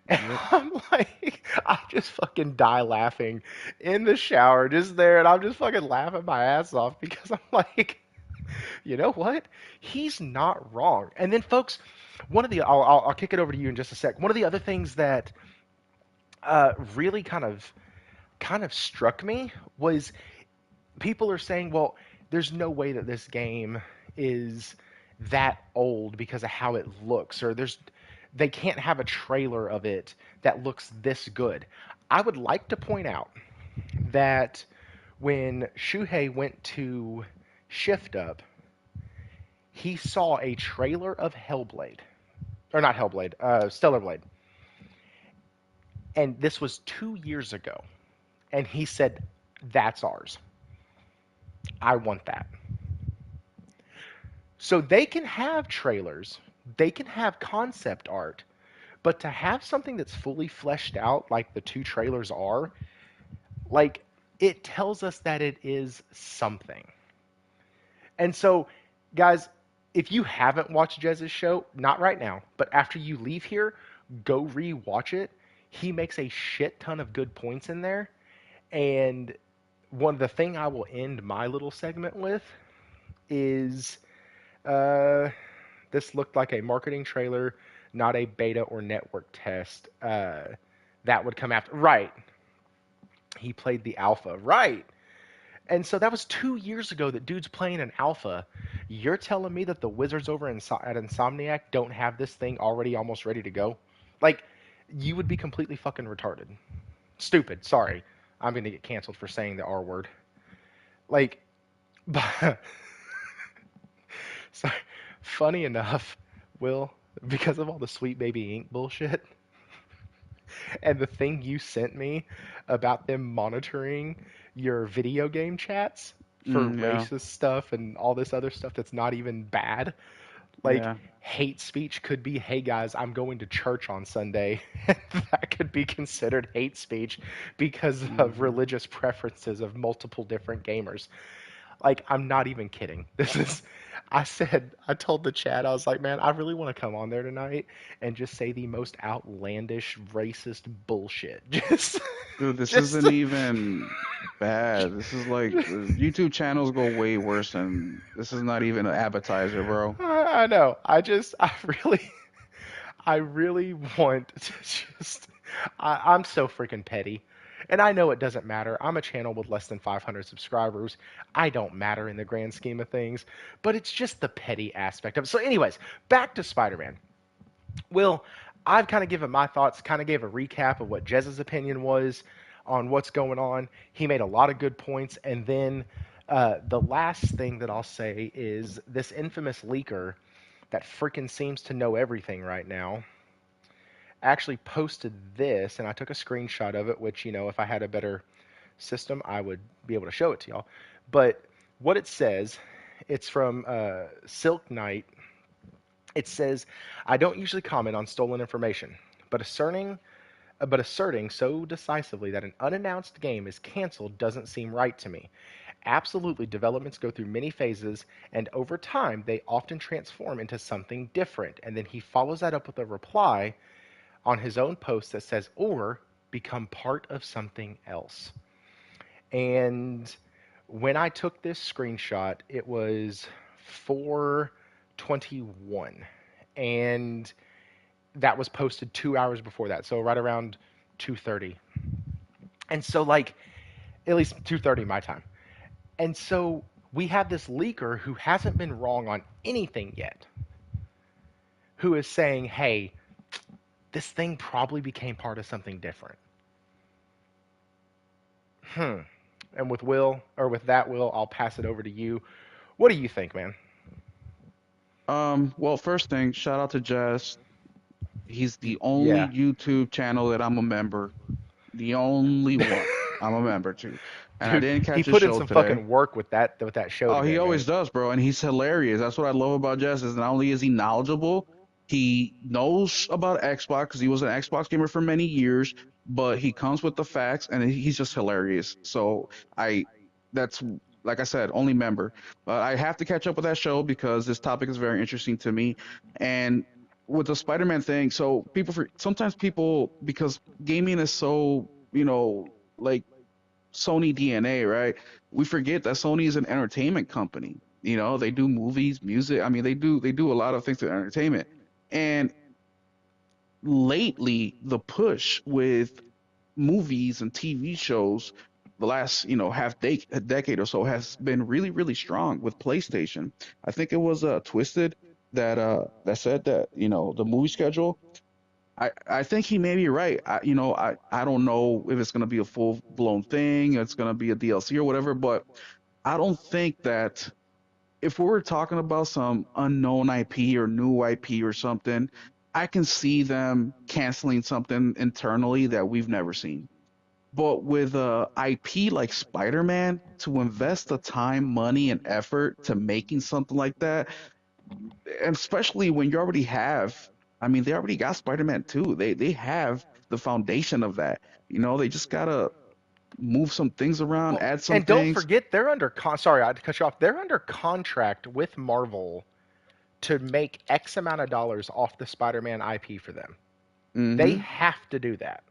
And Yep. I'm like, I just fucking die laughing in the shower, just there, and I'm just fucking laughing my ass off because I'm like, you know what? He's not wrong. And then, folks, one of the I'll kick it over to you in just a sec. One of the other things that really kind of struck me was people are saying, well, there's no way that this game is that old because of how it looks, or they can't have a trailer of it that looks this good. I would like to point out that when Shuhei went to Shift Up, he saw a trailer of Hellblade, or not Hellblade, Stellar Blade, and this was 2 years ago, and he said, "That's ours. I want that." So they can have trailers They can have concept art, but to have something that's fully fleshed out like the two trailers are, like it tells us that it is something. And so, guys, if you haven't watched Jez's show, not right now, but after you leave here, go re-watch it. He makes a shit ton of good points in there. And the thing I will end my little segment with is uh, this looked like a marketing trailer, not a beta or network test. That would come after. Right. He played the alpha. Right. And so that was 2 years ago that dude's playing an alpha. You're telling me that the wizards over at Insomniac don't have this thing already almost ready to go? Like, you would be completely fucking retarded. Stupid. Sorry. I'm going to get canceled for saying the R word. Like, so, funny enough, Will, because of all the Sweet Baby Ink bullshit, and the thing you sent me about them monitoring your video game chats for Yeah, racist stuff and all this other stuff that's not even bad. Like, yeah. hate speech could be, hey guys, I'm going to church on Sunday. That could be considered hate speech because of Hmm. religious preferences of multiple different gamers. Like, I'm not even kidding. I told the chat, I was like, man, I really want to come on there tonight and just say the most outlandish, racist bullshit. Dude, this Just, isn't even bad. This is like YouTube channels go way worse, and this is not even an appetizer, bro. I know. I really want to just, I'm so freaking petty. And I know it doesn't matter. I'm a channel with less than 500 subscribers. I don't matter in the grand scheme of things, but it's just the petty aspect of it. So, anyways, back to Spider Man. Will, I've kind of given my thoughts, kind of gave a recap of what Jez's opinion was on what's going on. He made a lot of good points. And then the last thing that I'll say is this infamous leaker that freaking seems to know everything right now actually posted this, and I took a screenshot of it, which, if I had a better system, I would be able to show it to y'all. But what it says, it's from Silk Knight. It says, I don't usually comment on stolen information, but asserting so decisively that an unannounced game is canceled doesn't seem right to me. Absolutely, developments go through many phases, and over time, they often transform into something different. And then he follows that up with a reply on his own post that says, or become part of something else. And when I took this screenshot, it was 4:21, and that was posted 2 hours before that, so right around 2:30. And so, like, at least 2:30 my time. And so we have this leaker who hasn't been wrong on anything yet, who is saying, hey, this thing probably became part of something different. Hmm. And with that, Will, I'll pass it over to you. What do you think, man? Well, first thing, shout out to Jess. He's the only Yeah. YouTube channel that I'm a member. The only one I'm a member to. And I Dude, didn't he catch his put in show some today. fucking work with that show Oh, he today, always man. does, bro, and he's hilarious. That's what I love about Jess is not only is he knowledgeable, he knows about Xbox because he was an Xbox gamer for many years, but he comes with the facts and he's just hilarious. So I, that's like I said, only member. But I have to catch up with that show because this topic is very interesting to me. And with the Spider-Man thing, so sometimes people because gaming is so like Sony DNA, right? We forget that Sony is an entertainment company. They do movies, music. I mean, they do a lot of things to entertainment. And lately, the push with movies and TV shows, the last a decade or so, has been really really strong with PlayStation. I think it was Twisted that said that the movie schedule. I think he may be right. I don't know if it's gonna be a full blown thing, it's gonna be a DLC or whatever, but I don't think that if we were talking about some unknown IP or new IP or something, I can see them canceling something internally that we've never seen. But with a IP like Spider-Man, to invest the time, money, and effort to making something like that, and especially when you already have, I mean, they already got Spider-Man 2. They have the foundation of that. They just gotta move some things around, Well, add some and don't things. forget they're under sorry, I had to cut you off. They're under contract with Marvel to make X amount of dollars off the Spider-Man IP for them. They Mm-hmm. have to do that.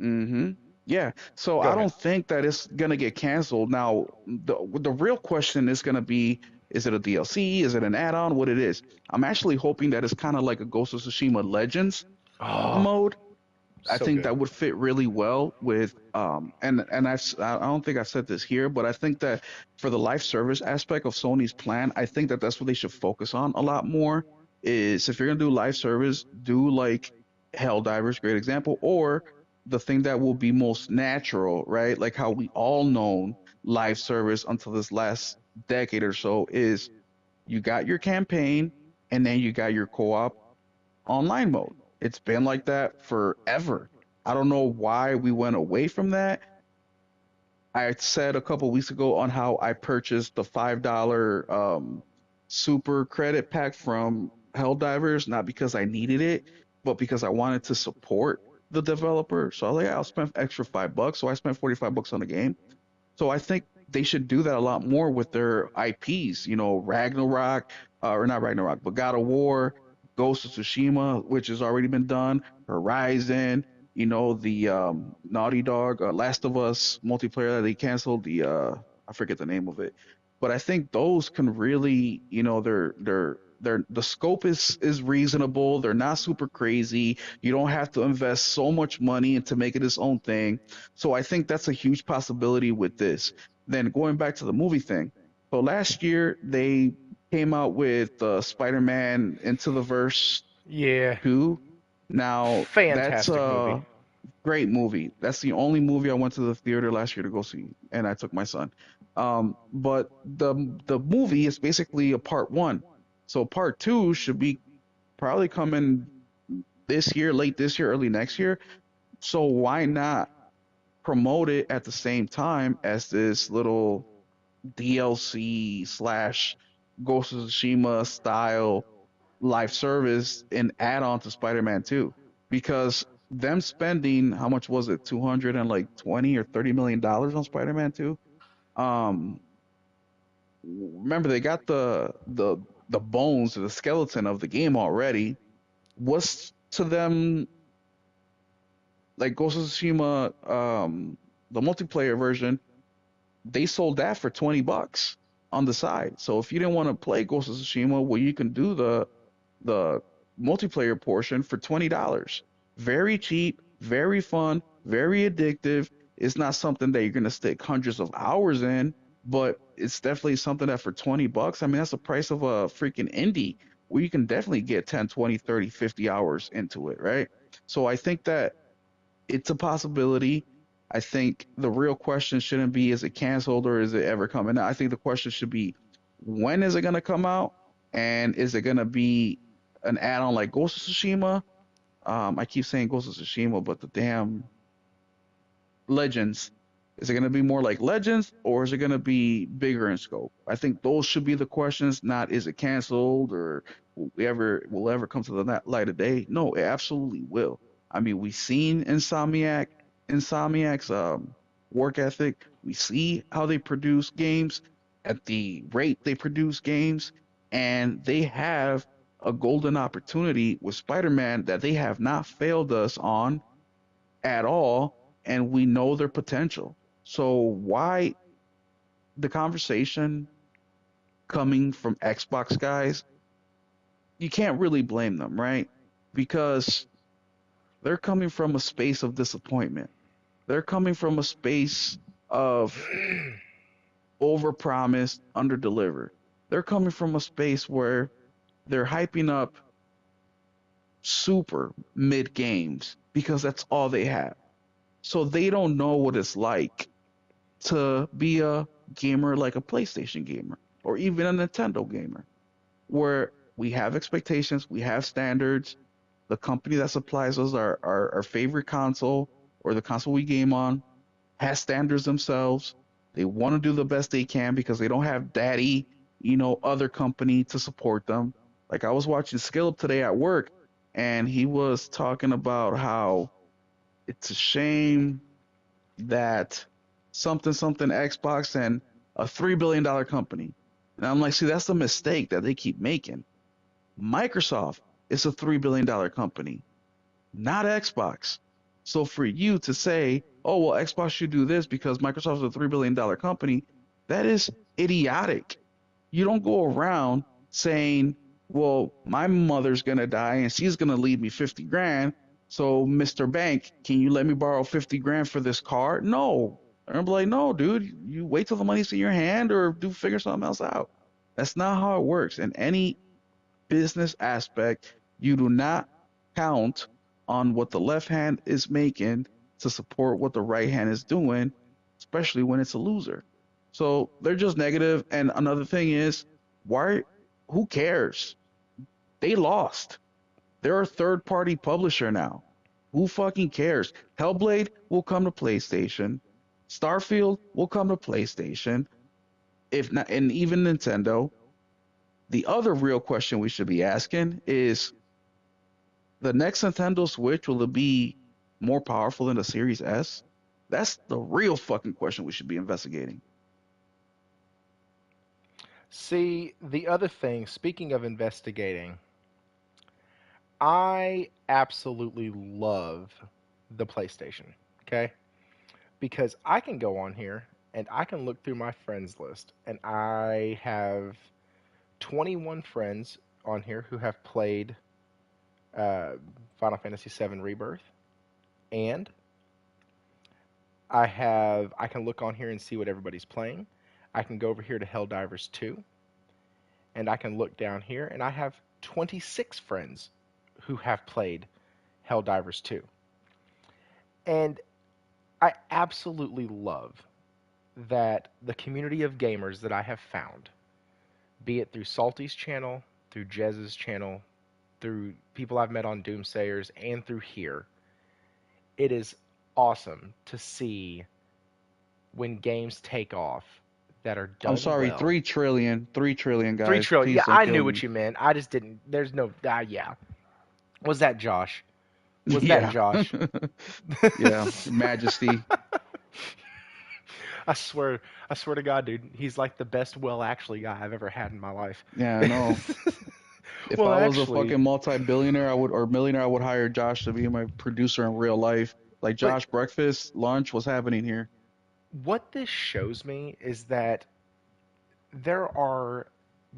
Mm-hmm. Yeah. So Go I ahead. don't think that it's gonna get canceled. Now, the real question is gonna be, is it a DLC? Is it an add-on? What it is? I'm actually hoping that it's kind of like a Ghost of Tsushima Legends Oh, mode. I so think good. that would fit really well with and I don't think I've said this here, but I think that for the live service aspect of Sony's plan, I think that that's what they should focus on a lot more. Is if you're gonna do live service, do like Helldivers, great example, or the thing that will be most natural, right? Like how we all known live service until this last decade or so is you got your campaign and then you got your co-op online mode. It's been like that forever. I don't know why we went away from that. I said a couple weeks ago on how I purchased the $5 super credit pack from Helldivers, not because I needed it, but because I wanted to support the developer. So I was like, I'll spend extra $5. So I spent $45 on the game. So I think they should do that a lot more with their IPs. Ragnarok, or not Ragnarok, but God of War, Ghost of Tsushima, which has already been done, Horizon. The Naughty Dog, Last of Us multiplayer that they canceled. I forget the name of it, but I think those can really, they're the scope is reasonable. They're not super crazy. You don't have to invest so much money into making its own thing. So I think that's a huge possibility with this. Then going back to the movie thing. So last year they came out with Spider-Man Into the Verse Yeah, 2. Now that's fantastic movie. a great movie. That's the only movie I went to the theater last year to go see, and I took my son. But the movie is basically a part one. So part two should be probably coming this year, late this year, early next year. So why not promote it at the same time as this little DLC slash Ghost of Tsushima style live service and add on to Spider-Man 2? Because them spending how much was it, 200 and like 20 or 30 million dollars on Spider-Man 2? Um, remember they got the bones or the skeleton of the game already. What's to them like Ghost of Tsushima, the multiplayer version? They sold that for $20 on the side. So if you didn't want to play Ghost of Tsushima, well, you can do the multiplayer portion for $20. Very cheap, very fun, very addictive. It's not something that you're gonna stick hundreds of hours in, but it's definitely something that for $20, I mean, that's the price of a freaking indie where you can definitely get 10, 20, 30, 50 hours into it, right? So I think that it's a possibility. I think the real question shouldn't be is it canceled or is it ever coming out? I think the question should be when is it going to come out and is it going to be an add-on like Ghost of Tsushima? I keep saying Ghost of Tsushima, but the damn Legends. Is it going to be more like Legends or is it going to be bigger in scope? I think those should be the questions, not is it canceled or will ever come to the light of day. No, it absolutely will. I mean, we seen Insomniac's work ethic. We see how they produce games at the rate they produce games, and they have a golden opportunity with Spider-Man that they have not failed us on at all, and we know their potential. So why the conversation coming from Xbox guys, you can't really blame them, right? Because they're coming from a space of disappointment. They're coming from a space of overpromise, underdeliver. They're coming from a space where they're hyping up super mid games because that's all they have. So they don't know what it's like to be a gamer like a PlayStation gamer or even a Nintendo gamer, where we have expectations, we have standards. The company that supplies us our favorite console or the console we game on has standards themselves. They want to do the best they can because they don't have daddy, other company to support them. Like I was watching Skillup today at work, and he was talking about how it's a shame that something something Xbox and a $3 billion company. And I'm like, see, that's the mistake that they keep making. Microsoft is a $3 billion company, not Xbox. So for you to say, oh, well, Xbox should do this because Microsoft is a $3 billion company, that is idiotic. You don't go around saying, well, my mother's going to die and she's going to leave me 50 grand. So, Mr. Bank, can you let me borrow 50 grand for this car? No. I'm like, no, dude, you wait till the money's in your hand or do figure something else out. That's not how it works. In any business aspect, you do not count on what the left hand is making to support what the right hand is doing, especially when it's a loser. So they're just negative. And another thing is, why? Who cares? They lost. They're a third party publisher now. Who fucking cares? Hellblade will come to PlayStation. Starfield will come to PlayStation. If not, and even Nintendo. The other real question we should be asking is the next Nintendo Switch, will it be more powerful than the Series S? That's the real fucking question we should be investigating. See, the other thing, speaking of investigating, I absolutely love the PlayStation, okay? Because I can go on here and I can look through my friends list, and I have 21 friends on here who have played uh, Final Fantasy VII Rebirth, and I can look on here and see what everybody's playing. I can go over here to Helldivers 2, and I can look down here, and I have 26 friends who have played Helldivers 2. And I absolutely love that the community of gamers that I have found, be it through Salty's channel, through Jez's channel, through people I've met on Doomsayers, and through here, it is awesome to see when games take off that are I'm done sorry, well. 3 trillion, Three guys. trillion. Yeah, Please don't I kill knew what me. you meant. I just didn't. There's no. Yeah. Was that Josh? Was that Yeah. Josh? Yeah. Your Majesty. I swear, I swear to God, dude, he's like the best well actually guy I've ever had in my life. Yeah, no. If Well, I was a actually, fucking multi-billionaire, I would or millionaire, I would hire Josh to be my producer in real life. Like but Josh, breakfast, lunch, what's happening here? what this shows me is that there are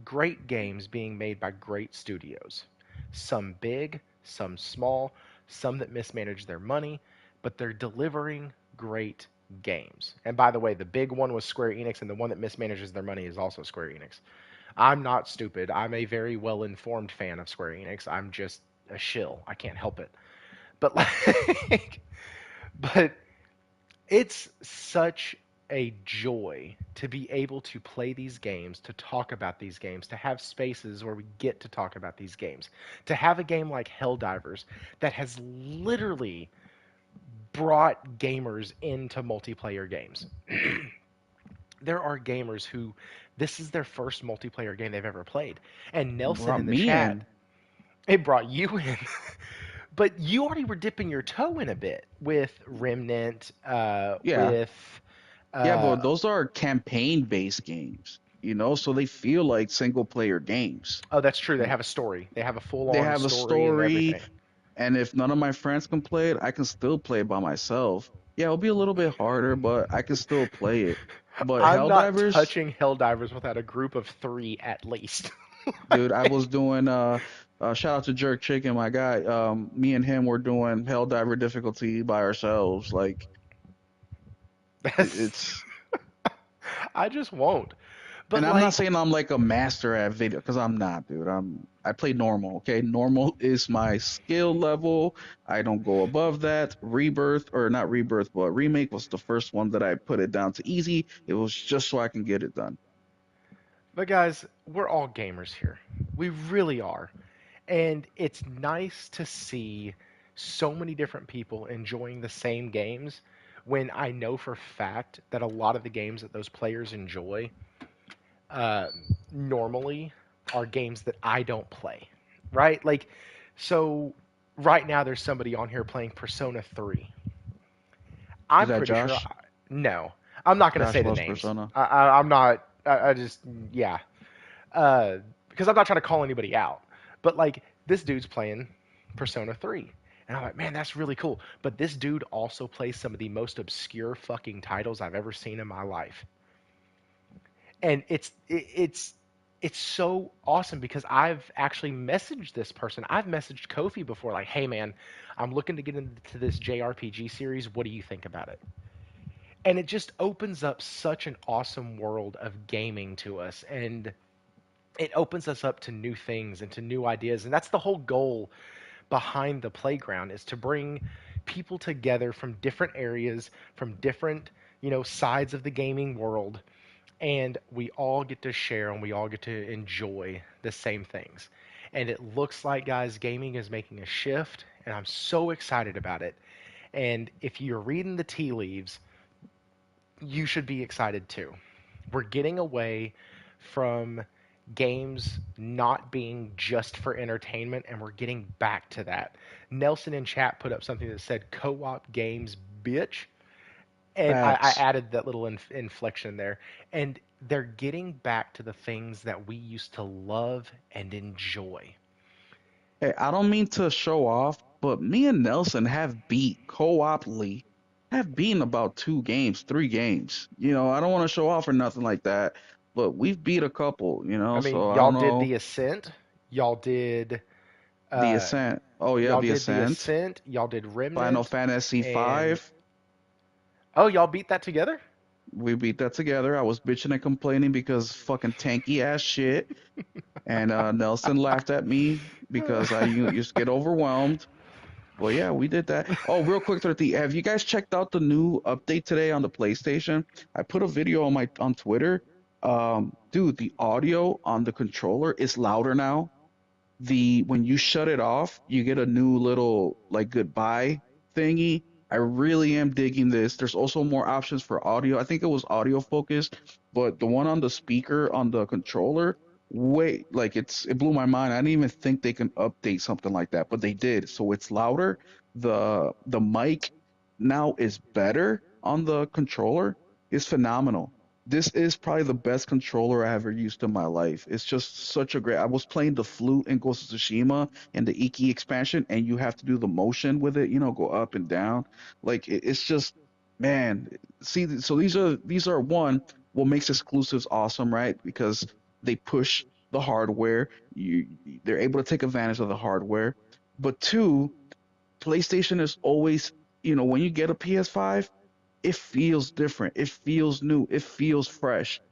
great games being made by great studios. Some big, some small, some that mismanage their money, but they're delivering great games. And by the way, the big one was Square Enix, and the one that mismanages their money is also Square Enix. I'm not stupid. I'm a very well informed fan of Square Enix. I'm just a shill. I can't help it. But like, but it's such a joy to be able to play these games, to talk about these games, to have spaces where we get to talk about these games, to have a game like Helldivers that has literally brought gamers into multiplayer games. There are gamers who this is their first multiplayer game they've ever played. And Nelson Brought in the me chat, in. it brought you in. But you already were dipping your toe in a bit with Remnant, Yeah. with Yeah, uh, but those are campaign-based games, so they feel like single-player games. oh, that's true. They have a story. They have a They full-on have a story and story, everything. and if none of my friends can play it, I can still play it by myself. Yeah, it'll be a little bit harder, but I can still play it. But I'm not Helldivers, touching Helldivers without a group of three at least. dude, I was doing shout out to Jerk Chicken, my guy. Me and him were doing Helldiver difficulty by ourselves. Like That's it's I just won't. But and I'm not like saying I'm like a master at video because I'm not, dude. I play normal. Okay, normal is my skill level. I don't go above that. Rebirth or not rebirth, but remake was the first one that I put it down to easy. It was just so I can get it done. but guys, we're all gamers here. We really are. And it's nice to see so many different people enjoying the same games when I know for fact that a lot of the games that those players enjoy, uh, normally are games that I don't play, right? Like, so right now there's somebody on here playing Persona 3. Is I'm that pretty sure. Josh? No, I'm not going to say Josh the loves names. Persona. I'm not. I just, yeah. Because I'm not trying to call anybody out. But, like, this dude's playing Persona 3. And I'm like, man, that's really cool. But this dude also plays some of the most obscure fucking titles I've ever seen in my life. And it's so awesome because I've actually messaged this person. I've messaged Kofi before, like, hey man, I'm looking to get into this JRPG series. What do you think about it? And it just opens up such an awesome world of gaming to us, and it opens us up to new things and to new ideas. And that's the whole goal behind the playground, is to bring people together from different areas, from different, sides of the gaming world, and we all get to share and we all get to enjoy the same things. And it looks like, guys, gaming is making a shift, and I'm so excited about it. And if you're reading the tea leaves, you should be excited too. We're getting away from games not being just for entertainment, and we're getting back to that. Nelson in chat put up something that said co-op games, bitch. And I Facts. added that little inflection there. And they're getting back to the things that we used to love and enjoy. Hey, I don't mean to show off, but me and Nelson have beat co-oply, have beaten about 2 games, 3 games. I don't want to show off or nothing like that, but we've beat a couple, I mean, so I y'all don't did know. the Ascent, y'all did The uh, Ascent. Oh yeah, y'all the did the Ascent. Ascent, y'all did Final Remnant, Fantasy and 5. oh, y'all beat that together? We beat that together. I was bitching and complaining because fucking tanky ass shit. And Nelson laughed at me because I used to get overwhelmed. Well, yeah, we did that. Oh, real quick, 30. Have you guys checked out the new update today on the PlayStation? I put a video on Twitter. Dude, the audio on the controller is louder now. When you shut it off, you get a new little like goodbye thingy. I really am digging this. There's also more options for audio. I think it was audio focused, but the one on the speaker on the controller, wait, like it blew my mind. I didn't even think they can update something like that, but they did. So it's louder. The mic now is better on the controller. It's phenomenal. This is probably the best controller I ever used in my life. It's just such a great. I was playing the flute in Ghost of Tsushima and the Iki expansion, and you have to do the motion with it, go up and down. Like it's just, man. See, so these are one what makes exclusives awesome, right? Because they push the hardware. They're able to take advantage of the hardware. But two, PlayStation is always, when you get a PS5, it feels different. It feels new. It feels fresh.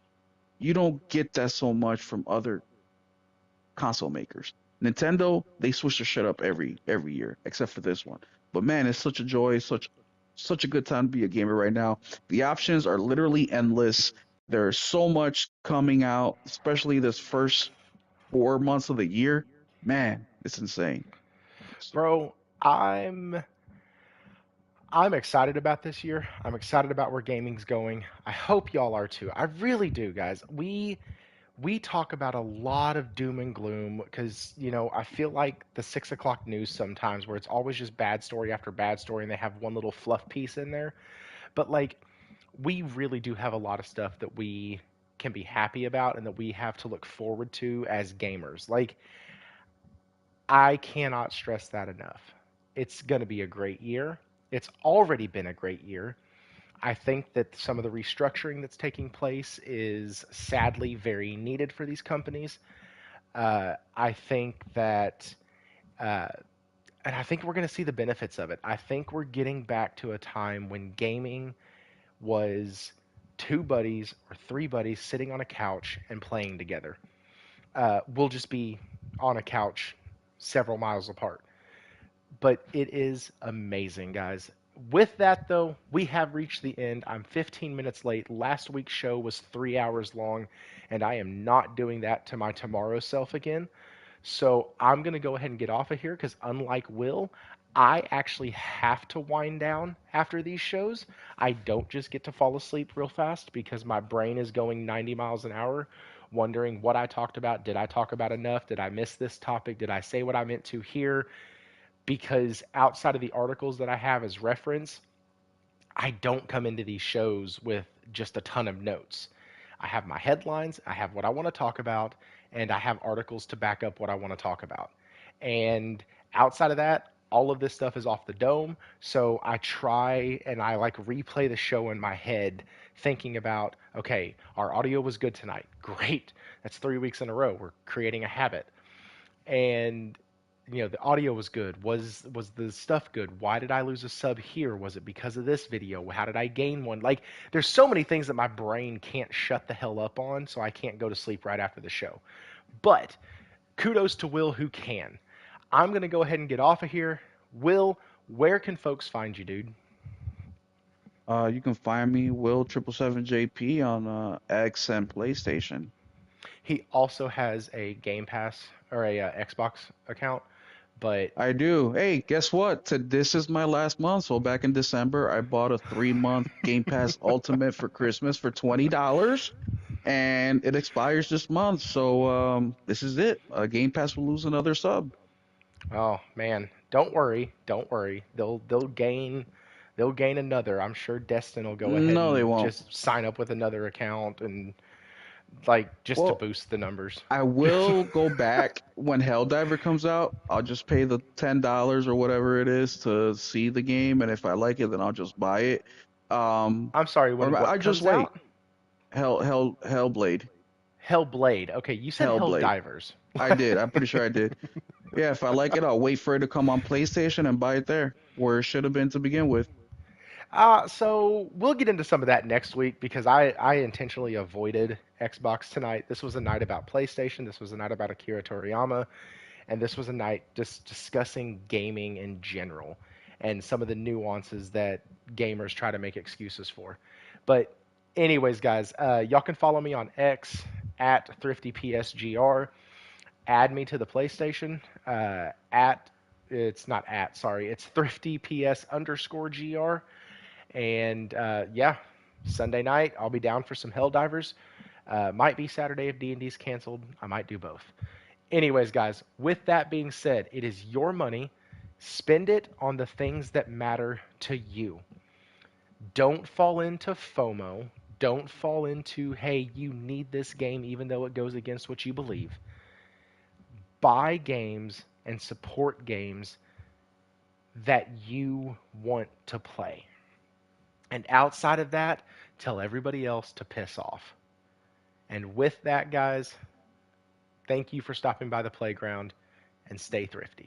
You don't get that so much from other console makers. Nintendo, they switch their shit up every year, except for this one. But man, it's such a joy, such a good time to be a gamer right now. The options are literally endless. There's so much coming out, especially this first 4 months of the year. Man, it's insane. Bro, I'm excited about this year. I'm excited about where gaming's going. I hope y'all are too. I really do, guys. We talk about a lot of doom and gloom because, I feel like the 6 o'clock news sometimes, where it's always just bad story after bad story and they have one little fluff piece in there. But, like, we really do have a lot of stuff that we can be happy about and that we have to look forward to as gamers. Like, I cannot stress that enough. It's going to be a great year. It's already been a great year. I think that some of the restructuring that's taking place is sadly very needed for these companies. I think that, uh, and I think we're going to see the benefits of it. I think we're getting back to a time when gaming was two buddies or three buddies sitting on a couch and playing together. We'll just be on a couch several miles apart. But it is amazing, guys. With that, though, we have reached the end. I'm 15 minutes late. Last week's show was 3 hours long, and I am not doing that to my tomorrow self again. So I'm going to go ahead and get off of here because, unlike Will, I actually have to wind down after these shows. I don't just get to fall asleep real fast because my brain is going 90 miles an hour, wondering what I talked about. Did I talk about enough? Did I miss this topic? Did I say what I meant to here? Because outside of the articles that I have as reference, I don't come into these shows with just a ton of notes. I have my headlines, I have what I want to talk about, and I have articles to back up what I want to talk about. And outside of that, all of this stuff is off the dome. So I try and I like replay the show in my head, thinking about, okay, our audio was good tonight. Great. That's 3 weeks in a row. We're creating a habit. And the audio was good. Was the stuff good? Why did I lose a sub here? Was it because of this video? How did I gain one? Like, there's so many things that my brain can't shut the hell up on, so I can't go to sleep right after the show. But kudos to Will who can. I'm going to go ahead and get off of here. Will, where can folks find you, dude? You can find me Will777JP on X and PlayStation. He also has a Game Pass or a Xbox account, but I do. Hey, guess what? This is my last month. So back in December, I bought a 3-month Game Pass Ultimate for Christmas for $20, and it expires this month. So this is it. Game Pass will lose another sub. oh man, don't worry, don't worry. They'll gain another. I'm sure Destin will go ahead No, they and won't. just sign up with another account and like just to Well, boost the numbers. I will go back when Helldiver comes out. I'll just pay the $10 or whatever it is to see the game, and if I like it, then I'll just buy it. I'm sorry, Or when I what just comes wait. out? Hellblade. Hellblade. Okay, you said Hellblade. Helldivers. I did. I'm pretty sure I did. Yeah, if I like it, I'll wait for it to come on PlayStation and buy it there, where it should have been to begin with. So we'll get into some of that next week because I intentionally avoided Xbox tonight. This was a night about PlayStation. This was a night about Akira Toriyama. And this was a night just discussing gaming in general and some of the nuances that gamers try to make excuses for. But anyways, guys, y'all can follow me on X at thriftypsgr. Add me to the PlayStation at it's not at sorry, it's thriftyps underscore gr. And yeah, Sunday night I'll be down for some Helldivers. Might be Saturday if D&D's canceled. I might do both. Anyways, guys, with that being said, it is your money. Spend it on the things that matter to you. Don't fall into FOMO. Don't fall into, hey, you need this game even though it goes against what you believe. Buy games and support games that you want to play. And outside of that, tell everybody else to piss off. And with that, guys, thank you for stopping by the playground and stay thrifty.